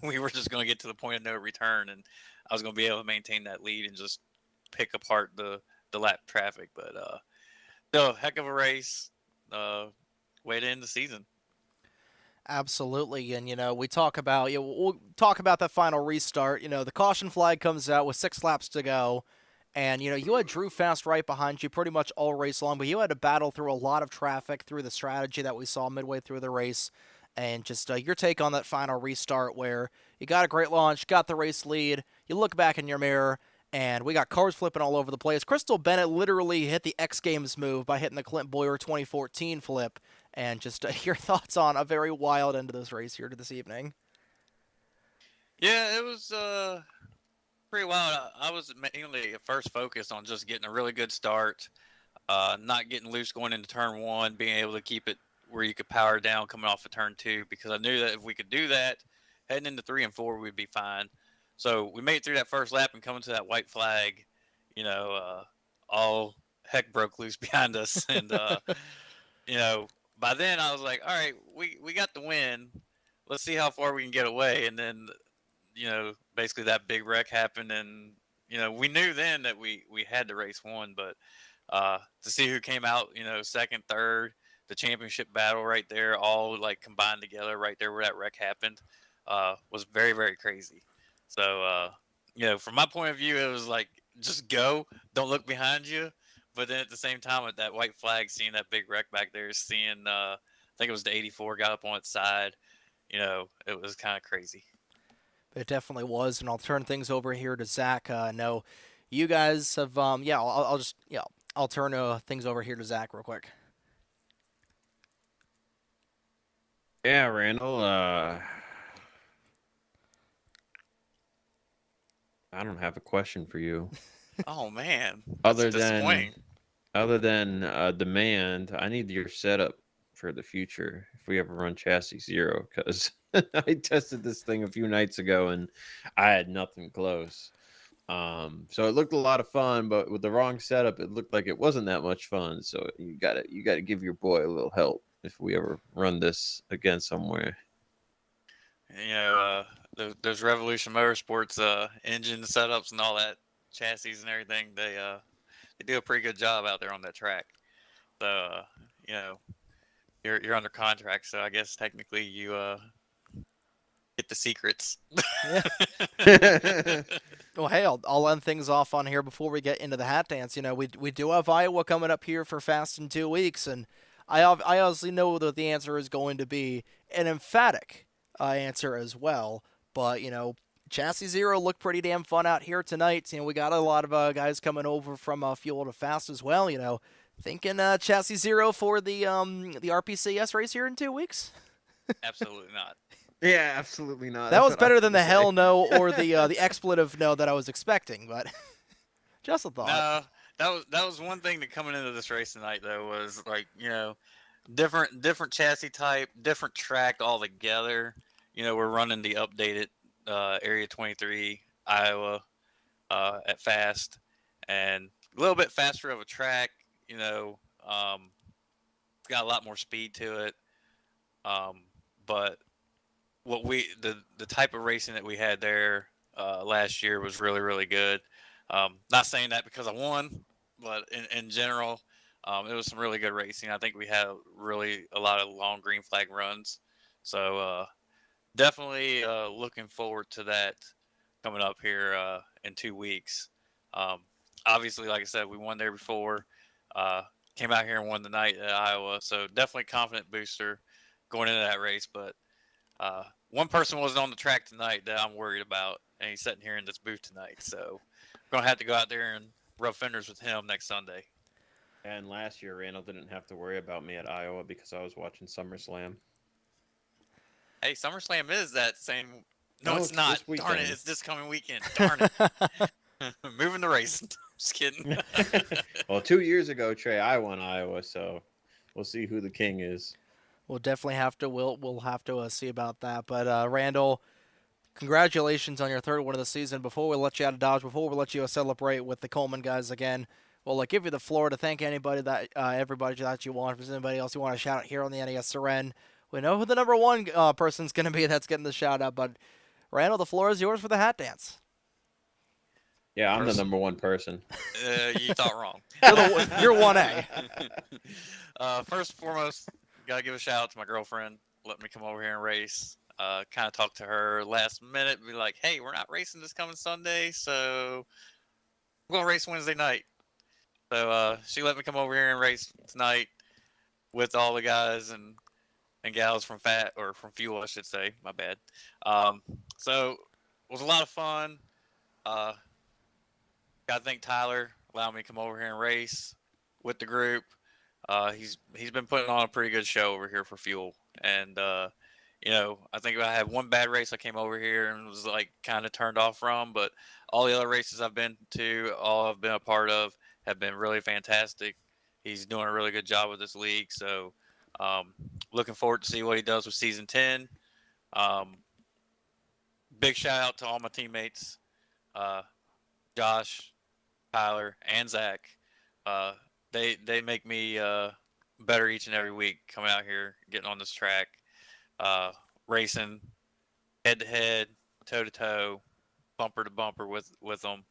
we were just going to get to the point of no return, and I was going to be able to maintain that lead and just pick apart the lap traffic. But no, heck of a race. Way to end the season. Absolutely, and we talk about we'll talk about that final restart. The caution flag comes out with 6 laps to go, and you had Drew Fast right behind you pretty much all race long, but you had to battle through a lot of traffic through the strategy that we saw midway through the race, and just your take on that final restart where you got a great launch, got the race lead, you look back in your mirror, and we got cars flipping all over the place. Crystal Bennett literally hit the X Games move by hitting the Clint Boyer 2014 flip. And just your thoughts on a very wild end of this race here to this evening. Yeah, it was Pretty well. I was mainly at first focused on just getting a really good start, not getting loose going into turn one, being able to keep it where you could power down coming off of turn two, because I knew that if we could do that, heading into 3 and 4, we'd be fine. So we made it through that first lap and coming to that white flag, all heck broke loose behind us. And, by then I was like, all right, we got the win. Let's see how far we can get away. And then, basically that big wreck happened. And, we knew then that we had the race won, but to see who came out, second, third, the championship battle right there, all like combined together right there where that wreck happened, was very, very crazy. So, from my point of view, it was like, just go, don't look behind you. But then at the same time, with that white flag, seeing that big wreck back there, seeing, I think it was the 84 got up on its side, it was kind of crazy. It definitely was, and I'll turn things over here to Zach. No, you guys have, I'll turn things over here to Zach real quick. Yeah, Randall. I don't have a question for you. Oh man, Other that's disappointing. Demand, I need your setup for the future if we ever run chassis 0, because I tested this thing a few nights ago and I had nothing close. So it looked a lot of fun, but with the wrong setup, it looked like it wasn't that much fun. So you gotta give your boy a little help if we ever run this again somewhere. Those Revolution Motorsports engine setups and all that, chassis and everything, they do a pretty good job out there on that track. So you're under contract, so I guess technically you get the secrets. Yeah. Well, hey, I'll end things off on here before we get into the hat dance. We do have Iowa coming up here for Fast in 2 weeks, and I obviously know that the answer is going to be an emphatic answer as well. But Chassis 0 looked pretty damn fun out here tonight. We got a lot of guys coming over from Fuel to Fast as well. Thinking Chassis 0 for the RPCS race here in 2 weeks. Absolutely not. Yeah, absolutely not. That was better than the hell no or the expletive no that I was expecting, but just a thought. No, that was one thing that coming into this race tonight though was like different chassis type, different track altogether. We're running the updated Area 23 Iowa at Fast, and a little bit faster of a track. Got a lot more speed to it, but the type of racing that we had there last year was really, really good. Not saying that because I won, but in general, it was some really good racing. I think we had really a lot of long green flag runs. So definitely looking forward to that coming up here in 2 weeks. Obviously, like I said, we won there before. Came out here and won the night at Iowa. So definitely confident booster going into that race. But one person wasn't on the track tonight that I'm worried about, and he's sitting here in this booth tonight. So we're going to have to go out there and rub fenders with him next Sunday. And last year, Randall didn't have to worry about me at Iowa because I was watching SummerSlam. Hey, SummerSlam is that same. No, it's not. Darn it, it's this coming weekend. Darn it. Moving the race. Just kidding. Well, 2 years ago, Trey, I won Iowa, so we'll see who the king is. We'll definitely have to. We'll have to see about that. But Randall, congratulations on your third win of the season. Before we let you out of Dodge, before we let you celebrate with the Coleman guys again, we'll give you the floor to thank everybody that you want. If there's anybody else you want to shout out here on the NES Seren, we know who the number one person's going to be that's getting the shout out. But Randall, the floor is yours for the hat dance. Yeah, I'm the number one person. You thought wrong. You're 1A. First and foremost, gotta give a shout out to my girlfriend. Let me come over here and race. Kind of talk to her last minute, be like, "Hey, we're not racing this coming Sunday, so we're gonna race Wednesday night." So she let me come over here and race tonight with all the guys and gals from Fuel, I should say. My bad. So it was a lot of fun. Gotta thank Tyler allowing me to come over here and race with the group. He's been putting on a pretty good show over here for Fuel, and I think I had one bad race I came over here and was like kind of turned off from, but all the other races I've been to, all I've been a part of, have been really fantastic. He's doing a really good job with this league, so looking forward to see what he does with season 10. Um, big shout out to all my teammates, Josh, Tyler, and Zach. They make me better each and every week coming out here, getting on this track, racing head to head, toe to toe, bumper to bumper with them.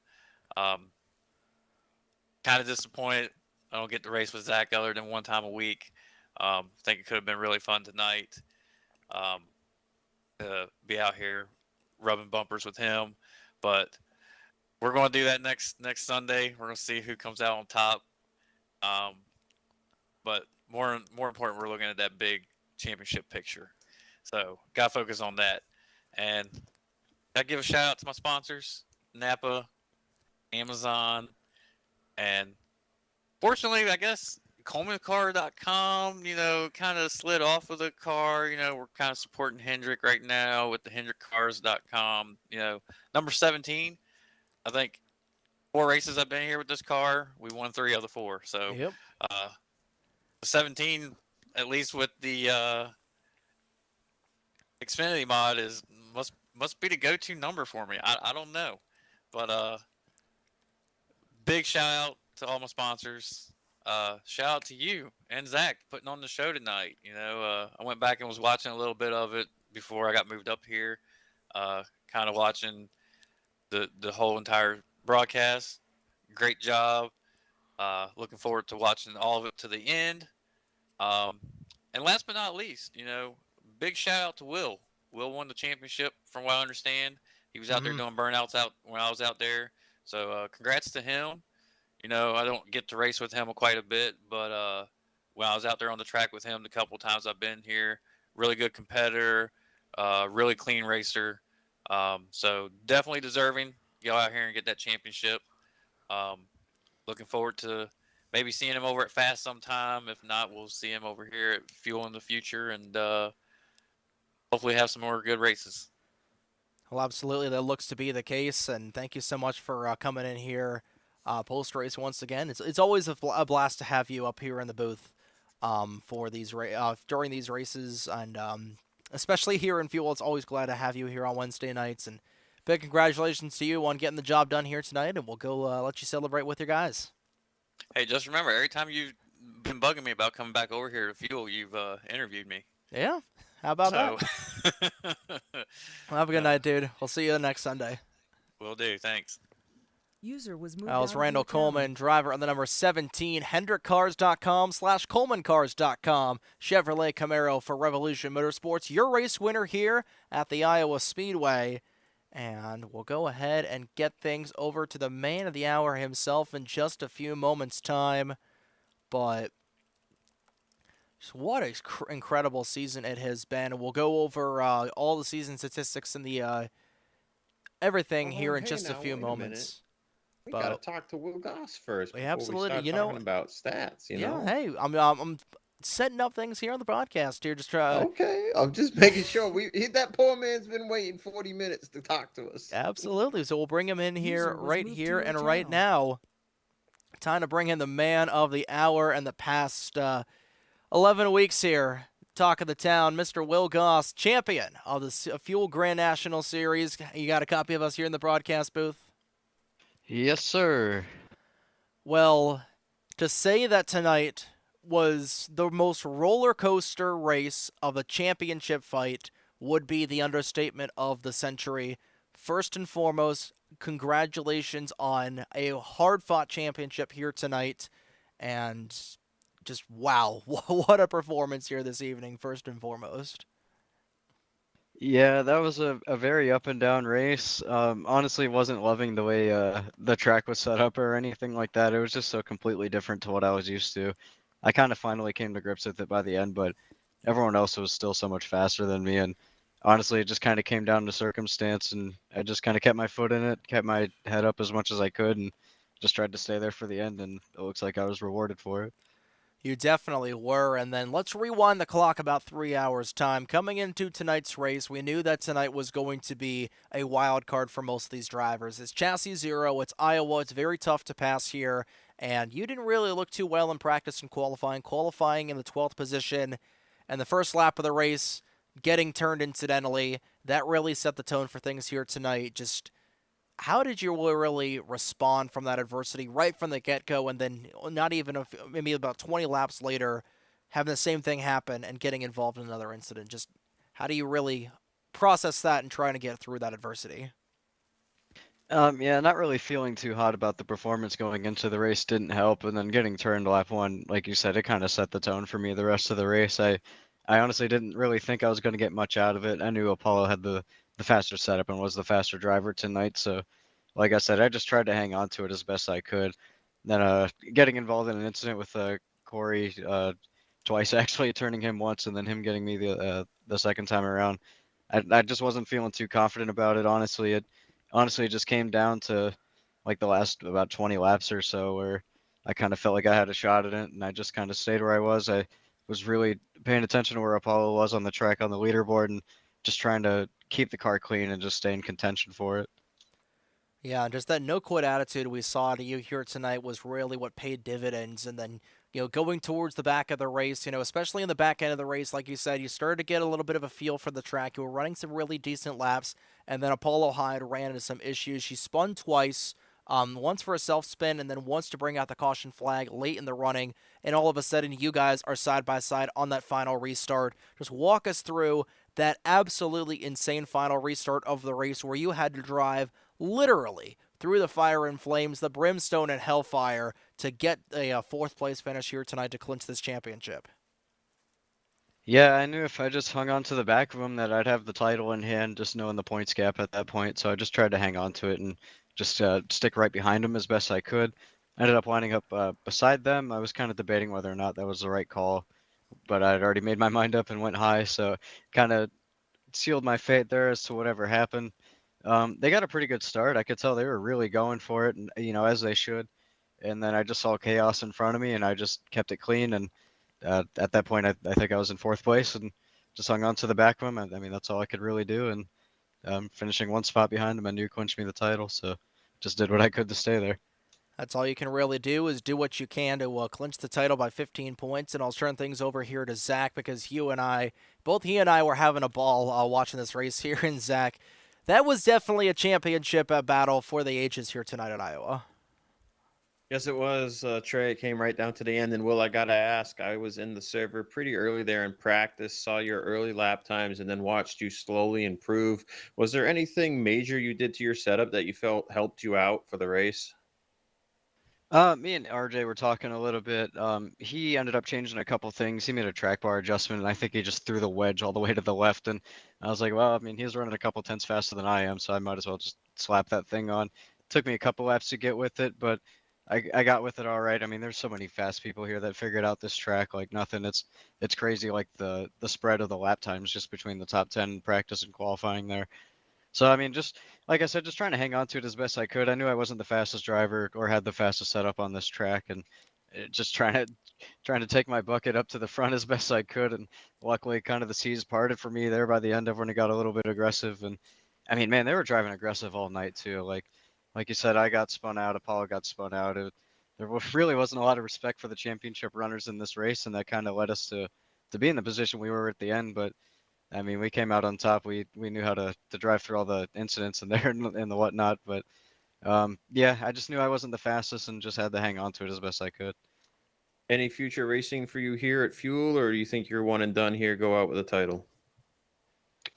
Kind of disappointed I don't get to race with Zach other than one time a week. Think it could have been really fun tonight to be out here rubbing bumpers with him, but we're going to do that next Sunday. We're going to see who comes out on top. But more important, we're looking at that big championship picture. So got to focus on that. And I give a shout out to my sponsors, Napa, Amazon, and fortunately, I guess ColemanCar.com, kind of slid off of the car. We're kind of supporting Hendrick right now with the HendrickCars.com. Number 17, I think 4 races I've been here with this car, we won 3 of the 4. So, Yep. 17, at least with the Xfinity mod, must be the go-to number for me. I don't know, but big shout out to all my sponsors. Shout out to you and Zach putting on the show tonight. I went back and was watching a little bit of it before I got moved up here. Kind of watching the whole entire broadcast. Great job. Looking forward to watching all of it to the end. And last but not least, big shout out to Will. Will won the championship from what I understand. He was out there doing burnouts out when I was out there. So congrats to him. I don't get to race with him quite a bit, but when I was out there on the track with him the couple times I've been here, really good competitor, really clean racer. So definitely deserving. Go out here and get that championship. Looking forward to maybe seeing him over at Fast sometime. If not, we'll see him over here at Fuel in the future, and hopefully have some more good races. Well, absolutely, that looks to be the case, and thank you so much for coming in here post race once again. It's always a blast to have you up here in the booth for these during these races, and especially here in Fuel. It's always glad to have you here on Wednesday nights, and big congratulations to you on getting the job done here tonight, and we'll go let you celebrate with your guys. Hey, just remember, every time you've been bugging me about coming back over here to Fuel, you've interviewed me. Yeah, how about that? Well, have a good night, dude. We'll see you next Sunday. Will do. Thanks. User was moved That was out of Randall your channel. Coleman, driver on the number 17, HendrickCars.com/ColemanCars.com. Chevrolet Camaro for Revolution Motorsports. Your race winner here at the Iowa Speedway. And we'll go ahead and get things over to the man of the hour himself in just a few moments' time. But just what an incredible season it has been. We'll go over all the season statistics and the everything here in just a few moments. We gotta talk to Will Goss first. We before absolutely, we start talking about stats. Yeah, hey, I'm setting up things here on the broadcast here. Just try. Okay, I'm just making sure that poor man's been waiting 40 minutes to talk to us. Absolutely. So we'll bring him in here, User was right moved here to your and right channel. now. Time to bring in the man of the hour and the past 11 weeks here. Talk of the town, Mr. Will Goss, champion of the Fuel Grand National Series. You got a copy of us here in the broadcast booth? Yes, sir. Well, to say that tonight was the most roller coaster race of a championship fight would be the understatement of the century. First and foremost, congratulations on a hard-fought championship here tonight, and just wow, what a performance here this evening, first and foremost. Yeah, that was a very up and down race. Honestly, wasn't loving the way the track was set up or anything like that. It was just so completely different to what I was used to. I kind of finally came to grips with it by the end, but everyone else was still so much faster than me. And honestly, it just kind of came down to circumstance, and I just kind of kept my foot in it, kept my head up as much as I could, and just tried to stay there for the end, and it looks like I was rewarded for it. You definitely were. And then let's rewind the clock about 3 hours' time. Coming into tonight's race, we knew that tonight was going to be a wild card for most of these drivers. It's Chassis Zero, it's Iowa, it's very tough to pass here. And you didn't really look too well in practice and qualifying in the 12th position. And the first lap of the race, getting turned incidentally, that really set the tone for things here tonight. Just how did you really respond from that adversity right from the get-go, and then not even maybe about 20 laps later having the same thing happen and getting involved in another incident? Just how do you really process that and trying to get through that adversity? Yeah, not really feeling too hot about the performance going into the race didn't help, and then getting turned lap one, like you said, it kind of set the tone for me the rest of the race. I honestly didn't really think I was going to get much out of it. I knew Apollo had the faster setup and was the faster driver tonight, so like I said, I just tried to hang on to it as best I could. Then getting involved in an incident with Corey twice, actually turning him once, and then him getting me the second time around. I just wasn't feeling too confident about it, honestly. It honestly just came down to like the last about 20 laps or so where I kind of felt like I had a shot at it, and I just kind of stayed where I was. I was really paying attention to where Apollo was on the track on the leaderboard and just trying to keep the car clean and just stay in contention for it. Yeah, just that no quit attitude we saw to you here tonight was really what paid dividends. And then, going towards the back of the race, especially in the back end of the race, like you said, you started to get a little bit of a feel for the track. You were running some really decent laps, and then Apollo Hyde ran into some issues. She spun twice, once for a self spin, and then once to bring out the caution flag late in the running. And all of a sudden, you guys are side by side on that final restart. Just walk us through that absolutely insane final restart of the race where you had to drive literally through the fire and flames, the brimstone and hellfire to get a fourth place finish here tonight to clinch this championship. Yeah, I knew if I just hung on to the back of him that I'd have the title in hand, just knowing the points gap at that point. So I just tried to hang on to it and just stick right behind him as best I could. I ended up winding up beside them. I was kind of debating whether or not that was the right call, but I'd already made my mind up and went high, so kind of sealed my fate there as to whatever happened. They got a pretty good start. I could tell they were really going for it, and as they should. And then I just saw chaos in front of me, and I just kept it clean. And at that point, I think I was in fourth place, and just hung on to the back of him. I mean, that's all I could really do. And finishing one spot behind him, I knew clinched me the title, so just did what I could to stay there. That's all you can really do is do what you can to clinch the title by 15 points. And I'll turn things over here to Zach because both he and I were having a ball watching this race here. And Zach, that was definitely a championship battle for the ages here tonight at Iowa. Yes, it was, Trey. It came right down to the end. And Will, I got to ask, I was in the server pretty early there in practice, saw your early lap times, and then watched you slowly improve. Was there anything major you did to your setup that you felt helped you out for the race? Me and RJ were talking a little bit. He ended up changing a couple things. He made a track bar adjustment, and I think he just threw the wedge all the way to the left. And I was like, well, I mean, he's running a couple tenths faster than I am, so I might as well just slap that thing on. Took me a couple laps to get with it, but I got with it all right. I mean, there's so many fast people here that figured out this track like nothing. It's crazy, like the spread of the lap times just between the top 10 in practice and qualifying there. So I mean, just like I said, just trying to hang on to it as best I could. I knew I wasn't the fastest driver or had the fastest setup on this track, and just trying to take my bucket up to the front as best I could. And luckily, kind of the seas parted for me there by the end. Everyone got a little bit aggressive, and I mean, man, they were driving aggressive all night too. Like you said, I got spun out. Apollo got spun out. There really wasn't a lot of respect for the championship runners in this race, and that kind of led us to be in the position we were at the end. But I mean, we came out on top. We knew how to drive through all the incidents in there and the whatnot. But yeah, I just knew I wasn't the fastest and just had to hang on to it as best I could. Any future racing for you here at Fuel, or do you think you're one and done here, go out with a title?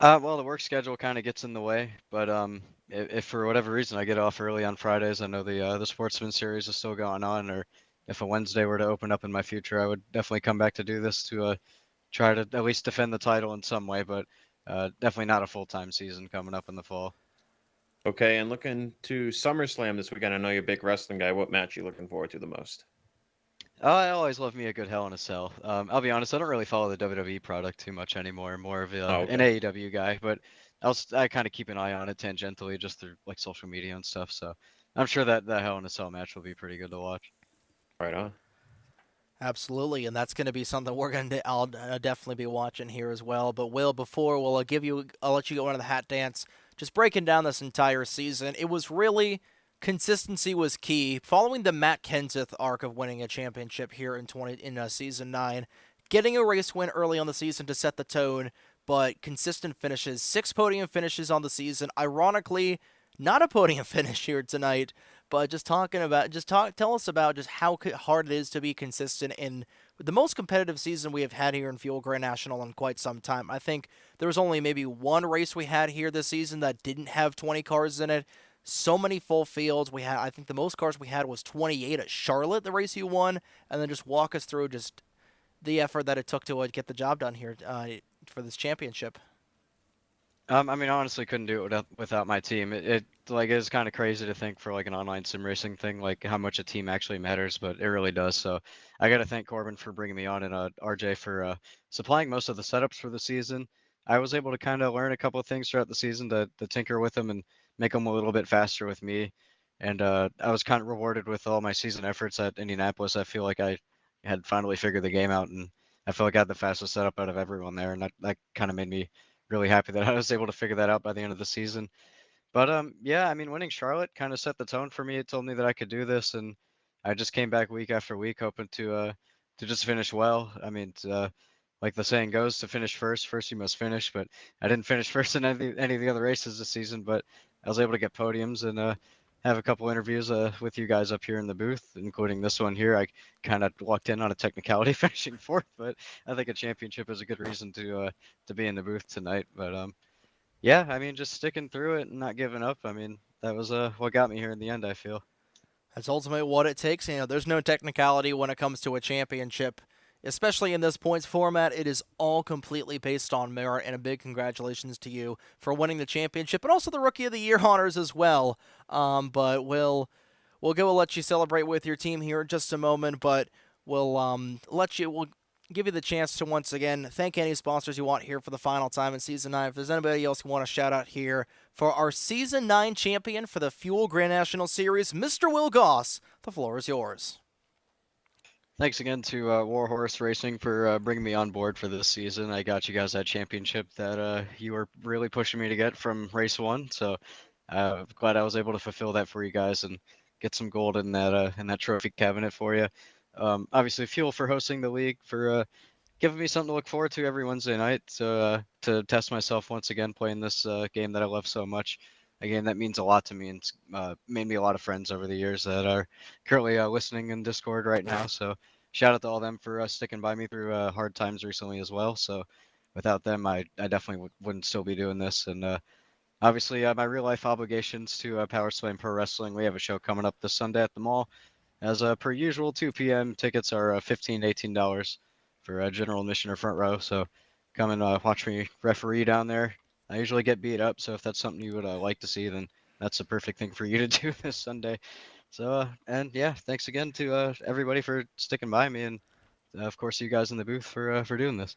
Well, the work schedule kind of gets in the way, but if for whatever reason I get off early on Fridays, I know the Sportsman Series is still going on, or if a Wednesday were to open up in my future, I would definitely come back to do this to try to at least defend the title in some way, but definitely not a full-time season coming up in the fall. Okay, and looking to SummerSlam this weekend, I know you're a big wrestling guy. What match are you looking forward to the most? I always love me a good Hell in a Cell. I'll be honest, I don't really follow the WWE product too much anymore. More of an AEW guy, but I kind of keep an eye on it tangentially just through like social media and stuff. So I'm sure that Hell in a Cell match will be pretty good to watch. Right on. Absolutely, and that's going to be something we're going to I'll definitely be watching here as well. But Will, before I'll let you go into the hat dance. Just breaking down this entire season, it was really consistency was key. Following the Matt Kenseth arc of winning a championship here in season 9, getting a race win early on the season to set the tone, but consistent finishes, 6 podium finishes on the season. Ironically, not a podium finish here tonight. But tell us about just how hard it is to be consistent in the most competitive season we have had here in Fuel Grand National in quite some time. I think there was only maybe one race we had here this season that didn't have 20 cars in it. So many full fields. I think the most cars we had was 28 at Charlotte, the race you won, and then just walk us through just the effort that it took to get the job done here for this championship. I mean, honestly, couldn't do it without my team. It is kind of crazy to think for like an online sim racing thing, like how much a team actually matters, but it really does. So I got to thank Corbin for bringing me on and RJ for supplying most of the setups for the season. I was able to kind of learn a couple of things throughout the season to tinker with them and make them a little bit faster with me. And I was kind of rewarded with all my season efforts at Indianapolis. I feel like I had finally figured the game out, and I feel like I had the fastest setup out of everyone there, and that kind of made me really happy that I was able to figure that out by the end of the season. But yeah, I mean, winning Charlotte kind of set the tone for me. It told me that I could do this, and I just came back week after week, hoping to just finish well. I mean, like the saying goes, to finish first you must finish. But I didn't finish first in any of the other races this season, but I was able to get podiums and have a couple interviews with you guys up here in the booth, including this one here. I kind of walked in on a technicality, finishing fourth, but I think a championship is a good reason to be in the booth tonight. But yeah, I mean, just sticking through it and not giving up. I mean, that was what got me here in the end, I feel. That's ultimately what it takes. There's no technicality when it comes to a championship, especially in this points format. It is all completely based on merit, and a big congratulations to you for winning the championship and also the Rookie of the Year honors as well. But we'll let you celebrate with your team here in just a moment, but we'll give you the chance to once again thank any sponsors you want here for the final time in Season 9. If there's anybody else you want to shout out here for our Season 9 champion for the Fuel Grand National Series, Mr. Will Goss, the floor is yours. Thanks again to Warhorse Racing for bringing me on board for this season. I got you guys that championship that you were really pushing me to get from race 1, so I'm glad I was able to fulfill that for you guys and get some gold in that trophy cabinet for you. Obviously, Fuel for hosting the league, for giving me something to look forward to every Wednesday night to test myself once again playing this game that I love so much. A game that means a lot to me and made me a lot of friends over the years that are currently listening in Discord right now. So shout out to all them for sticking by me through hard times recently as well. So without them, I definitely wouldn't still be doing this. And obviously, my real life obligations to Power Slam Pro Wrestling. We have a show coming up this Sunday at the mall. As per usual, 2 p.m. Tickets are $15 to $18 for general admission or front row. So come and watch me referee down there. I usually get beat up, so if that's something you would like to see, then that's the perfect thing for you to do this Sunday. So, and yeah, thanks again to everybody for sticking by me, and of course you guys in the booth for doing this.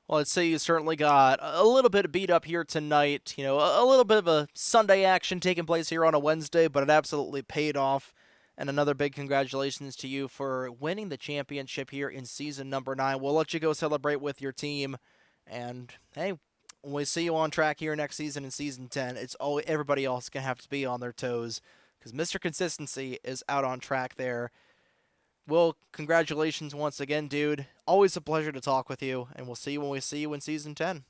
Well, I'd say you certainly got a little bit beat up here tonight. A little bit of a Sunday action taking place here on a Wednesday, but it absolutely paid off. And another big congratulations to you for winning the championship here in season number 9. We'll let you go celebrate with your team. And, hey, when we see you on track here next season in season 10, everybody else going to have to be on their toes because Mr. Consistency is out on track there. Well, congratulations once again, dude. Always a pleasure to talk with you, and we'll see you when we see you in season 10.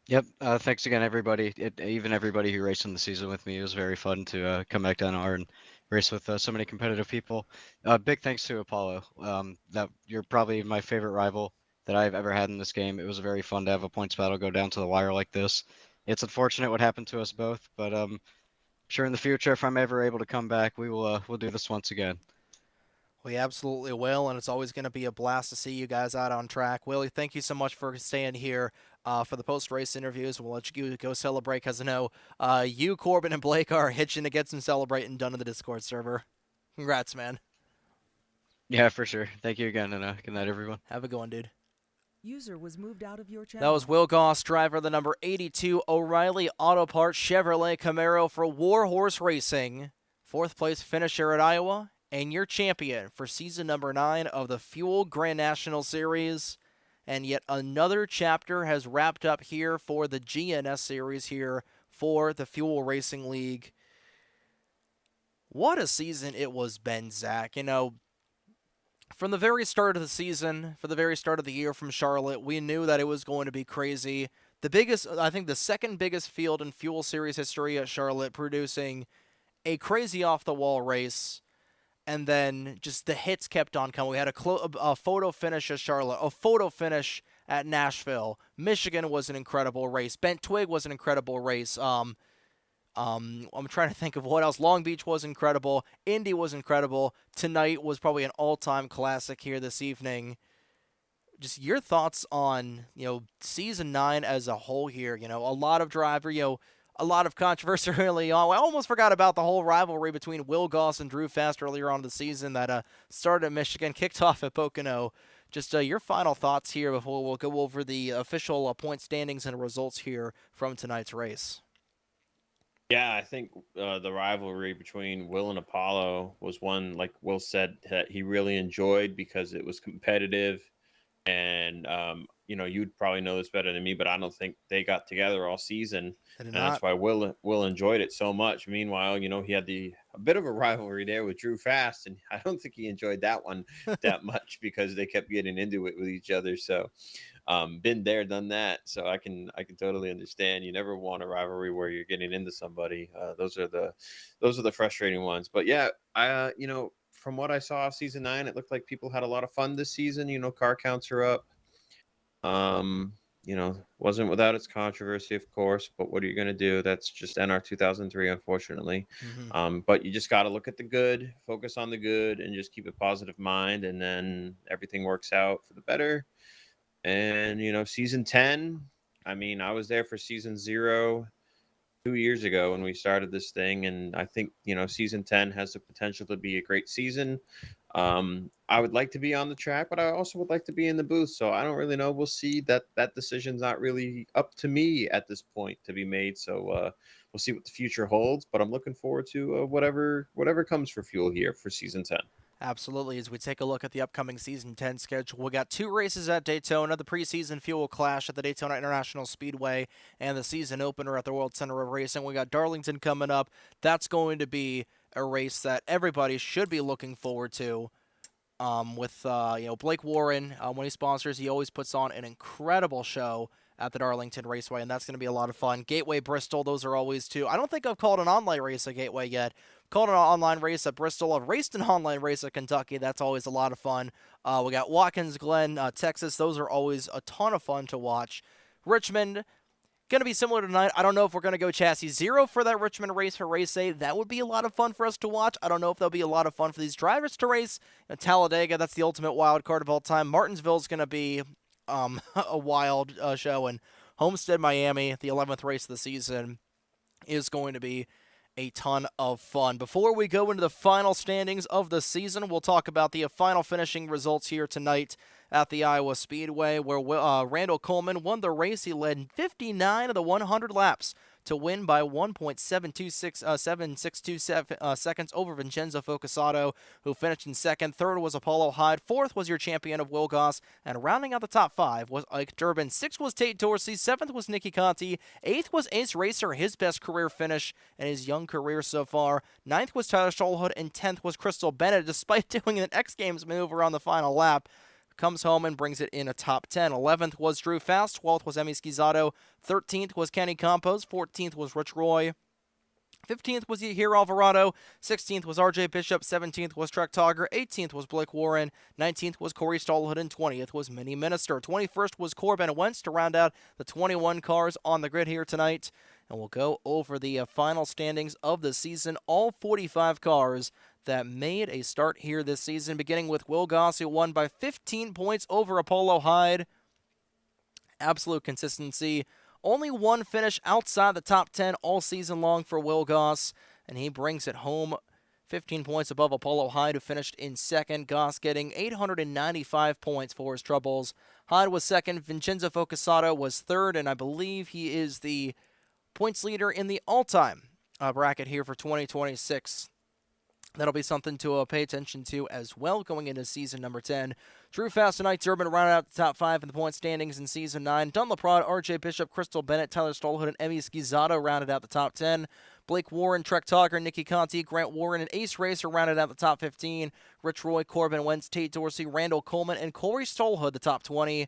Yep. Thanks again, everybody. Even everybody who raced in the season with me. It was very fun to come back down R and race with so many competitive people. Big thanks to Apollo. That you're probably my favorite rival that I've ever had in this game. It was very fun to have a points battle go down to the wire like this. It's unfortunate what happened to us both, but sure in the future, if I'm ever able to come back, we'll do this once again. We absolutely will, and it's always going to be a blast to see you guys out on track. Willie, thank you so much for staying here for the post-race interviews. We'll let you go celebrate because I know you, Corbin, and Blake are hitching to get some celebrating done in the Discord server. Congrats, man. Yeah, for sure. Thank you again, and good night, everyone. Have a good one, dude. User was moved out of your channel. That was Will Goss, driver of the number 82 O'Reilly Auto Parts Chevrolet Camaro for Warhorse Racing. 4th place finisher at Iowa and your champion for season number 9 of the Fuel Grand National Series. And yet another chapter has wrapped up here for the GNS Series here for the Fuel Racing League. What a season it was, Ben, Zach. You know, from the very start of the season, for the very start of the year from Charlotte, we knew that it was going to be crazy. The biggest, I think the second biggest field in Fuel Series history at Charlotte, producing a crazy off-the-wall race. And then just the hits kept on coming. We had a photo finish at Charlotte, a photo finish at Nashville. Michigan was an incredible race. Bent Twig was an incredible race. I'm trying to think of what else. Long Beach was incredible. Indy was incredible. Tonight was probably an all-time classic here this evening. Just your thoughts on, season 9 as a whole here. A lot of a lot of controversy early on. I almost forgot about the whole rivalry between Will Goss and Drew Fast earlier on in the season that started at Michigan, kicked off at Pocono. Just your final thoughts here before we'll go over the official point standings and results here from tonight's race. Yeah, I think the rivalry between Will and Apollo was one, like Will said, that he really enjoyed because it was competitive. And, you'd probably know this better than me, but I don't think they got together all season. And that's why Will enjoyed it so much. Meanwhile, he had a bit of a rivalry there with Drew Fast, and I don't think he enjoyed that one that much because they kept getting into it with each other. So been there, done that. So I can totally understand. You never want a rivalry where you're getting into somebody. Those are the frustrating ones. But yeah, from what I saw of season 9, it looked like people had a lot of fun this season. Car counts are up. Wasn't without its controversy, of course, but what are you going to do? That's just NR2003, unfortunately. Mm-hmm. But you just got to look at the good, focus on the good, and just keep a positive mind, and then everything works out for the better. And, season 10, I was there for season 0 2 years ago when we started this thing, and I think season 10 has the potential to be a great season. I would like to be on the track, but I also would like to be in the booth, so I don't really know. We'll see. That decision's not really up to me at this point to be made, so we'll see what the future holds, but I'm looking forward to whatever comes for Fuel here for season 10. Absolutely. As we take a look at the upcoming Season 10 schedule, we got 2 races at Daytona, the preseason Fuel Clash at the Daytona International Speedway, and the season opener at the World Center of Racing. We got Darlington coming up. That's going to be a race that everybody should be looking forward to. With Blake Warren, when he sponsors, he always puts on an incredible show at the Darlington Raceway, and that's going to be a lot of fun. Gateway Bristol, those are always 2. I don't think I've called an online race at Gateway yet. Called an online race at Bristol. I've raced an online race at Kentucky. That's always a lot of fun. We got Watkins Glen, Texas. Those are always a ton of fun to watch. Richmond, going to be similar tonight. I don't know if we're going to go chassis 0 for that Richmond race for race A. That would be a lot of fun for us to watch. I don't know if that'll be a lot of fun for these drivers to race. Talladega, that's the ultimate wild card of all time. Martinsville's going to be a wild show. And Homestead, Miami, the 11th race of the season, is going to be a ton of fun. Before we go into the final standings of the season, we'll talk about the final finishing results here tonight at the Iowa Speedway, where Randall Coleman won the race. He led 59 of the 100 laps to win by 1.762 seconds over Vincenzo Focusato, who finished in second. Third was Apollo Hyde. Fourth was your champion of Will Goss. And rounding out the top 5 was Ike Durbin. Sixth was Tate Dorsey. Seventh was Nicky Conti. Eighth was Ace Racer, his best career finish in his young career so far. Ninth was Tyler Stallhood. And 10th was Crystal Bennett, despite doing an X Games maneuver on the final lap. Comes home and brings it in a top 10. 11th was Drew Fast. 12th was Emi Schizzato. 13th was Kenny Campos. 14th was Rich Roy. 15th was Yahir Alvarado. 16th was RJ Bishop. 17th was Trek Togger. 18th was Blake Warren. 19th was Corey Stallhood. And 20th was Minnie Minister. 21st was Corbin Wentz to round out the 21 cars on the grid here tonight. And we'll go over the final standings of the season. All 45 cars that made a start here this season, beginning with Will Goss, who won by 15 points over Apollo Hyde. Absolute consistency. Only one finish outside the top 10 all season long for Will Goss, and he brings it home 15 points above Apollo Hyde, who finished in second. Goss getting 895 points for his troubles. Hyde was second. Vincenzo Focusato was third, and I believe he is the points leader in the all-time bracket here for 2026. That'll be something to pay attention to as well going into season number 10. Drew Fast and Ike Durbin rounded out the top 5 in the point standings in season 9. Don LaPrade, RJ Bishop, Crystal Bennett, Tyler Stolhood, and Emmy Schizzato rounded out the top 10. Blake Warren, Trek Talker, Nikki Conti, Grant Warren, and Ace Racer rounded out the top 15. Rich Roy, Corbin Wentz, Tate Dorsey, Randall Coleman, and Corey Stolhood the top 20.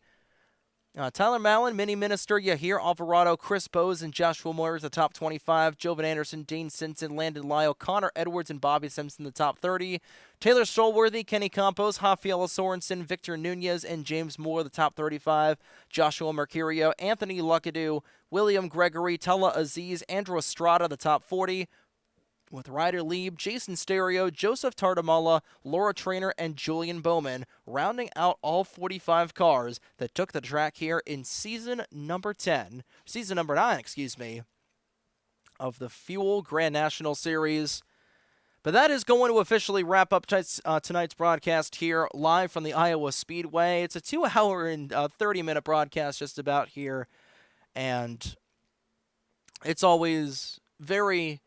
Tyler Mallon, Mini Minister, Yahir Alvarado, Chris Bowes, and Joshua Moyers, the top 25. Jovan Anderson, Dean Simpson, Landon Lyle, Connor Edwards, and Bobby Simpson, the top 30. Taylor Stolworthy, Kenny Campos, Rafaela Sorensen, Victor Nunez, and James Moore, the top 35. Joshua Mercurio, Anthony Luckadoo, William Gregory, Tella Aziz, Andrew Estrada, the top 40. With Ryder Lieb, Jason Stereo, Joseph Tartamala, Laura Trainer, and Julian Bowman, rounding out all 45 cars that took the track here in season number 9, of the Fuel Grand National Series. But that is going to officially wrap up tonight's broadcast here live from the Iowa Speedway. It's a 2-hour and 30-minute broadcast just about here, and it's always very,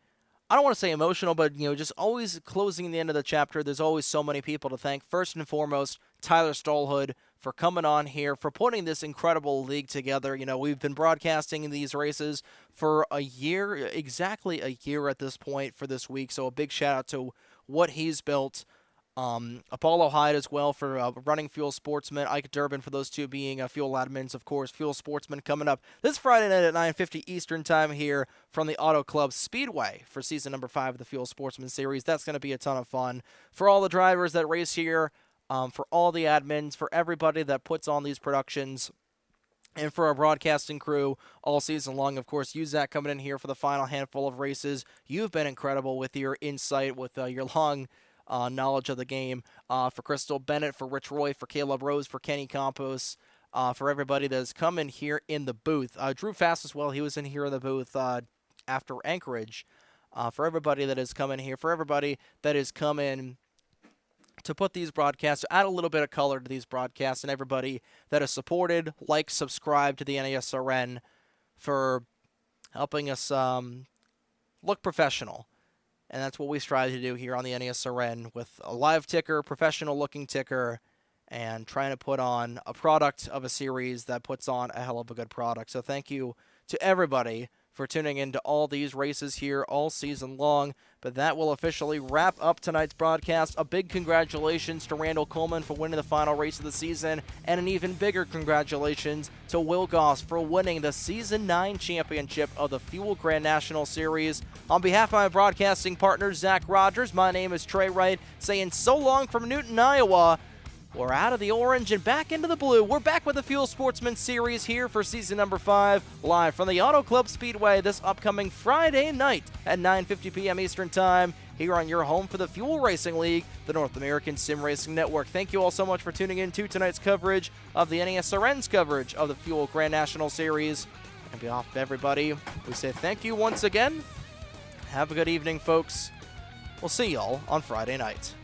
I don't want to say emotional, but, just always closing the end of the chapter. There's always so many people to thank. First and foremost, Tyler Stolhood for coming on here, for putting this incredible league together. We've been broadcasting these races for a year, exactly a year at this point for this week. So a big shout out to what he's built. Apollo Hyde as well for running Fuel Sportsman, Ike Durbin for those two being Fuel admins, of course. Fuel Sportsman coming up this Friday night at 9:50 Eastern Time here from the Auto Club Speedway for season number 5 of the Fuel Sportsman Series. That's going to be a ton of fun for all the drivers that race here, for all the admins, for everybody that puts on these productions, and for our broadcasting crew all season long. Of course, Uzak coming in here for the final handful of races. You've been incredible with your insight, with your long knowledge of the game. For Crystal Bennett, for Rich Roy, for Caleb Rose, for Kenny Campos, for everybody that has come in here in the booth. Drew Fast as well, he was in here in the booth after Anchorage. For everybody that has come in here, for everybody that has come in to put these broadcasts, to add a little bit of color to these broadcasts, and everybody that has supported, liked, subscribed to the NASRN for helping us look professional. And that's what we strive to do here on the NASRN with a live ticker, professional-looking ticker, and trying to put on a product of a series that puts on a hell of a good product. So thank you to everybody for tuning into all these races here all season long. But that will officially wrap up tonight's broadcast. A big congratulations to Randall Coleman for winning the final race of the season, and an even bigger congratulations to Will Goss for winning the Season 9 championship of the Fuel Grand National Series. On behalf of my broadcasting partner, Zach Rogers, my name is Trey Wright, saying so long from Newton, Iowa. We're out of the orange and back into the blue. We're back with the Fuel Sportsman Series here for season number 5, live from the Auto Club Speedway this upcoming Friday night at 9:50 p.m. Eastern Time, here on your home for the Fuel Racing League, the North American Sim Racing Network. Thank you all so much for tuning in to tonight's coverage of the NASRN's coverage of the Fuel Grand National Series. On behalf of everybody, we say thank you once again. Have a good evening, folks. We'll see y'all on Friday night.